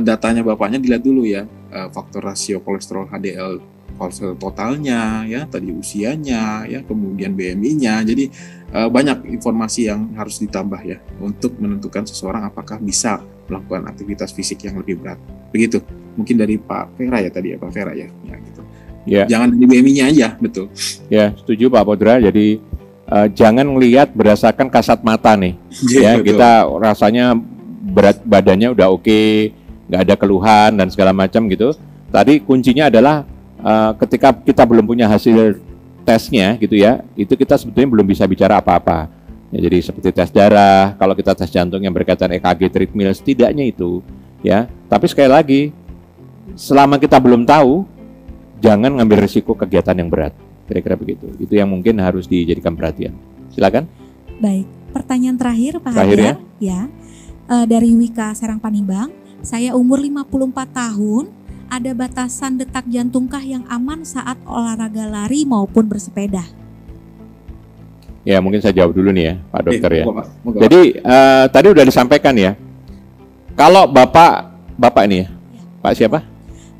datanya bapaknya dilihat dulu ya, faktor rasio kolesterol HDL kolesterol totalnya ya, tadi usianya ya, kemudian BMI-nya. Jadi banyak informasi yang harus ditambah ya untuk menentukan seseorang apakah bisa melakukan aktivitas fisik yang lebih berat. Begitu. Mungkin dari Pak Vera ya tadi ya, Pak Vera ya. Ya gitu. Ya. Jangan dari BMI-nya aja, betul. Ya, setuju Pak Podra. Jadi jangan melihat berdasarkan kasat mata nih. Ya, betul. kita rasanya berat badannya udah oke, nggak ada keluhan dan segala macam gitu. Tadi kuncinya adalah ketika kita belum punya hasil tesnya gitu ya, itu kita sebetulnya belum bisa bicara apa-apa. Ya, jadi seperti tes darah, kalau kita tes jantung yang berkaitan EKG, treadmill, setidaknya itu ya. Tapi sekali lagi, selama kita belum tahu, jangan ngambil risiko kegiatan yang berat. Kira-kira begitu. Itu yang mungkin harus dijadikan perhatian. Silakan. Baik, pertanyaan terakhir Pak Terakhir Hajar. Ya. Dari Wika Serang Panimbang, saya umur 54 tahun, ada batasan detak jantungkah yang aman saat olahraga lari maupun bersepeda? Ya, mungkin saya jawab dulu nih ya, Pak Dokter ya. Moga. Jadi tadi udah disampaikan ya. Kalau Bapak ini ya, Pak siapa?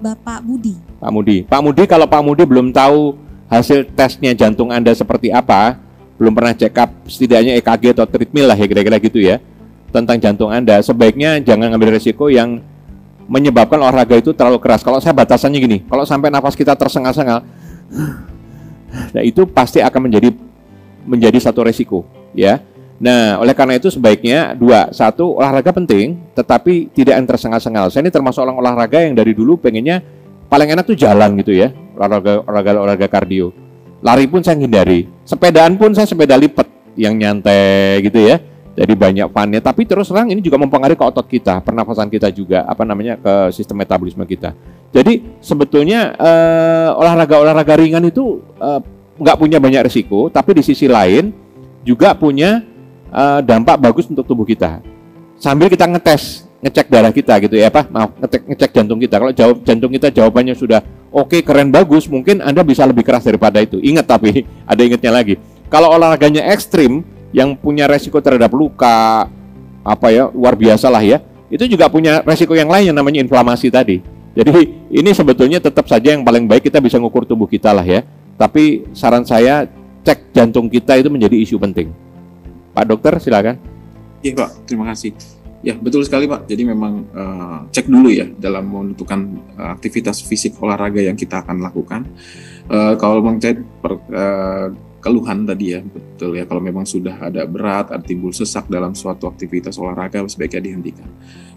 Bapak Budi. Pak Mudi. Pak Mudi, kalau Pak Mudi belum tahu hasil tesnya jantung Anda seperti apa, belum pernah check up setidaknya EKG atau treadmill lah ya, kira-kira gitu ya, tentang jantung Anda, sebaiknya jangan ngambil resiko yang menyebabkan olahraga itu terlalu keras. Kalau saya batasannya gini, kalau sampai nafas kita tersengal-sengal, nah itu pasti akan menjadi satu resiko ya. Nah, oleh karena itu sebaiknya satu, olahraga penting tetapi tidak yang tersengal-sengal. Saya ini termasuk orang olahraga yang dari dulu pengennya paling enak tuh jalan gitu ya, olahraga kardio. Lari pun saya hindari, sepedaan pun saya sepeda lipat yang nyantai gitu ya. Jadi banyak funnya, tapi terus terang ini juga mempengaruhi ke otot kita, pernafasan kita juga, ke sistem metabolisme kita. Jadi sebetulnya olahraga ringan itu nggak punya banyak risiko, tapi di sisi lain juga punya dampak bagus untuk tubuh kita. Sambil kita ngecek darah kita gitu ya, ngecek jantung kita. Kalau jantung kita jawabannya sudah oke, keren, bagus, mungkin Anda bisa lebih keras daripada itu. Ingat, tapi ada ingatnya lagi. Kalau olahraganya ekstrim yang punya resiko terhadap luka luar biasa lah ya, itu juga punya resiko yang lain yang namanya inflamasi tadi. Jadi ini sebetulnya tetap saja yang paling baik kita bisa ngukur tubuh kita lah ya. Tapi saran saya cek jantung kita itu menjadi isu penting. Pak Dokter silakan. Iya Pak, terima kasih. Ya betul sekali Pak. Jadi memang cek dulu ya dalam menentukan aktivitas fisik olahraga yang kita akan lakukan. Kalau mengcek keluhan tadi ya, betul ya, kalau memang sudah ada berat, ada timbul sesak dalam suatu aktivitas olahraga, sebaiknya dihentikan.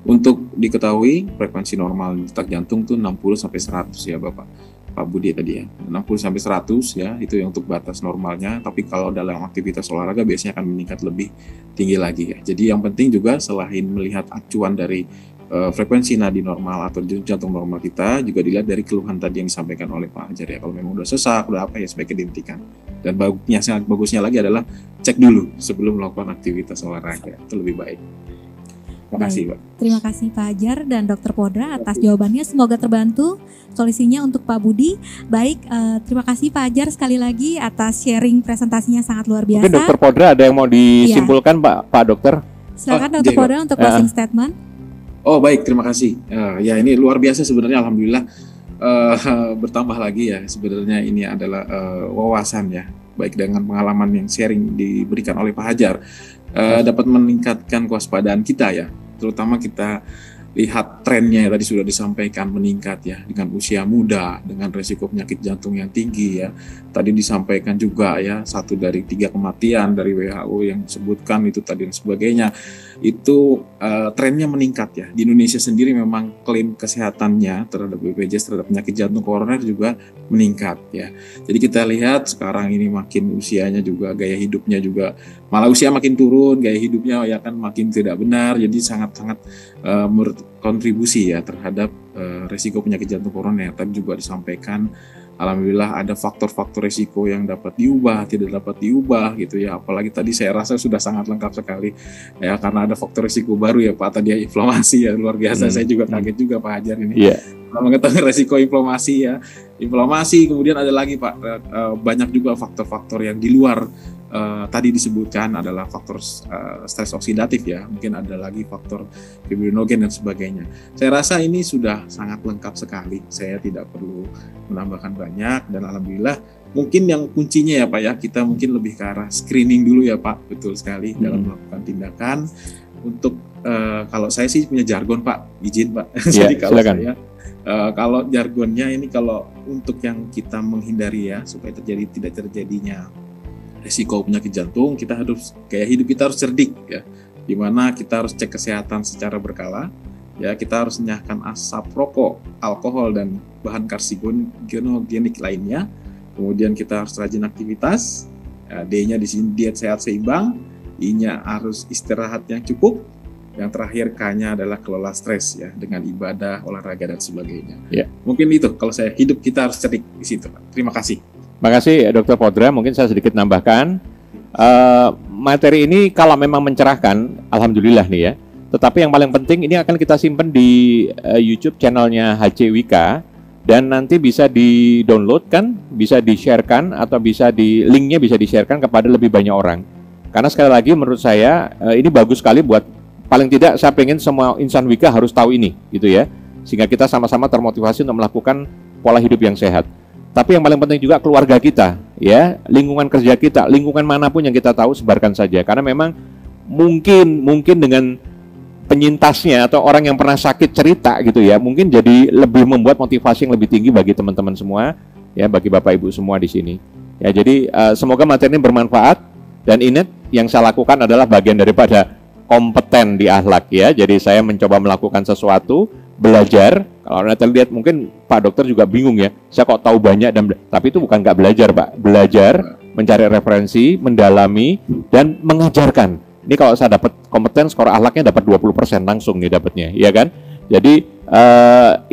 Untuk diketahui, frekuensi normal detak jantung tuh 60-100 ya Pak Budi tadi ya, 60-100 ya, itu yang untuk batas normalnya, tapi kalau dalam aktivitas olahraga biasanya akan meningkat lebih tinggi lagi ya. Jadi yang penting juga selain melihat acuan dari frekuensi nadi normal atau jantung normal kita, juga dilihat dari keluhan tadi yang disampaikan oleh Pak Hajar ya. Kalau memang udah sesak, udah apa ya, sebaiknya dihentikan. Dan sangat bagusnya lagi adalah cek dulu sebelum melakukan aktivitas olahraga, itu lebih baik. Terima kasih Pak. Terima kasih Pak Hajar dan Dr. Podra atas jawabannya. Semoga terbantu solusinya untuk Pak Budi. Baik, terima kasih Pak Hajar sekali lagi atas sharing presentasinya sangat luar biasa. Mungkin Dr. Podra ada yang mau disimpulkan Pak Dokter? Silakan Dr. Podra untuk closing statement. Oh baik, terima kasih. Ya ini luar biasa sebenarnya, alhamdulillah bertambah lagi ya. Sebenarnya ini adalah wawasan ya, baik dengan pengalaman yang sharing diberikan oleh Pak Hajar, dapat meningkatkan kewaspadaan kita ya. Terutama kita lihat trennya tadi sudah disampaikan meningkat ya dengan usia muda, dengan resiko penyakit jantung yang tinggi ya. Tadi disampaikan juga ya 1 dari 3 kematian dari WHO yang disebutkan itu tadi dan sebagainya. Itu trennya meningkat ya. Di Indonesia sendiri memang klaim kesehatannya terhadap BPJS terhadap penyakit jantung koroner juga meningkat ya. Jadi kita lihat sekarang ini makin usianya juga, gaya hidupnya juga malah usia makin turun, gaya hidupnya ya kan makin tidak benar. Jadi sangat-sangat berkontribusi ya terhadap resiko penyakit jantung koroner. Tadi juga disampaikan alhamdulillah ada faktor-faktor resiko yang dapat diubah, tidak dapat diubah gitu ya. Apalagi tadi saya rasa sudah sangat lengkap sekali ya, karena ada faktor resiko baru ya Pak, tadi ya inflamasi ya, luar biasa. Saya juga kaget juga Pak Hajar ini. Mengetahui resiko inflamasi ya. Inflamasi, kemudian ada lagi Pak, banyak juga faktor-faktor yang di luar tadi disebutkan adalah faktor stres oksidatif ya, mungkin ada lagi faktor fibrinogen dan sebagainya. Saya rasa ini sudah sangat lengkap sekali, saya tidak perlu menambahkan banyak, dan alhamdulillah mungkin yang kuncinya ya Pak ya, kita mungkin lebih ke arah screening dulu ya Pak, betul sekali dalam melakukan tindakan. Untuk kalau saya sih punya jargon Pak, izin Pak. Jadi kalau silakan. saya kalau jargonnya ini, kalau untuk yang kita menghindari ya supaya tidak terjadinya resiko penyakit jantung, kita harus, gaya hidup kita harus cerdik ya, dimana kita harus cek kesehatan secara berkala ya, kita harus menyahkan asap rokok, alkohol dan bahan karsinogenik lainnya. Kemudian kita harus rajin aktivitas ya, D-nya di sini diet sehat seimbang, I-nya harus istirahat yang cukup, yang terakhir K-nya adalah kelola stres ya dengan ibadah, olahraga dan sebagainya. Mungkin itu kalau saya, hidup kita harus cerdik di situ Pak. Terima kasih. Terima kasih Dr. Podra, mungkin saya sedikit nambahkan. Materi ini kalau memang mencerahkan, alhamdulillah nih ya. Tetapi yang paling penting ini akan kita simpan di YouTube channelnya HC Wika, dan nanti bisa di-download kan, bisa di-sharekan atau bisa linknya bisa di-sharekan kepada lebih banyak orang. Karena sekali lagi menurut saya ini bagus sekali buat, paling tidak saya pengen semua insan Wika harus tahu ini gitu ya. Sehingga kita sama-sama termotivasi untuk melakukan pola hidup yang sehat. Tapi yang paling penting juga keluarga kita, ya, lingkungan kerja kita, lingkungan manapun yang kita tahu sebarkan saja. Karena memang mungkin dengan penyintasnya atau orang yang pernah sakit cerita gitu ya, mungkin jadi lebih membuat motivasi yang lebih tinggi bagi teman-teman semua, ya, bagi Bapak Ibu semua di sini. Ya, jadi semoga materi ini bermanfaat, dan ingat yang saya lakukan adalah bagian daripada kompeten di akhlak ya. Jadi saya mencoba melakukan sesuatu, belajar. Kalau Anda lihat mungkin Pak Dokter juga bingung ya, saya kok tahu banyak, tapi itu bukan nggak belajar Pak, belajar, mencari referensi, mendalami, dan mengajarkan. Ini kalau saya dapat kompeten, skor akhlaknya dapat 20% langsung nih dapatnya, ya kan? Jadi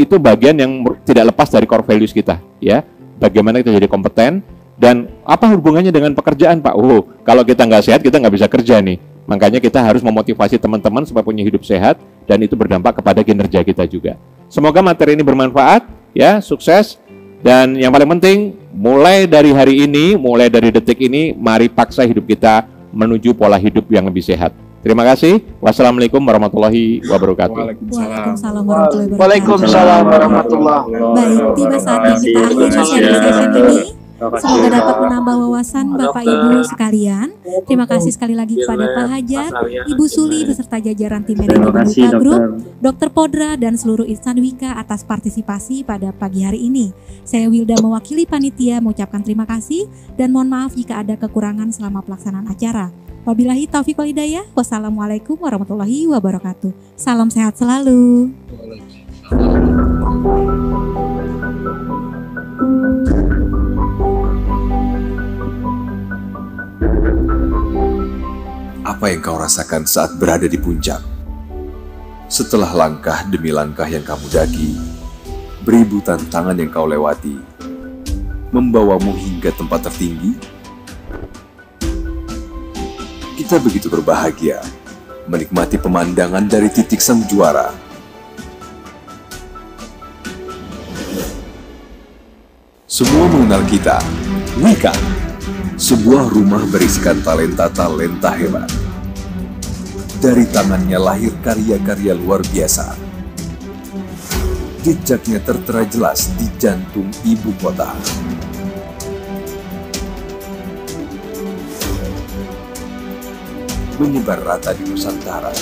itu bagian yang tidak lepas dari core values kita, ya. Bagaimana kita jadi kompeten, dan apa hubungannya dengan pekerjaan Pak? Kalau kita nggak sehat, kita nggak bisa kerja nih. Makanya kita harus memotivasi teman-teman supaya punya hidup sehat, dan itu berdampak kepada kinerja kita juga. Semoga materi ini bermanfaat, ya, sukses, dan yang paling penting, mulai dari hari ini, mulai dari detik ini, mari paksa hidup kita menuju pola hidup yang lebih sehat. Terima kasih. Wassalamualaikum warahmatullahi wabarakatuh. Waalaikumsalam warahmatullahi wabarakatuh. Waalaikumsalam warahmatullahi wabarakatuh. Baik, tiba saatnya kita akhiri sharing session ini. Semoga dapat menambah wawasan Bapak Ibu sekalian. Terima kasih sekali lagi kepada Pak Hajar, Ibu Suli beserta jajaran tim manajemen Wika Group, Dr. Podra dan seluruh insan Wika atas partisipasi pada pagi hari ini. Saya Wilda mewakili panitia mengucapkan terima kasih dan mohon maaf jika ada kekurangan selama pelaksanaan acara. Wabillahi taufiq wal hidayah. Wassalamualaikum warahmatullahi wabarakatuh. Salam sehat selalu. Apa yang kau rasakan saat berada di puncak? Setelah langkah demi langkah yang kamu daki, beribu tantangan yang kau lewati, membawamu hingga tempat tertinggi? Kita begitu berbahagia menikmati pemandangan dari titik sang juara. Semua mengenal kita, Wika, sebuah rumah berisikan talenta-talenta hebat. Dari tangannya lahir karya-karya luar biasa. Jejaknya tertera jelas di jantung ibu kota. Menyebar rata di Nusantara.